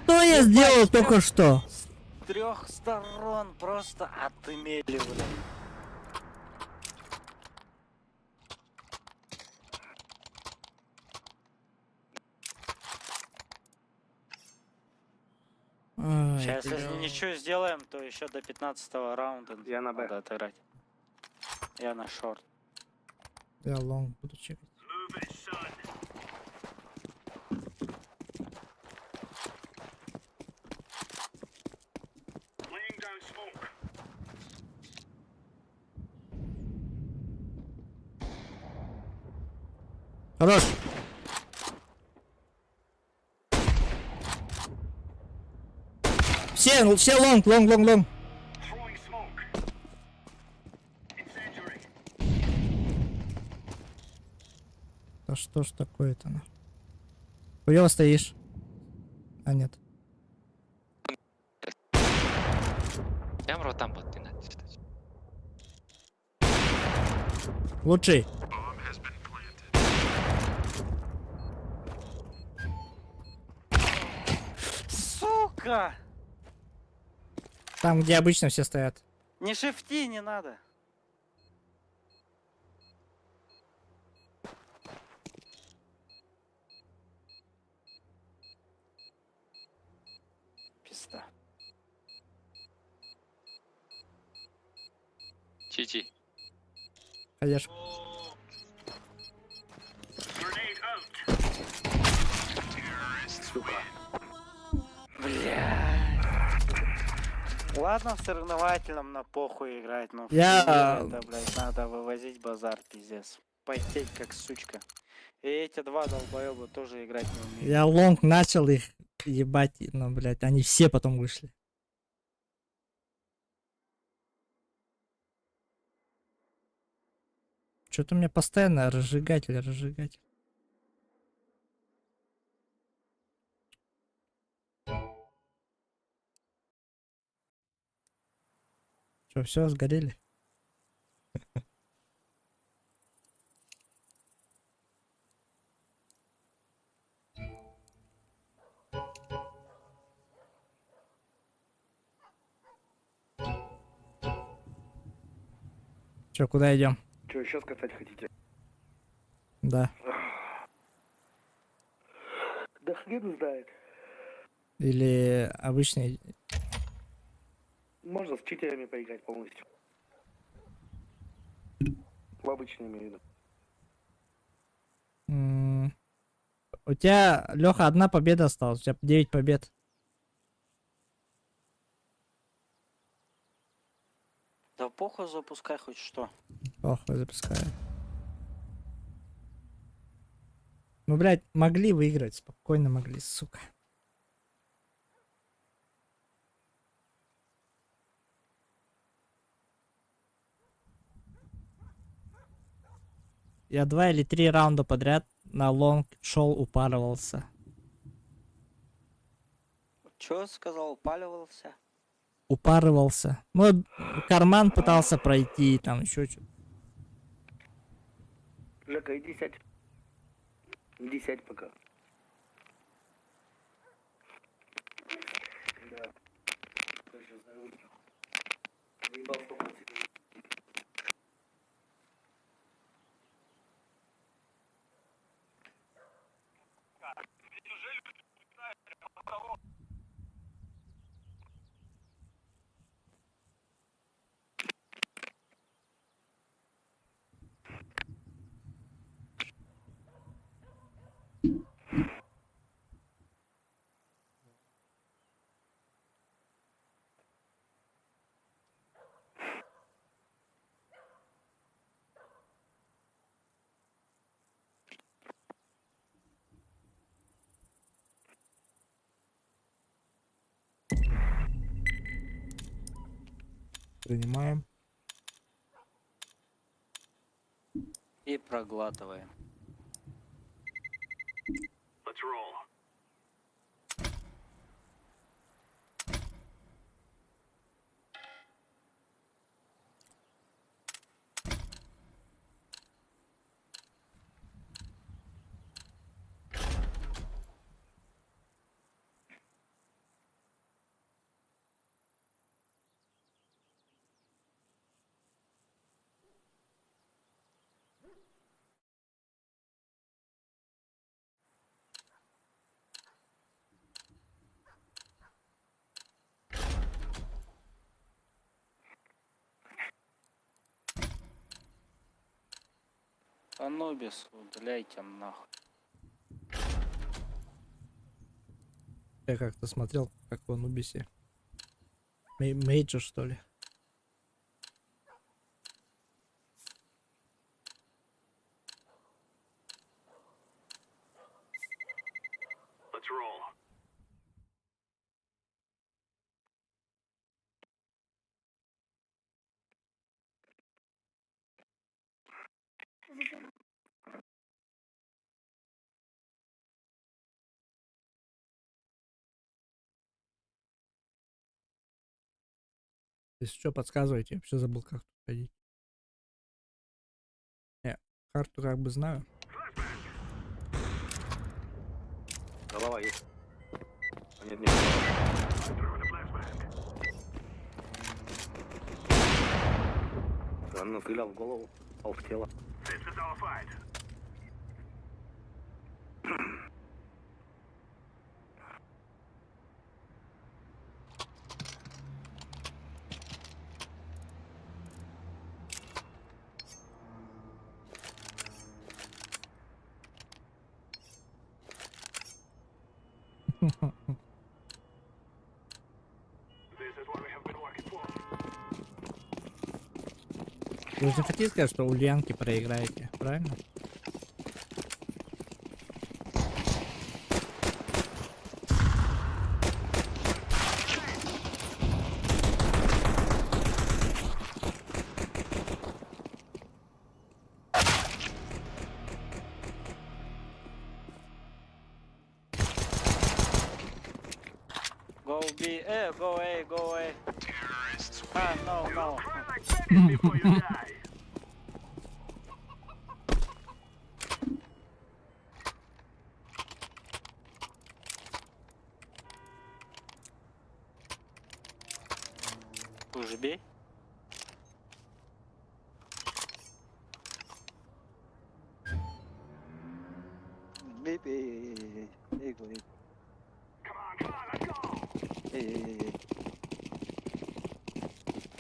Что я сделал только что? С 3 сторон просто отымели, блядь. Ой, Сейчас, бля. если ничего сделаем, то еще до 15 раунда Я на Б. надо отыграть. Я на шорт. Я лонг буду чекать. Move it, son. Laying down smoke. Хорош! Все лонг. Throwing smoke. Incendiary. Да что ж такое-то, на? Хуёво стоишь. А, нет. Ямар удаан бод энэ надад. Лучший. Сука! Там, где обычно все стоят. Не шифти, не надо. Пизда. GG. Ходишь. Grenade out. Бля. Ладно, в соревновательном на похуй играть, но в Я- турнире это, блядь, надо вывозить базар, пиздец. Потеть как сучка. И эти два долбоеба тоже играть не умеют. Я лонг начал их ебать, но, блядь, они все потом вышли. Что-то у меня постоянно разжигатель. Что, все, сгорели? Че, куда идем? Что, еще сказать хотите? Да. Да хрен знает. Или обычный. Можно с читерами поиграть полностью. В обычный имею в виду. У тебя, Леха, одна победа осталась. У тебя 9 побед. Да похуй, запускай хоть что. Плохо запускаю. Ну, блядь, могли выиграть. Спокойно могли, сука. Я 2 или 3 раунда подряд на лонг шел, упарывался. Чё сказал, упаливался? Упарывался. Ну, карман пытался пройти, там еще что-то. Жека, иди сядь. Иди сядь пока. Да. Тоже за руль. Заебал фокусить. Принимаем. И проглатываем. Let's roll. Анубис, удаляйте нахуй. Я как-то смотрел, как в Анубисе. Мейджор, что ли? Let's roll. Если что, подсказывайте. Я вообще забыл, как тут ходить. Не, карту как бы знаю. Голова есть. А, нет, нет. Он настрелял в голову, пал в тело. This is our fight. This is what we have been working for. Вы же не хотите сказать, что Ульянки проиграете, правильно? Go B, go A, go A. Ah, no. Cry like bandits before you die. Уже бей. Come on, let's go.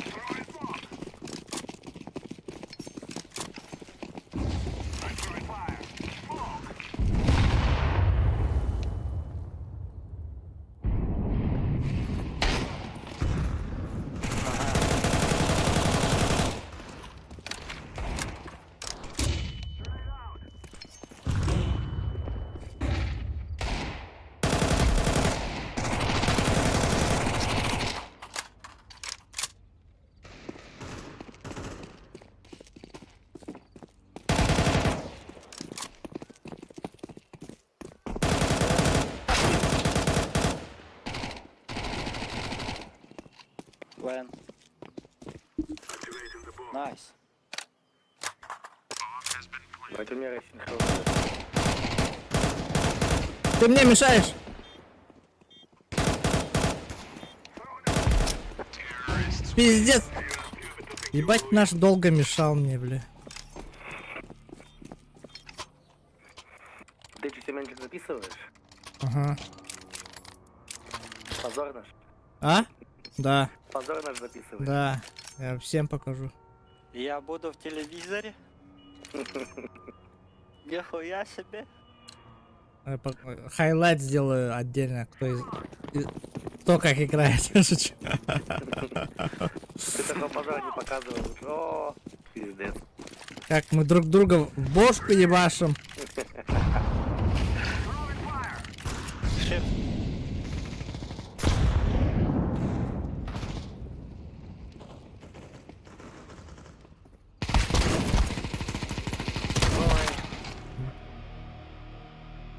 Throwing smoke. I'm throwing fire. Smoke. Grenade out. Лэн. Activating the bomb. Найс. Bomb has been planted. Хоть умирай синхронно. Ты мне мешаешь! Пиздец! Ебать, наш долго мешал мне, бля. Ты что, Семенчик, записываешь? Ага. Позор наш. А? Да, Позор наш записываешь. да. Я всем покажу. Я буду в телевизоре. Нихуя себе. Хайлайт сделаю отдельно, кто как играет. Шучу. Ты такой позор не показываешь. О, пиздец. Как мы друг друга в бошку ебашим. Шеф,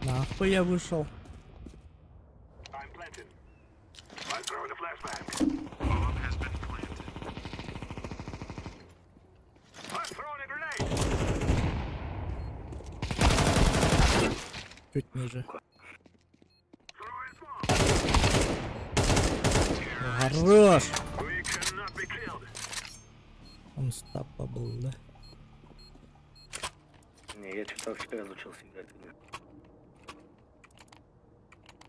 Нахуй я вышел. I'm planted. I'm throwing a flashbang. Bomb has been planted. I'm throwing a grenade. Чуть ниже. Throwing bomb. Хорош. We cannot be killed. Unstoppable, да? Не, я что-то вообще разучился играть.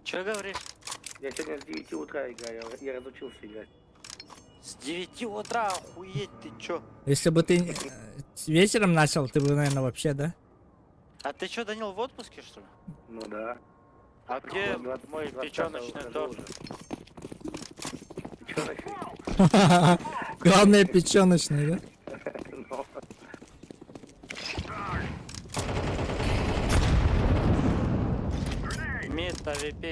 что говоришь? Я сегодня с 9 утра играю, я разучился играть. С 9 утра охуеть ты чё? Если бы ты вечером начал, ты бы, наверное, вообще, да? А ты чё, Данил, в отпуске, что ли? Ну да. А где 20 мой 25 печёночный ухожу торт? уже. Печёночный? Главное печеночный, да? Ну, Мид, АВП.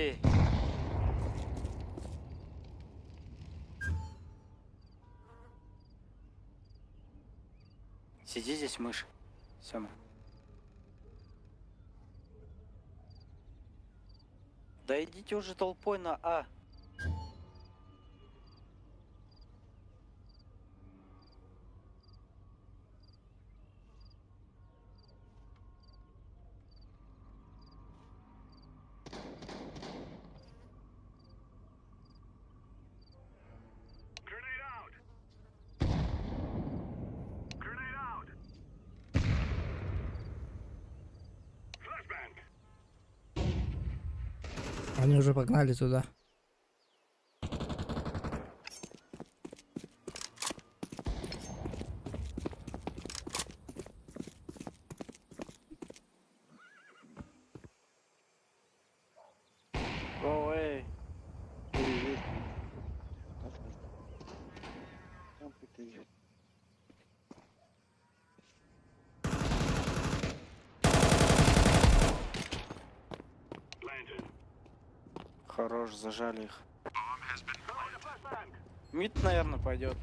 Сиди здесь, мышь. Сёма. Да идите уже толпой на А. Grenade out. Grenade out. Flashbang. Они уже погнали туда. Go away. Planted. Хорош, зажали их. Мид, наверное, пойдет.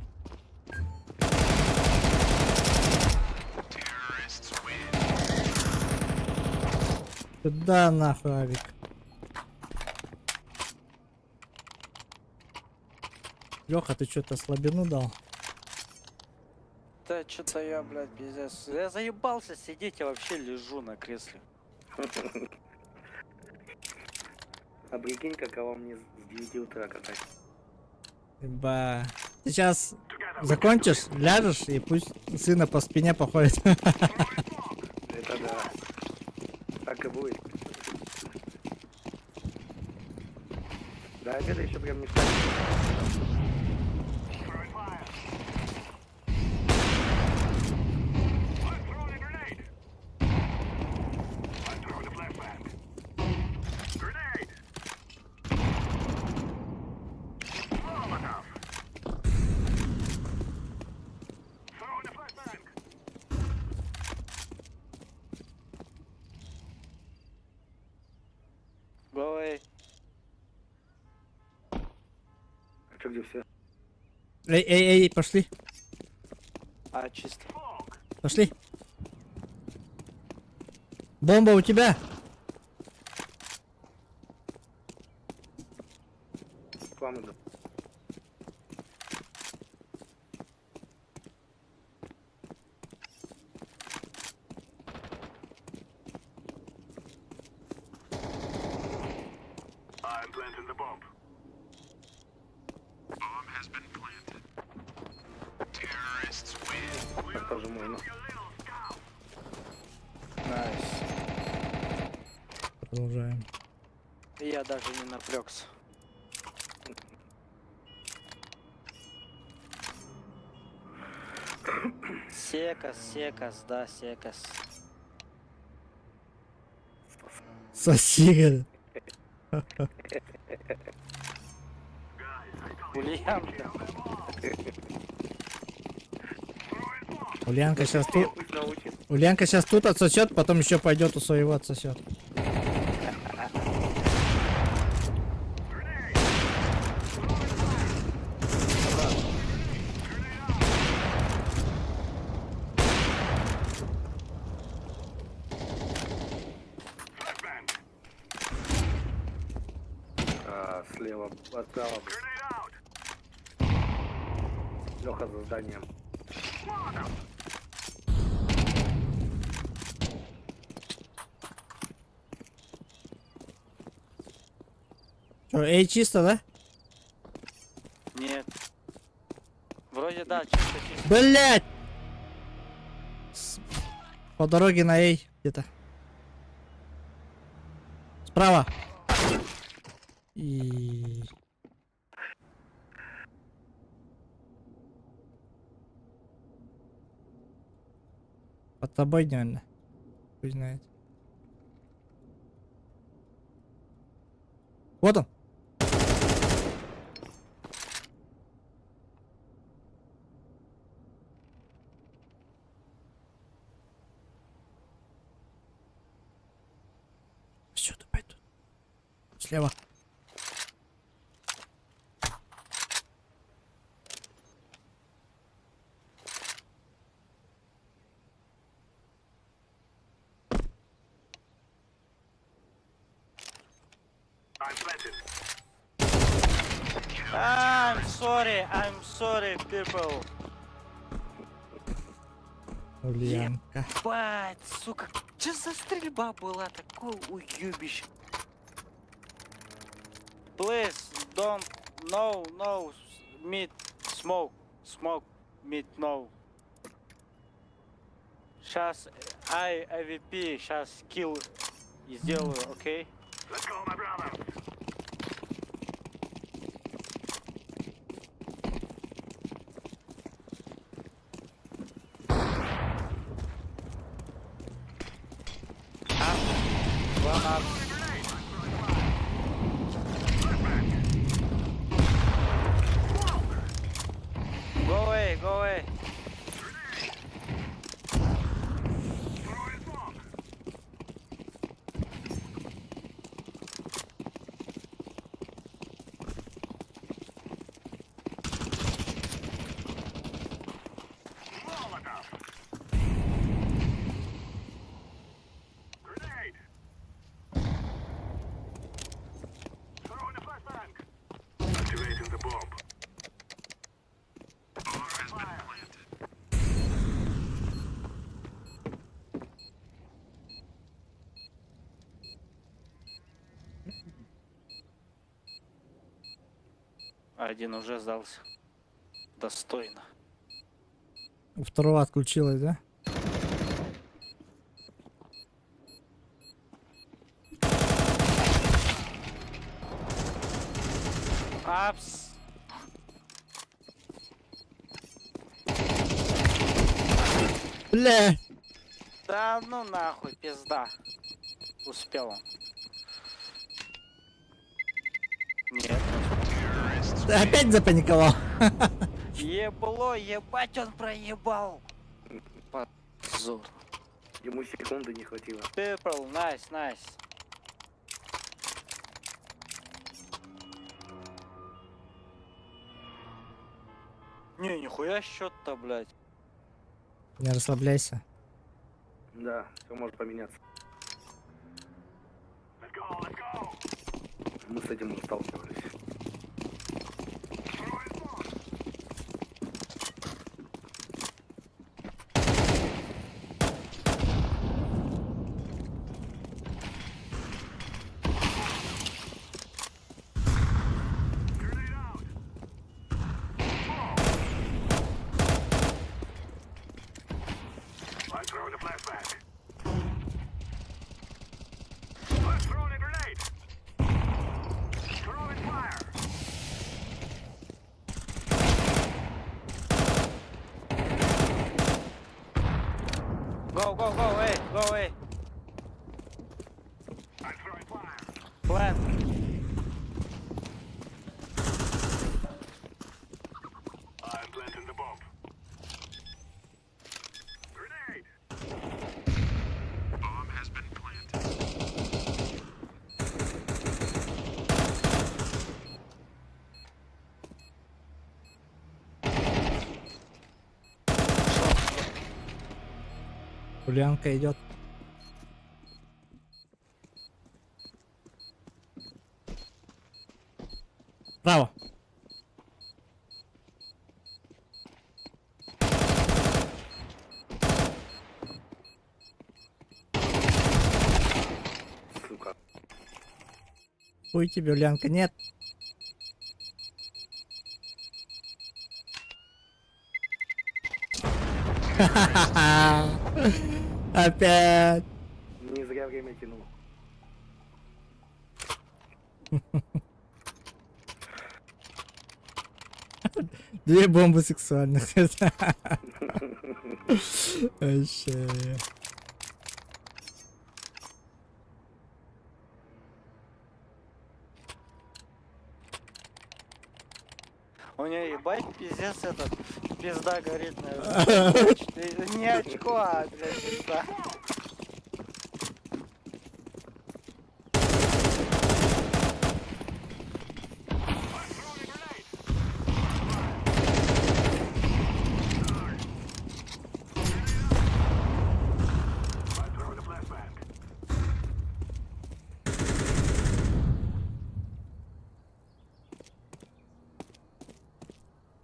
Куда нахуй, Авик? Леха, ты что-то слабину дал? Да, что-то я, блядь, пиздец. Я заебался сидеть, я вообще лежу на кресле. а прикинь, каково мне с 9 утра катать. Ибо сейчас закончишь, ляжешь, и пусть сына по спине походит. Это да. Так и будет. Да, это еще прям не встать. Throwing fire. I'm throwing a grenade. I'm throwing a flashbang. Grenade. Molotov. Throwing a flashbang. Go away. А что, где все? Эй, пошли, А, чисто. пошли. Бомба у тебя? К вам иду. I'm planting the bomb. Bomb has been planted. Terrorists win. Это тоже мой, ну. Найс. Продолжаем. Я даже не напрягся. Секас, да, секас. Соси. Ульянка. Ульянка сейчас тут. Пусть научит. Ульянка сейчас тут отсосет, потом еще пойдет у своего отсосет. Слева, справа. Леха за зданием. Че, эй, чисто, да? Нет. Вроде да, чисто. Блять! По дороге на эй где-то. Справа. И... Под тобой, наверное. Пусть знает. Вот он. Все, давай тут. Слева. I'm planted. I'm sorry, people. Ульянка. Бать, сука, что за стрельба была? Такой уебище. Please, don't, no, meat, smoke, meat, no. Сейчас IVP, сейчас kill сделаю, окей? Let's go, my brother. One up. Go away. Throwing bomb. Molotov. Grenade. Throwing a flashbang. Activating the bomb. Bomb has been planted. Один уже сдался. Достойно. У второго отключилась, да? Апс. Бля! Да ну нахуй, пизда. Успел он. Нет. Ты опять запаниковал? Ебло, ебать, он проебал. Позор. Ему секунды не хватило. Purple, nice. Не, нихуя счет-то, блядь. Не расслабляйся. Да, все может поменяться. Let's go. Мы с этим уже сталкивались. Throwing bomb. go away, go away. I'm throwing fire. Plant. I'm planting the bomb. Grenade. Bomb has been planted. Ульянка идет. Право. Сука. Хуй тебе, Ульянка, нет. Опять. Не зря время тянул. Две бомбы сексуальных. Вообще. У нее ебать пиздец этот, пизда горит, наверное. Не очко, а, блядь, пизда. I'm throwing a flashbang.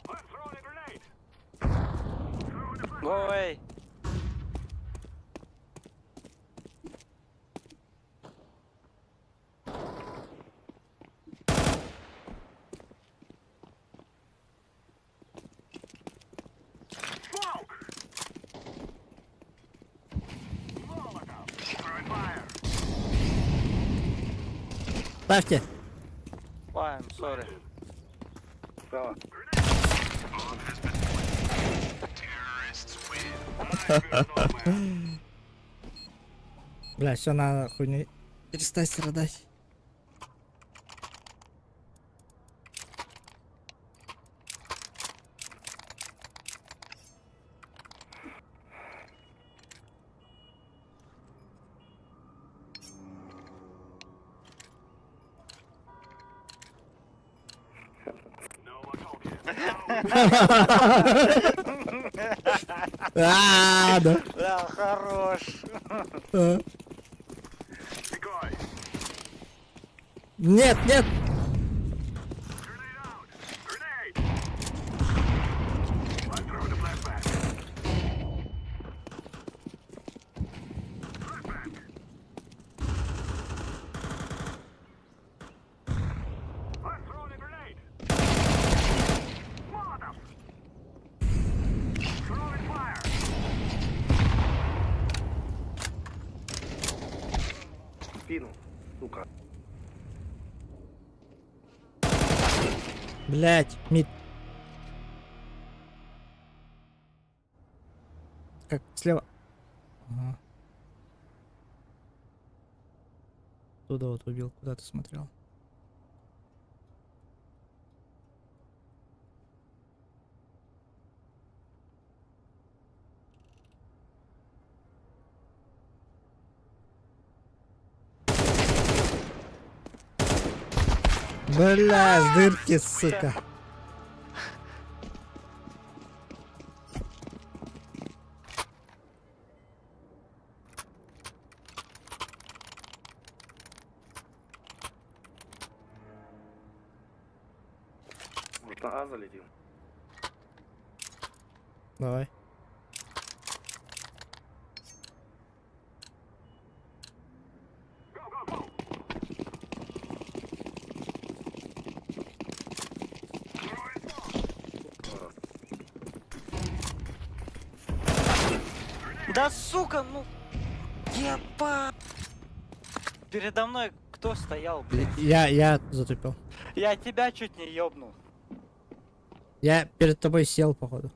I'm throwing a grenade. Throwing a Go flashbang. away. Smoke. Molotov. Throwing fire. Ставьте. Why, I'm sorry. Справа. Бля, все надо хуйню. Перестать страдать. No more talking. Да. Да, хорош. Decoy. Нет, нет. Grenade out. Grenade. I'm throwing a flashbang. Flashbang. I'm throwing a grenade. Molotov. Throwing fire. В спину. Сука. Блять, мид. Как слева. Ага. Туда вот убил, куда ты смотрел? Бля, с дырки, сука. Вот на А залетел. Давай. Go, go, go. Да сука, ну. Еба. Передо мной кто стоял, блядь? Я затупил. Я тебя чуть не ёбнул. Я перед тобой сел, походу.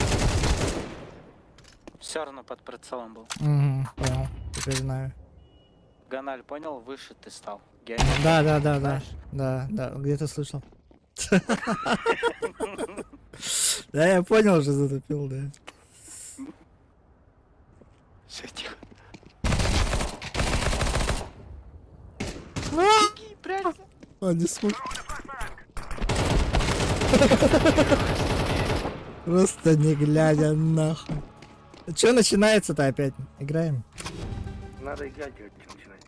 Все равно под прицелом был. Угу, понял. Теперь знаю. Ганаль, понял, выше ты стал. Да. Знаешь? Да, где-то слышал. Да, я понял, уже затупил, да. Все, тихо. Он не смог. Просто не глядя нахуй. Че начинается-то опять? Играем? Надо играть, что начинать.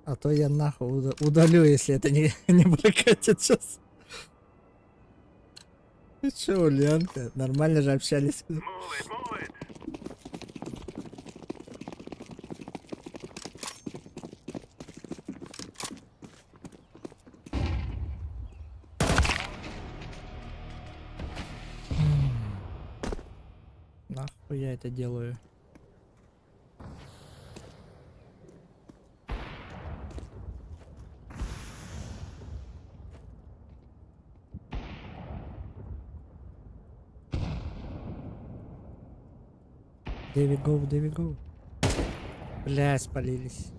А то я нахуй удалю, если это не прокатит сейчас. Ты че, Ульянка? Нормально же общались. Move it, move it. Нахуй я это делаю? There we go. Бля, спалились.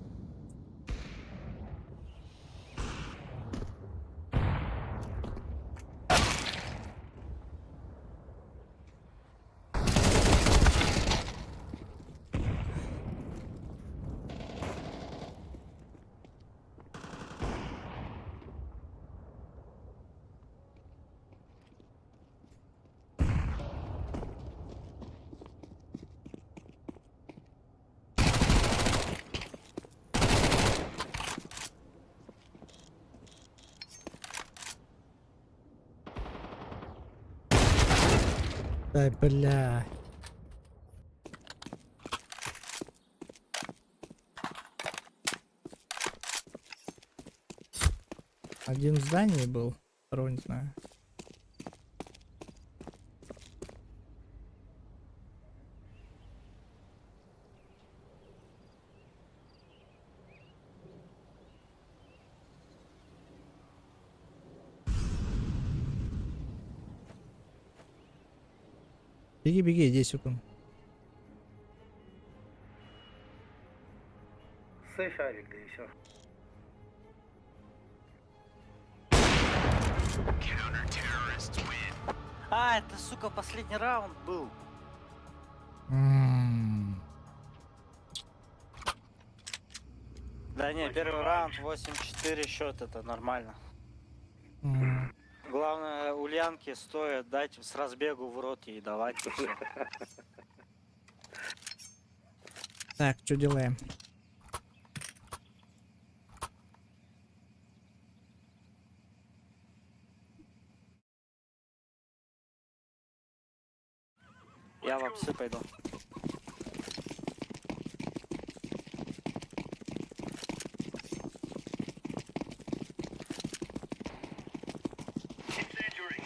Ай, бля. Один в здании был, второй не знаю. Беги, 10 секунд. Слышь, Алик, да и все. А, это, сука, последний раунд был. Да не, первый раунд 8-4 счет, это нормально. Главное, Ульянке стоит дать с разбегу в рот ей давать. И всё. Так, что делаем? Я в обсы пойду. Incendiary.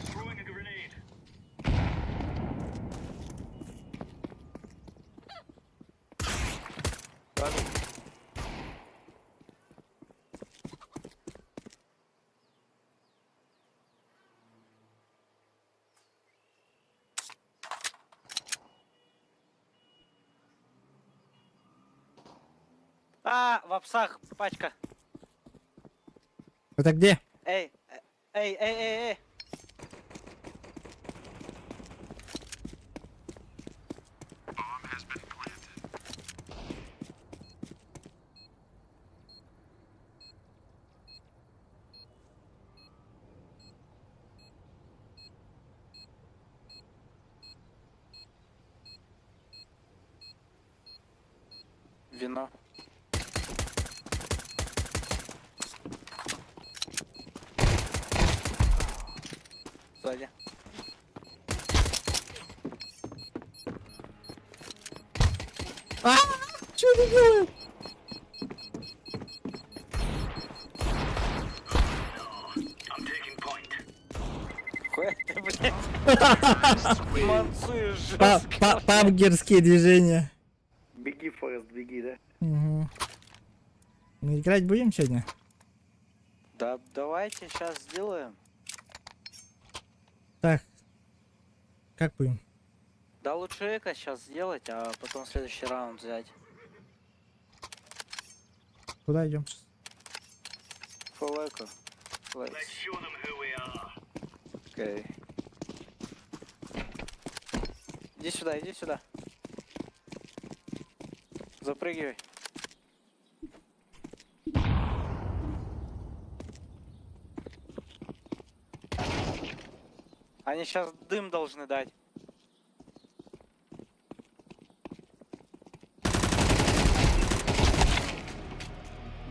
Throwing a grenade. А, в обсах пачка. Это где? Эй, эй. Вино. Сзади. Что ты делаешь? I'm taking point. Хуя ты, блядь. Мансуешь жестко. Пабгерские движения. Беги, Форест, беги, да? Угу. Мы играть будем сегодня? Да, давайте сейчас сделаем. Так. Как будем? Да лучше эко сейчас сделать, а потом следующий раунд взять. Куда идем? Full эко. Let's show them who we are. Окей. Иди сюда, иди сюда. Запрыгивай. Они сейчас дым должны дать.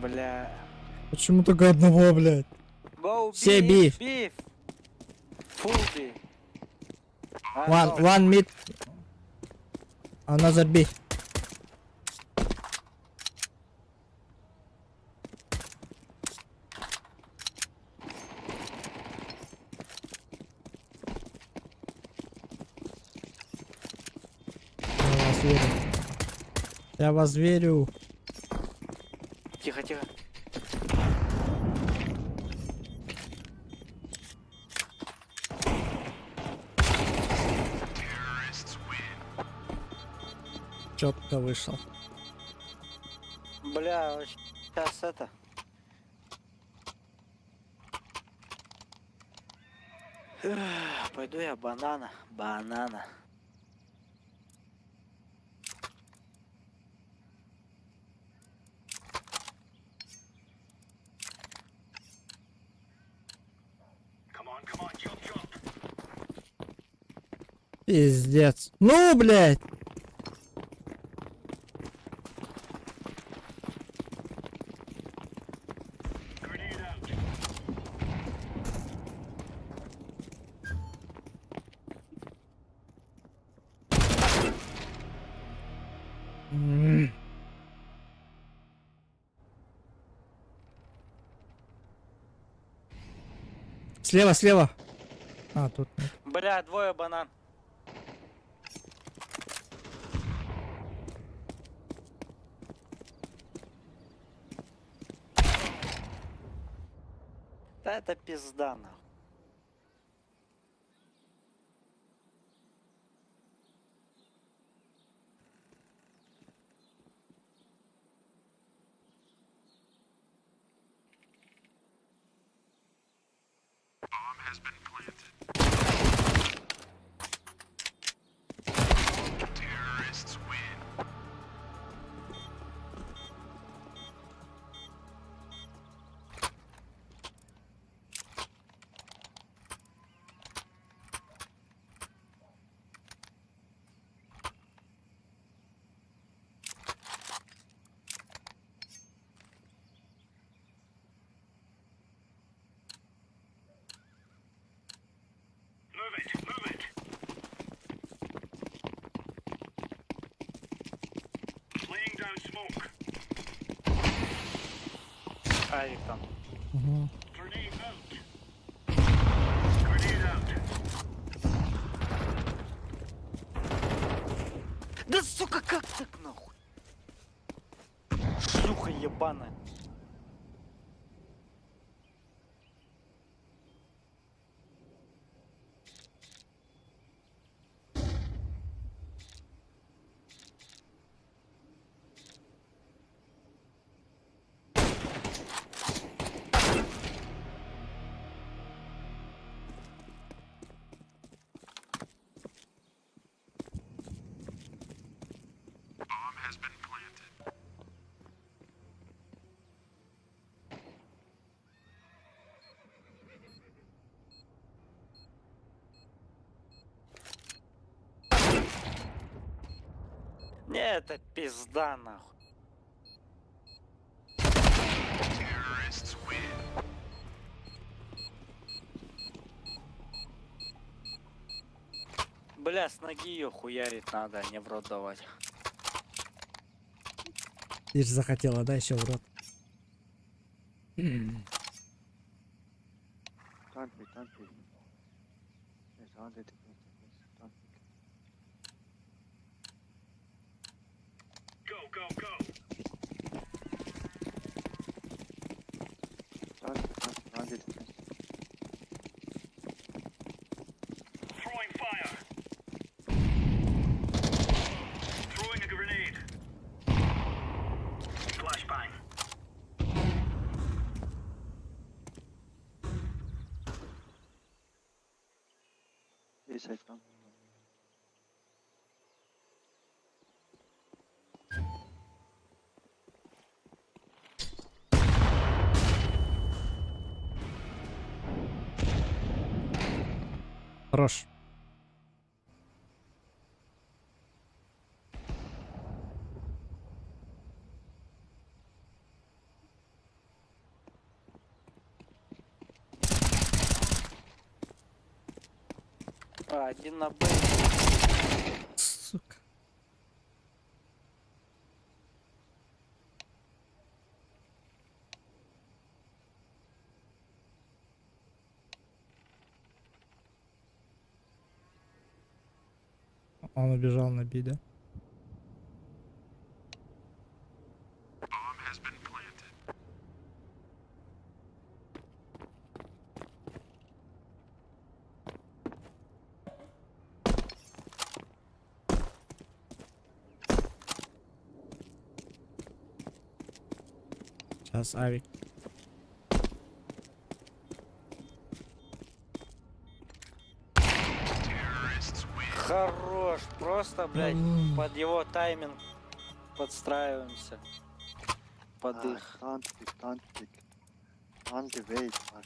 Бля. Почему только одного, блядь? Go Все beef, beef. beef. Full beef. One mid. Another B. Я вас верю. Я вас верю. Тихо, тихо. Четко вышел. Бля, сейчас это. Эх, пойду я банана. Банана. Come on, jump, jump. Пиздец. Ну, блядь. Grenade out. М. Слева, слева. А, тут нет. Бля, двое банан. Да это пизда нахуй. Move it, move it. Laying down smoke. Авик там. Угу. Grenade out. Grenade out. Да сука, как так нахуй? Шлюха ебаная. Не, это пизда нахуй. Бля, с ноги ее хуярить надо, а не в рот давать. Ты же захотела, да, еще в рот. Don't pick, don't pick. Yes, I did it. Don't pick. Go, go, go. Still. Throwing fire. Throwing a grenade. Flashbang. A side one. Хорош. А, один на Б. Сука. Он убежал на Би, да? Сейчас авик. Хорош, просто, блядь, под его тайминг подстраиваемся. Под их. Don't pick. On the way, fuck.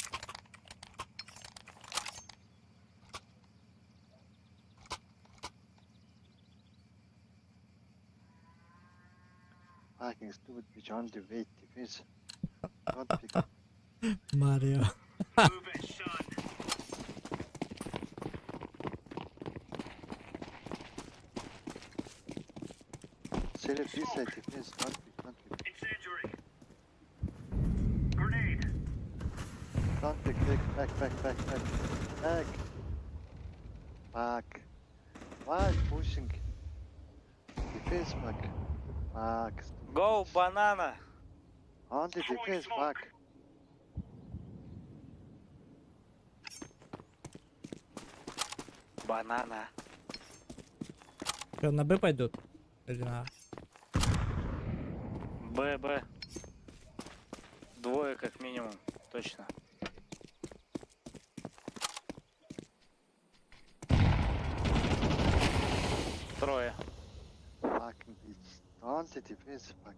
Fucking stupid bitch on the way, defense. Don't pick. Марио. Move it, son. Sell it this side, defense. Don't pick. Incendiary. Grenade. Don't pick. Back. Fuck. Why pushing? Defense, fuck. Fuck. Go, банана! On the defense, fuck. Банана. Что, на Б пойдут? Или на А? Б. Двое как минимум, точно. Трое. Fucking bitch. On the defense, fuck.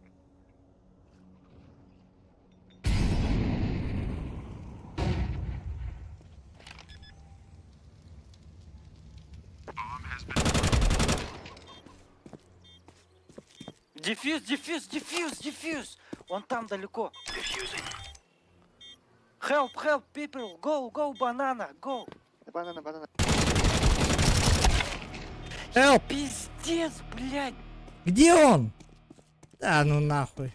Дефьюз! Он там далеко. Help, people! Go, банана, go! Banana. Help! Пиздец, блядь! Где он? Да ну нахуй.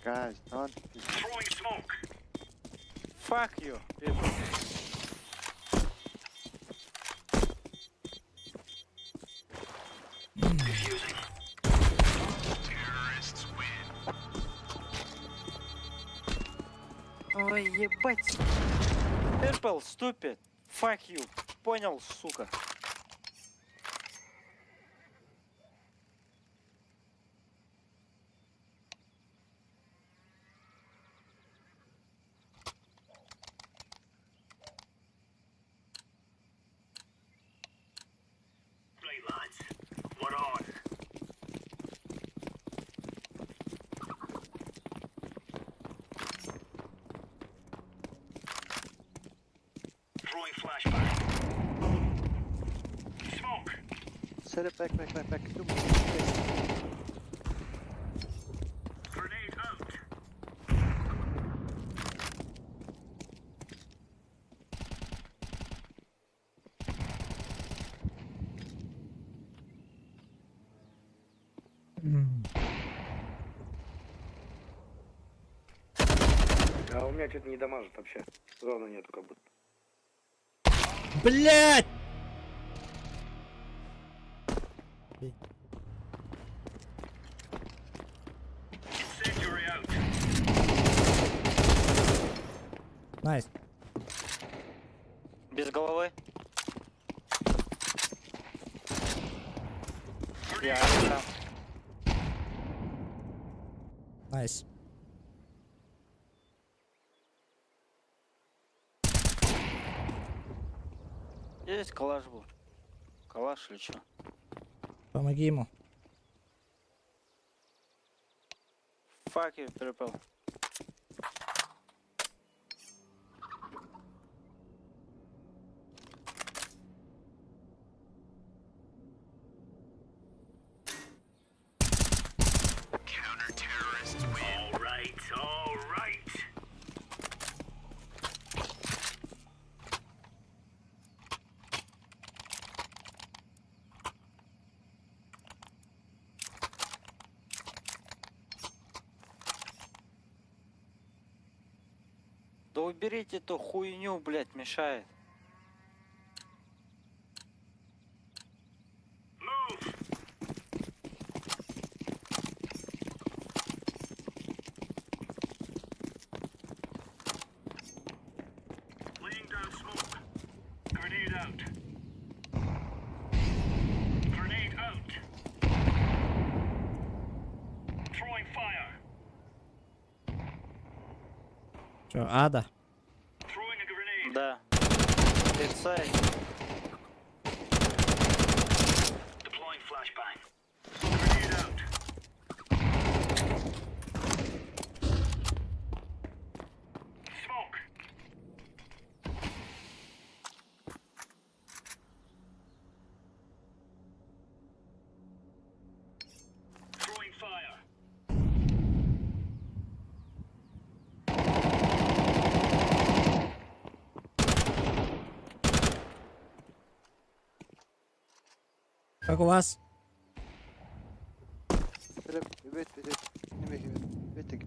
Guys, don't pick. Throwing smoke. Fuck you, people. Defusing. Terrorists win. Ой, ебать. Purple, stupid. Fuck you. Понял, сука. Play, lads. We're on. Throwing flashbang. Smoke. Set it back. Two more. Grenade out. А у меня что-то не дамажит вообще. Ровно нету как будто. Блять! Incendiary out. Найс. Без головы. Я там. Найс. Здесь калаш был. Калаш или что? Помоги ему. Fuck you, triple. All right, all right. Да уберите эту хуйню, блядь, мешает. Move. Laying down smoke. Grenade out. Grenade out. Throwing fire. Чё, ада? Throwing a grenade. Да. Лицай. Deploying flashbang. Grenade out. Smoke. Throwing fire. Как у вас? Wait. Waiting.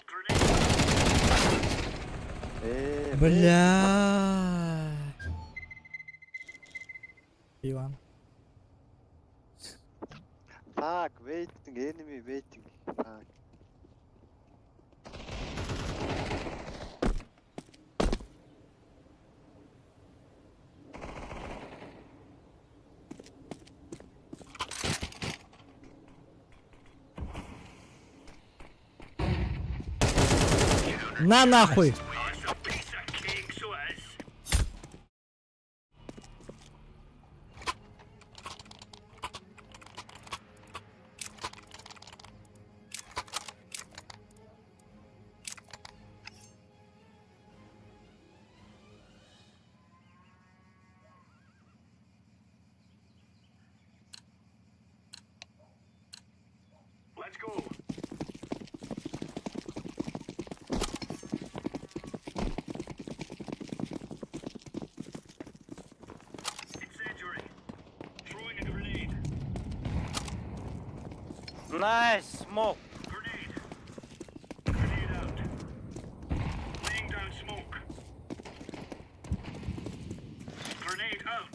Grenade. Бля. Иван. Fuck, waiting, enemy waiting. Fuck. На нахуй! That's a piece of cake, so it is. Let's go. Incendiary. Throwing a grenade. Найс, смок. Grenade. Grenade out. Laying down smoke. Grenade out.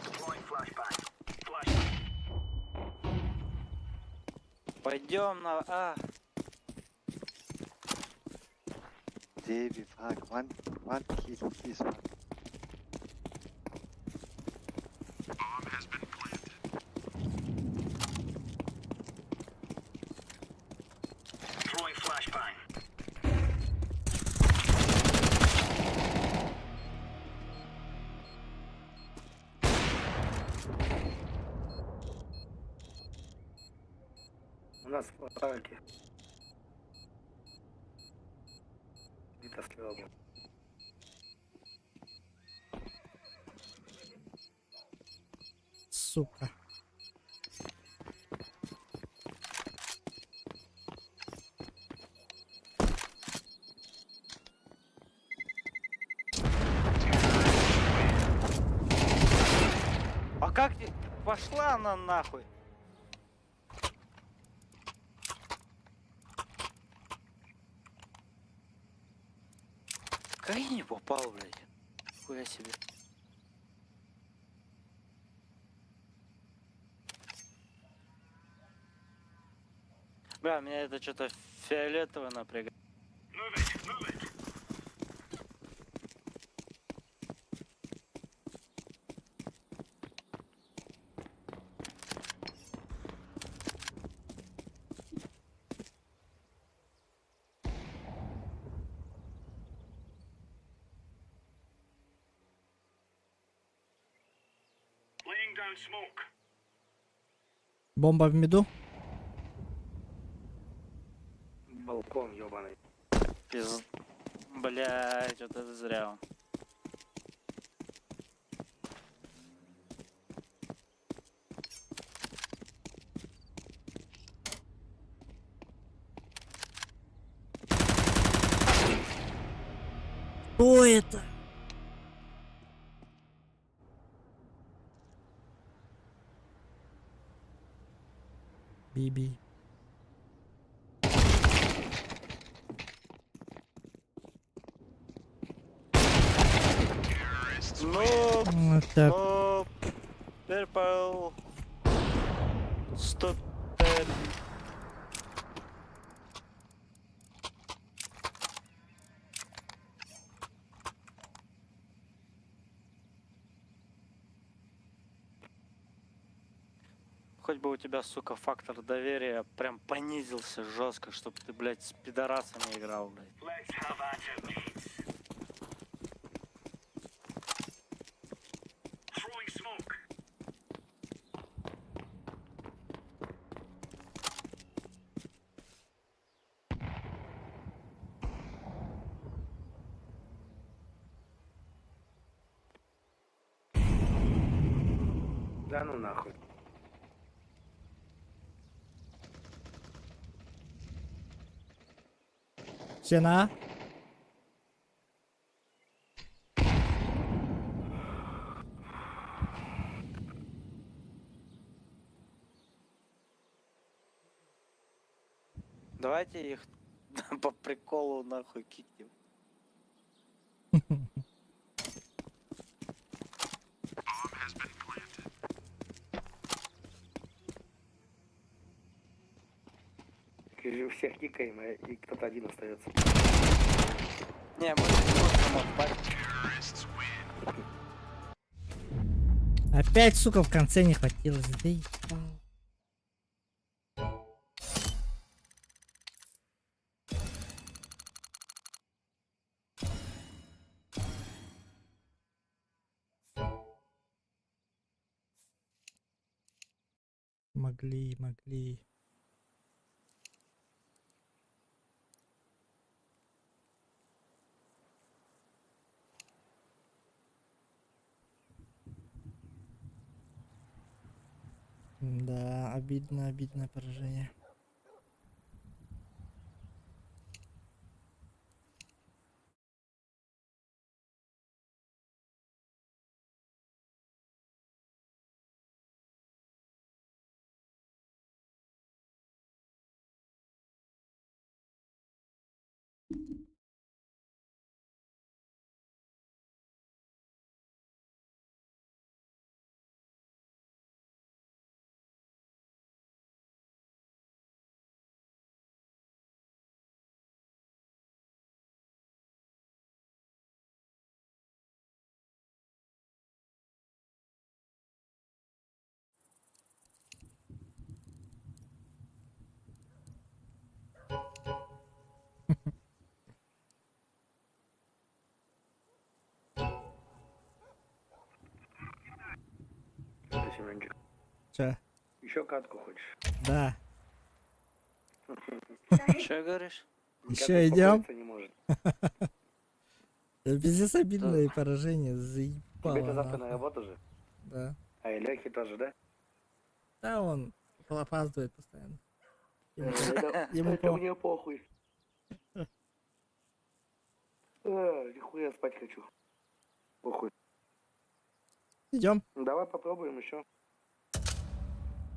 Deploying flashbang. Flashbang. Пойдем на А. Davey, fuck. One kill, please, man. Throwing flashbang. У нас в атаке. Где-то слева был. Сука. А как ты... пошла она нахуй. Как я не попал, блядь? Хуя себе. Бля, меня это что-то фиолетово напрягает. Move it, move it. Laying down smoke. Бомба в миду. Балкон, ёбаный. Пиз... Блядь, вот это зря. Что это? Биби. Ну, Вот так. ну, Purple. Стоп. Хоть бы у тебя, сука, фактор доверия прям понизился жестко, чтобы ты, блядь, с пидорасами играл, блядь. Let's have at it, mates. Throwing smoke. Да ну нахуй. Стена. Давайте их по приколу нахуй кикнем. Всех кикаем, и кто-то один остается. Не, можно Опять, сука, в конце не хватило. Заебал. Могли. Да, обидное поражение. Ты, Семенчик, Че? еще катку хочешь? Да. Что говоришь? Никак Еще идем? успокоиться не может. Пиздец обидное поражение. Заебало. Тебе-то завтра на нахуй. работу же. Да. А и Лехе тоже, да? Да, он опаздывает постоянно. Ему Это по- мне похуй. Нихуя спать хочу. Похуй. Идем. Давай попробуем еще.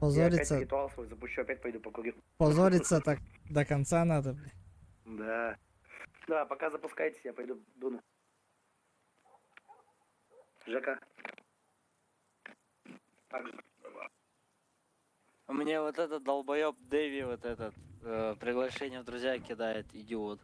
Я опять Позориться, ритуал свой запущу, опять пойду покурю. позориться так до конца надо, блядь. Да. Да, пока запускайтесь, я пойду дуну. ЖК. Так же. Мне вот этот долбоеб Дэви вот этот приглашение в друзья кидает, идиот.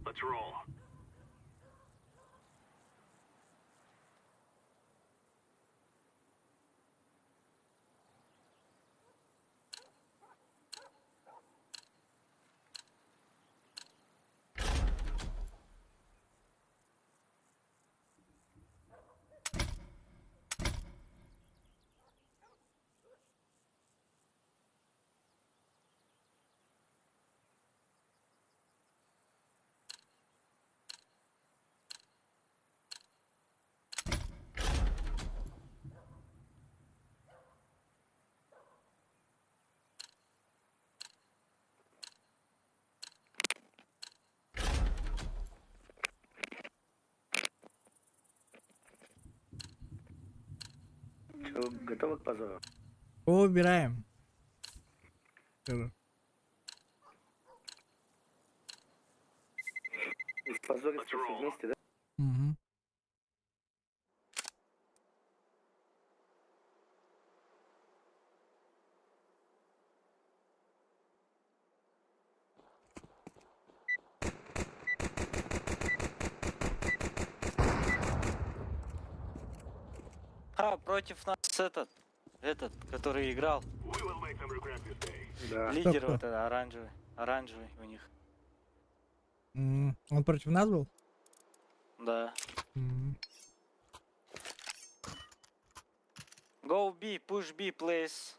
Let's roll. Чё, готовы к позору? Убираем. Скажу. Позориться все вместе, да? Угу. Против нас этот, который играл, We will make them regret this day. Да. лидер Кто? вот этот оранжевый у них. Он против нас был? Да. М. Go B, push B, please.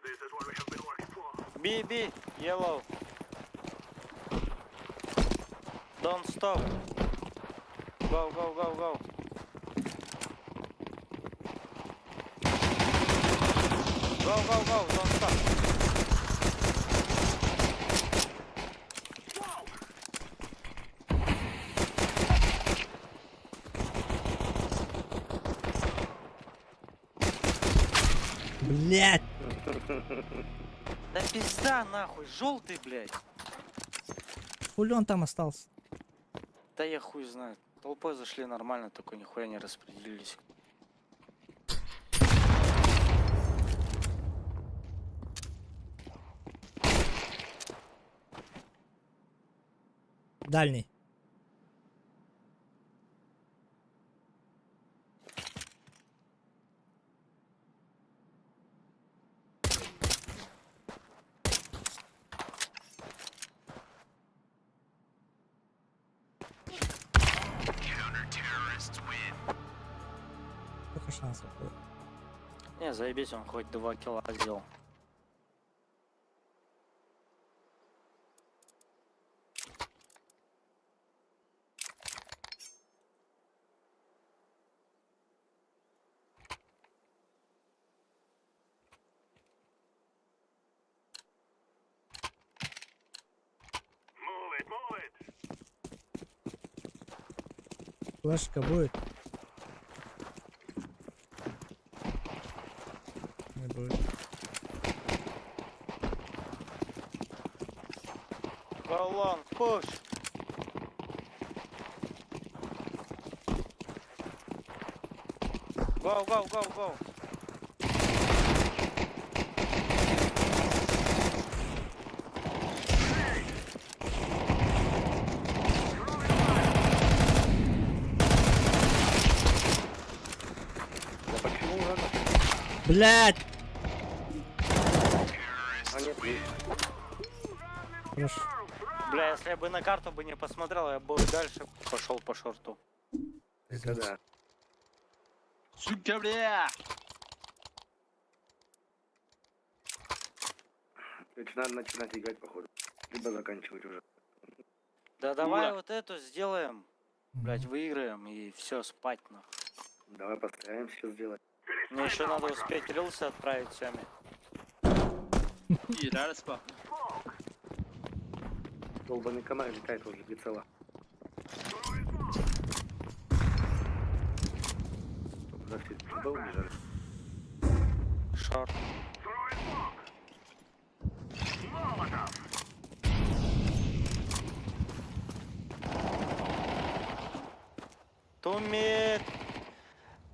This is what we have been working for. B, B, yellow. Don't stop. Go, go, go, go. Go, go, go, don't stop. Блять! Да пизда нахуй, желтый, блядь. Хули он там остался? Да я хуй знает. Толпой зашли нормально, только нихуя не распределились. Дальний. Сколько шансов было? Не, заебись, он хоть 2 килла сделал. Move it, move it. Флешка будет. будет. Go long, push. Go, go, go, go. Да почему рано? Блять! А нет, есть. Хорошо. Бля, если я бы на карту бы не посмотрел, я бы дальше пошел по шорту. Это да. Сука, бля! Значит, надо начинать играть, походу. Либо заканчивать уже. Да давай вот эту сделаем. Блять, выиграем и все, спать нахуй. Давай постараемся сейчас сделать. Мне еще надо успеть рилсы отправить всеми. И раз по. Долбаный комар летает возле прицела. Куда все туда убежали? Шорт. Тумит.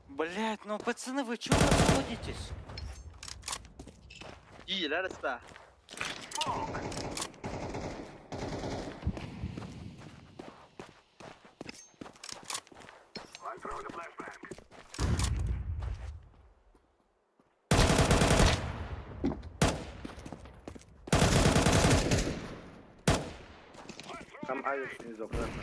Блять, ну пацаны, вы чё расходитесь? И раз по. Там Алекс внизу, аккуратно.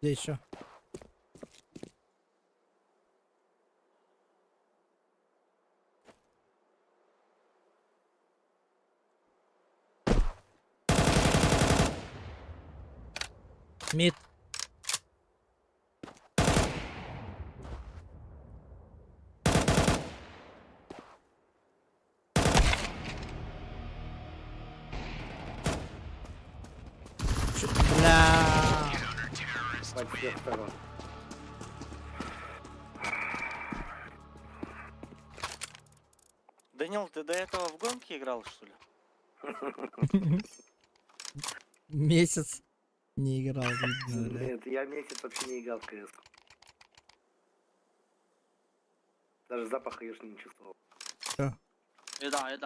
Где еще? Мид. Бля. С всех сторон. Данил, ты до этого в гонки играл, что ли? Месяц не играл, видно, да? Нет, я месяц вообще не играл в КС. Даже запаха ешь не чувствовал. Еда.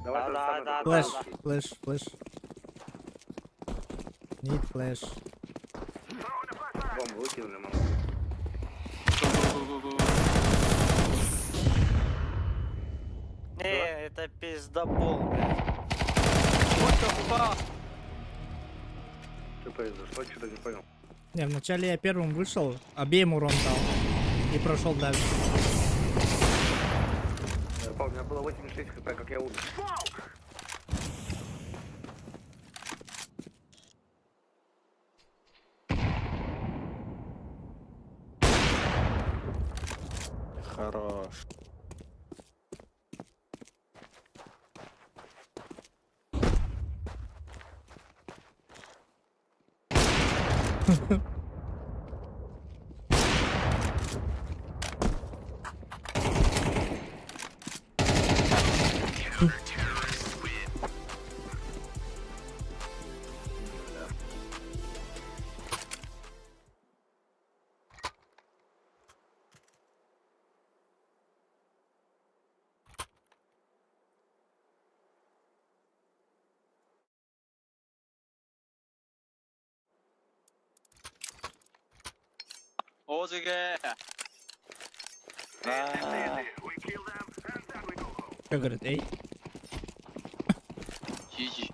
Давай тот самый Да. Флэш, запаховый. флэш, флэш. Нит флэш. Бомбу выкинули, мама. Не, это пиздобол, блядь. Что произошло? Что-то не понял. Не, вначале я первым вышел, обеим урон дал. И прошел дальше. Я помню, у меня было 86 хп, как я умер. Хорош. 오지게. Что говорит, эй? 지지.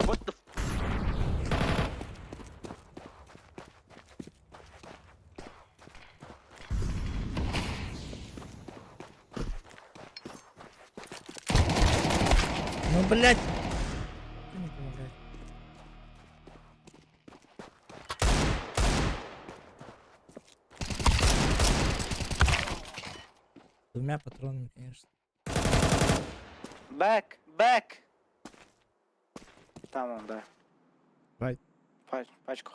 What the Ну, блядь. Ты не помогай. Двумя патронами, конечно. Бэк, бэк. Там он, да. Right. Пачку.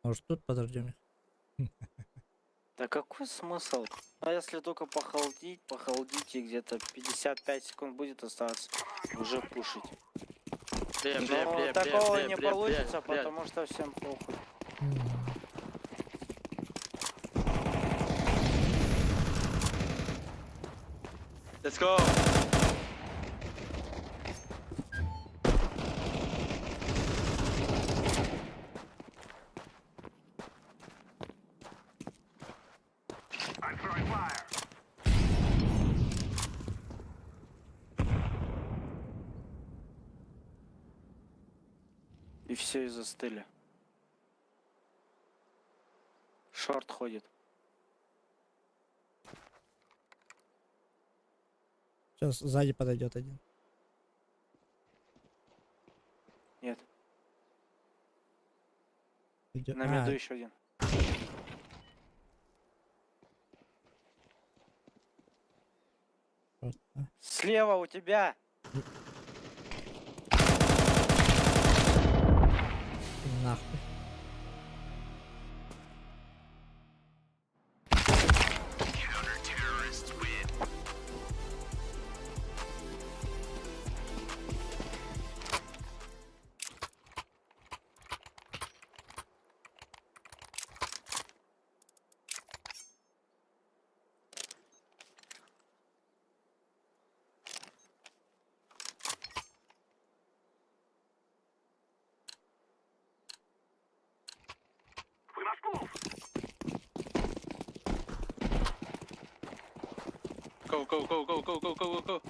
Может, тут подождем их? Да какой смысл? А если только похолодить и где-то 55 секунд будет оставаться, уже пушить. Но такого не получится, потому что всем похуй. Let's go. I'm throwing fire. И все, и застыли. Шорт ходит. Сейчас сзади подойдет один. Нет, Идет. на меду еще один. Слева у тебя! Нахуй. We must move. Go, go, go, go, go, go, go, go, go.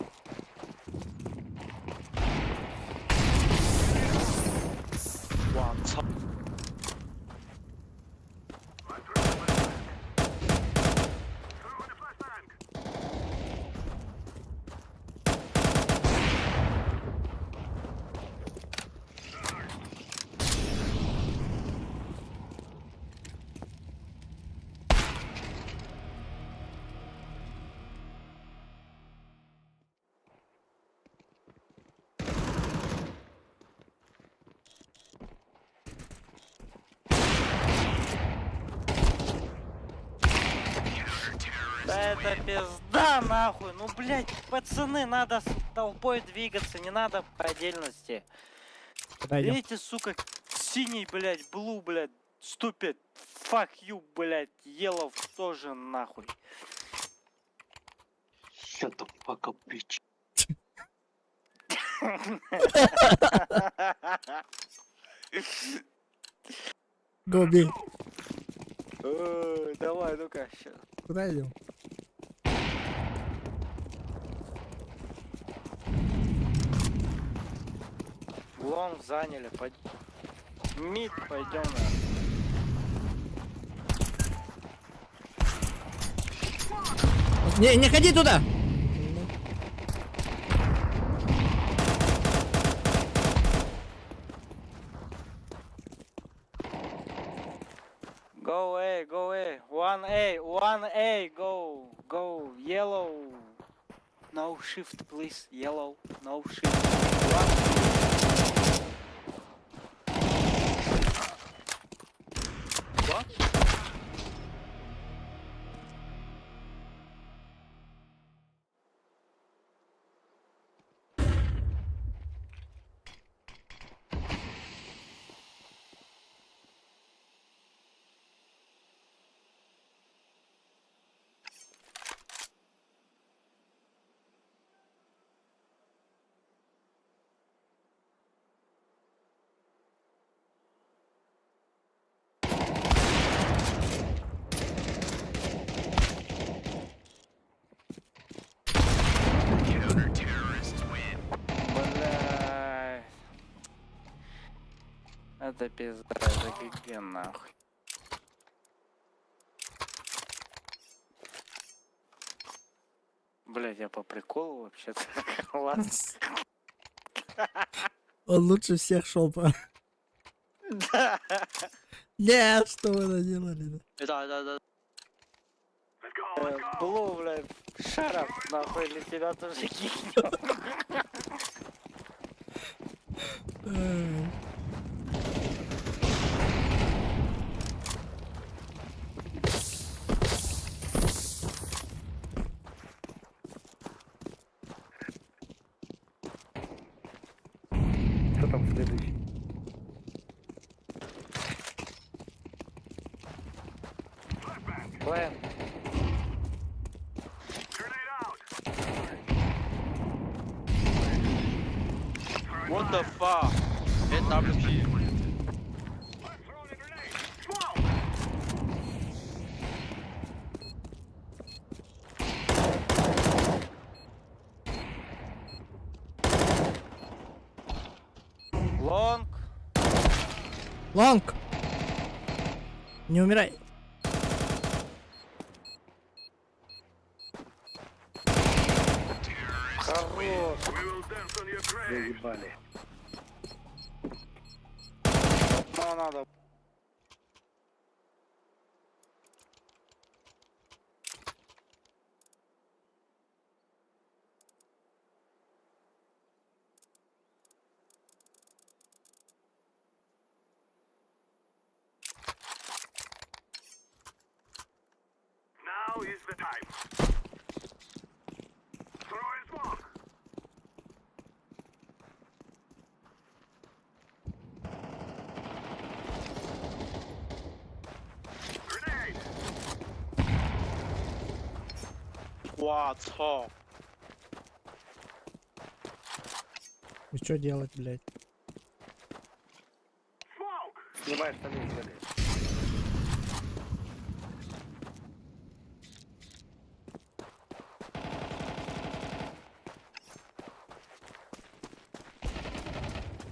와, 참. I'm throwing a flashbang. Throwing a flashbang. Да это пизда нахуй! Ну блять, пацаны, надо с толпой двигаться, не надо по отдельности. Подойдем. Видите, сука, синий, блять, блу, блять, ступит. Fuck you, блять, yellow тоже нахуй. Shut the fuck up, bitch. Го, бей. Давай, ну-ка, щас. Куда идем? Лонг заняли, мид пойдем на. Не ходи туда! Go away, go away. 1A, 1A, go, go, yellow. No shift, please, yellow, no shift. What? это пизда, это ГГ нахуй. Блять, я по приколу вообще-то. Ладно. Он лучше всех шел по... Да. Нет, что вы наделали? Да. Блу, блядь, шаров, нахуй, или тебя тоже кикнул. Ай. Кто там следующий? Плэн. Grenade out. What the fuck? NWP. I'm throwing a grenade. Smoke. Лонг. Лонг! Не умирай. Хорош. We will dance on your grave. Заебали. Ну, надо. Now is the time. Throw in smoke. Grenade. What? И что делать, блядь? Smoke. Снимай штаны, блядь.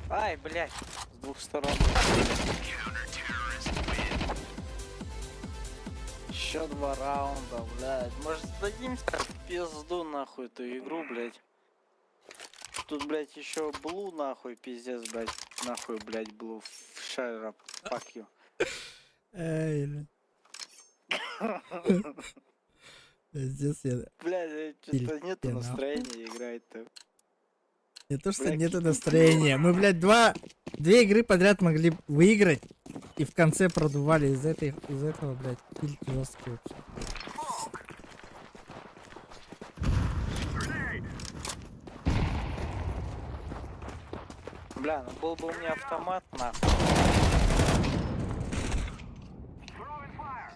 Ай, блядь, с двух сторон. Еще 2 раунда, блядь. Может, сдадимся в пизду нахуй эту игру, блядь. Тут, блядь, еще Блу нахуй, пиздец, блядь. Нахуй, блядь, Блу. Шайра, fuck you. Эй, блядь. Здесь я... Блядь, что-то Или нету ты нахуй. настроения играть-то. Не то, что Блядь, нету какие настроения. Мы, блядь, две игры подряд могли выиграть. И в конце продували из этого, блядь, фильм жесткий вообще. Grenade. Бля, ну был бы у меня автомат, нахуй. Throw in fire.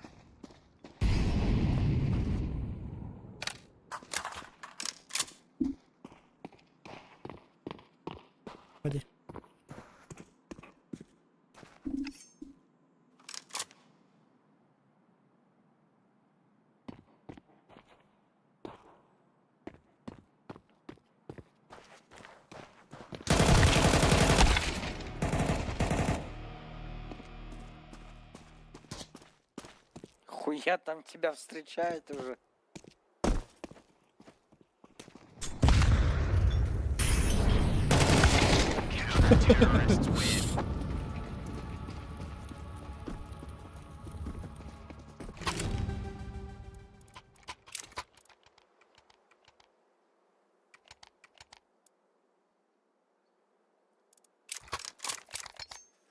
Ходи. Хуя там тебя встречает уже.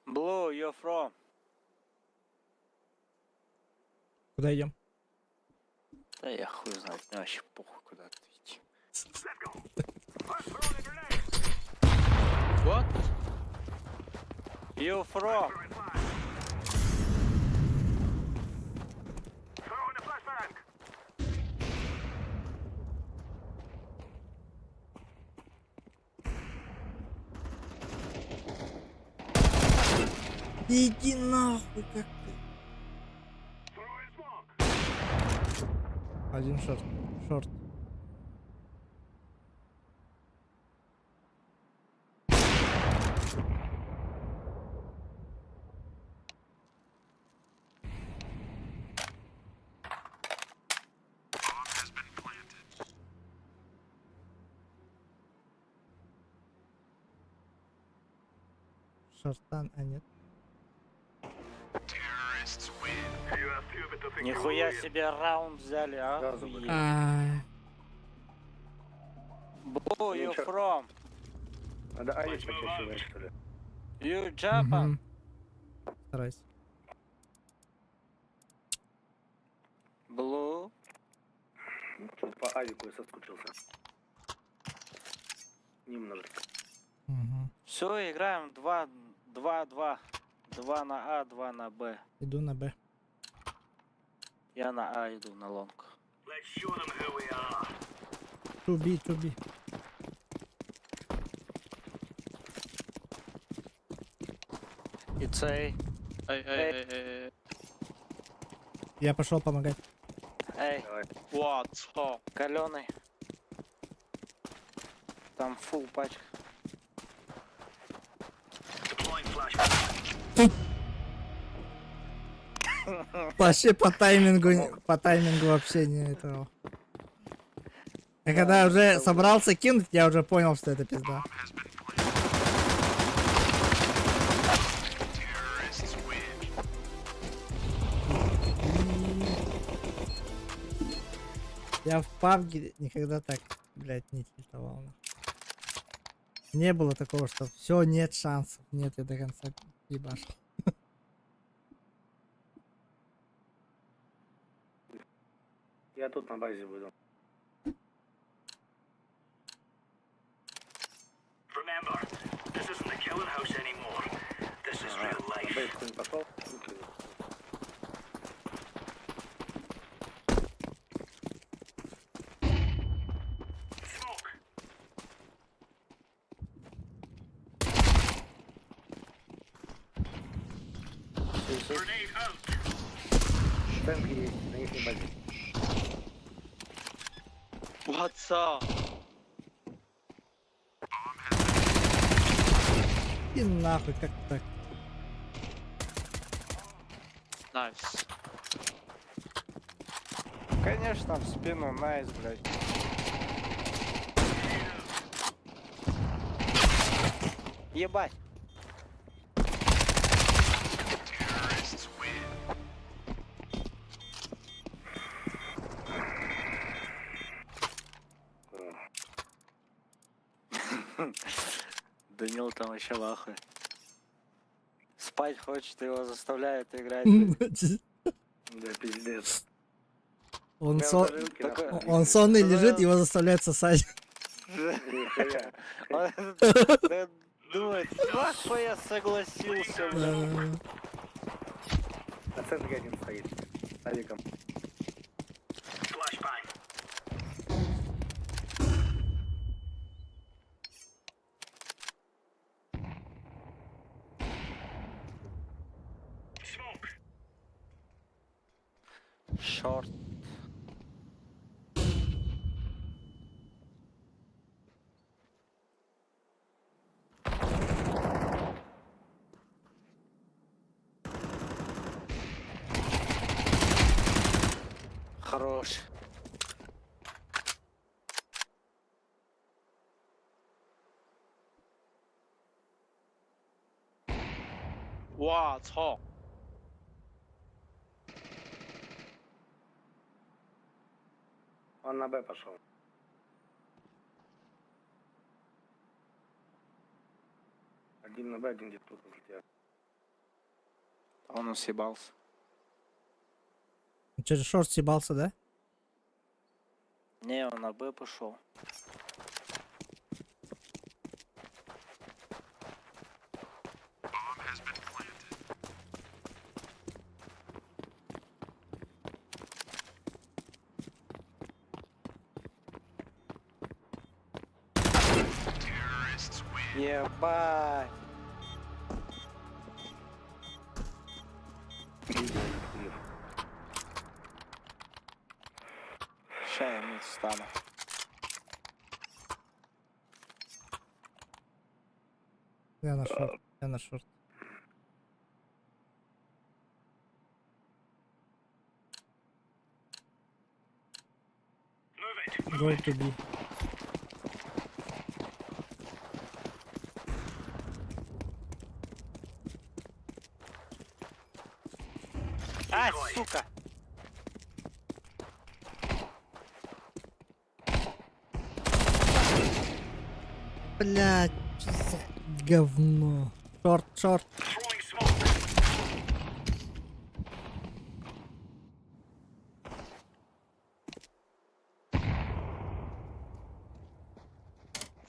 Blue, you're from. Куда идем? Да я хуй знает, мне вообще похуй куда ты идти. I'm throwing a grenade. What? You from? Throw in fire. Throw in a flashbang. Иди нахуй, как ты. Throw in smoke. Один шорт. Шорт. Шортан, а нет. You have stupid to think Нихуя you're себе раунд взяли, а? Да, Охуеть. Ай, Boo, you Ничего. from? Надо Алекс почаще говорить, что ли? You Japan? мгм. Стараюсь. Blue? Что-то по Авику я соскучился. Немножечко. Мгм. Все, играем 2-2. 2 на А, 2 на Б. Иду на Б. Я на А иду, на лонг. Let's show them who we are. 2B, 2B. It's A. Эй. Я пошел помогать. Эй, Давай. What? каленый. Там фул пачка. Deploying flashbang. Вообще по таймингу вообще не этого. Я когда уже собрался кинуть, я уже понял, что это пизда. Я в PUBG никогда так, блядь, не тильтовал. Не было такого, что все, нет шансов. Нет, я до конца ебашил. Я тут на базе буду. Remember, this isn't the killing house anymore. This is real На life. бейску не пошел? Окей. Smoke. Grenade out. Штемпи есть на их базе. What's up? И нахуй, как так? Nice. Конечно, в спину, найс, блядь. Ебать. Данил там еще в ахуе. Спать хочет, его заставляют играть. блядь. Да, пиздец. Он, Прям сон- даже руки такой- нахуй. он сонный лежит, его заставляют сосать. Нихуя. Он думает, нахуй я согласился, блядь. На центре один стоит. С Авиком. Flashbang. Smoke. Шорт. Хорош. What's up? Он на Б пошел. Один на Б, один где-то тут возле тебя. Он съебался. Через шорт съебался, да? Не, он на Б пошел. Ебать. Ща я мид встану. Я на шорт. Я на шорт. Move it. Go to B. А, сука! Блядь, что за говно. Шорт, шорт. Throwing smoke.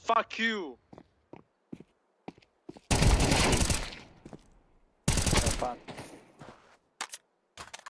Fuck you! Fun.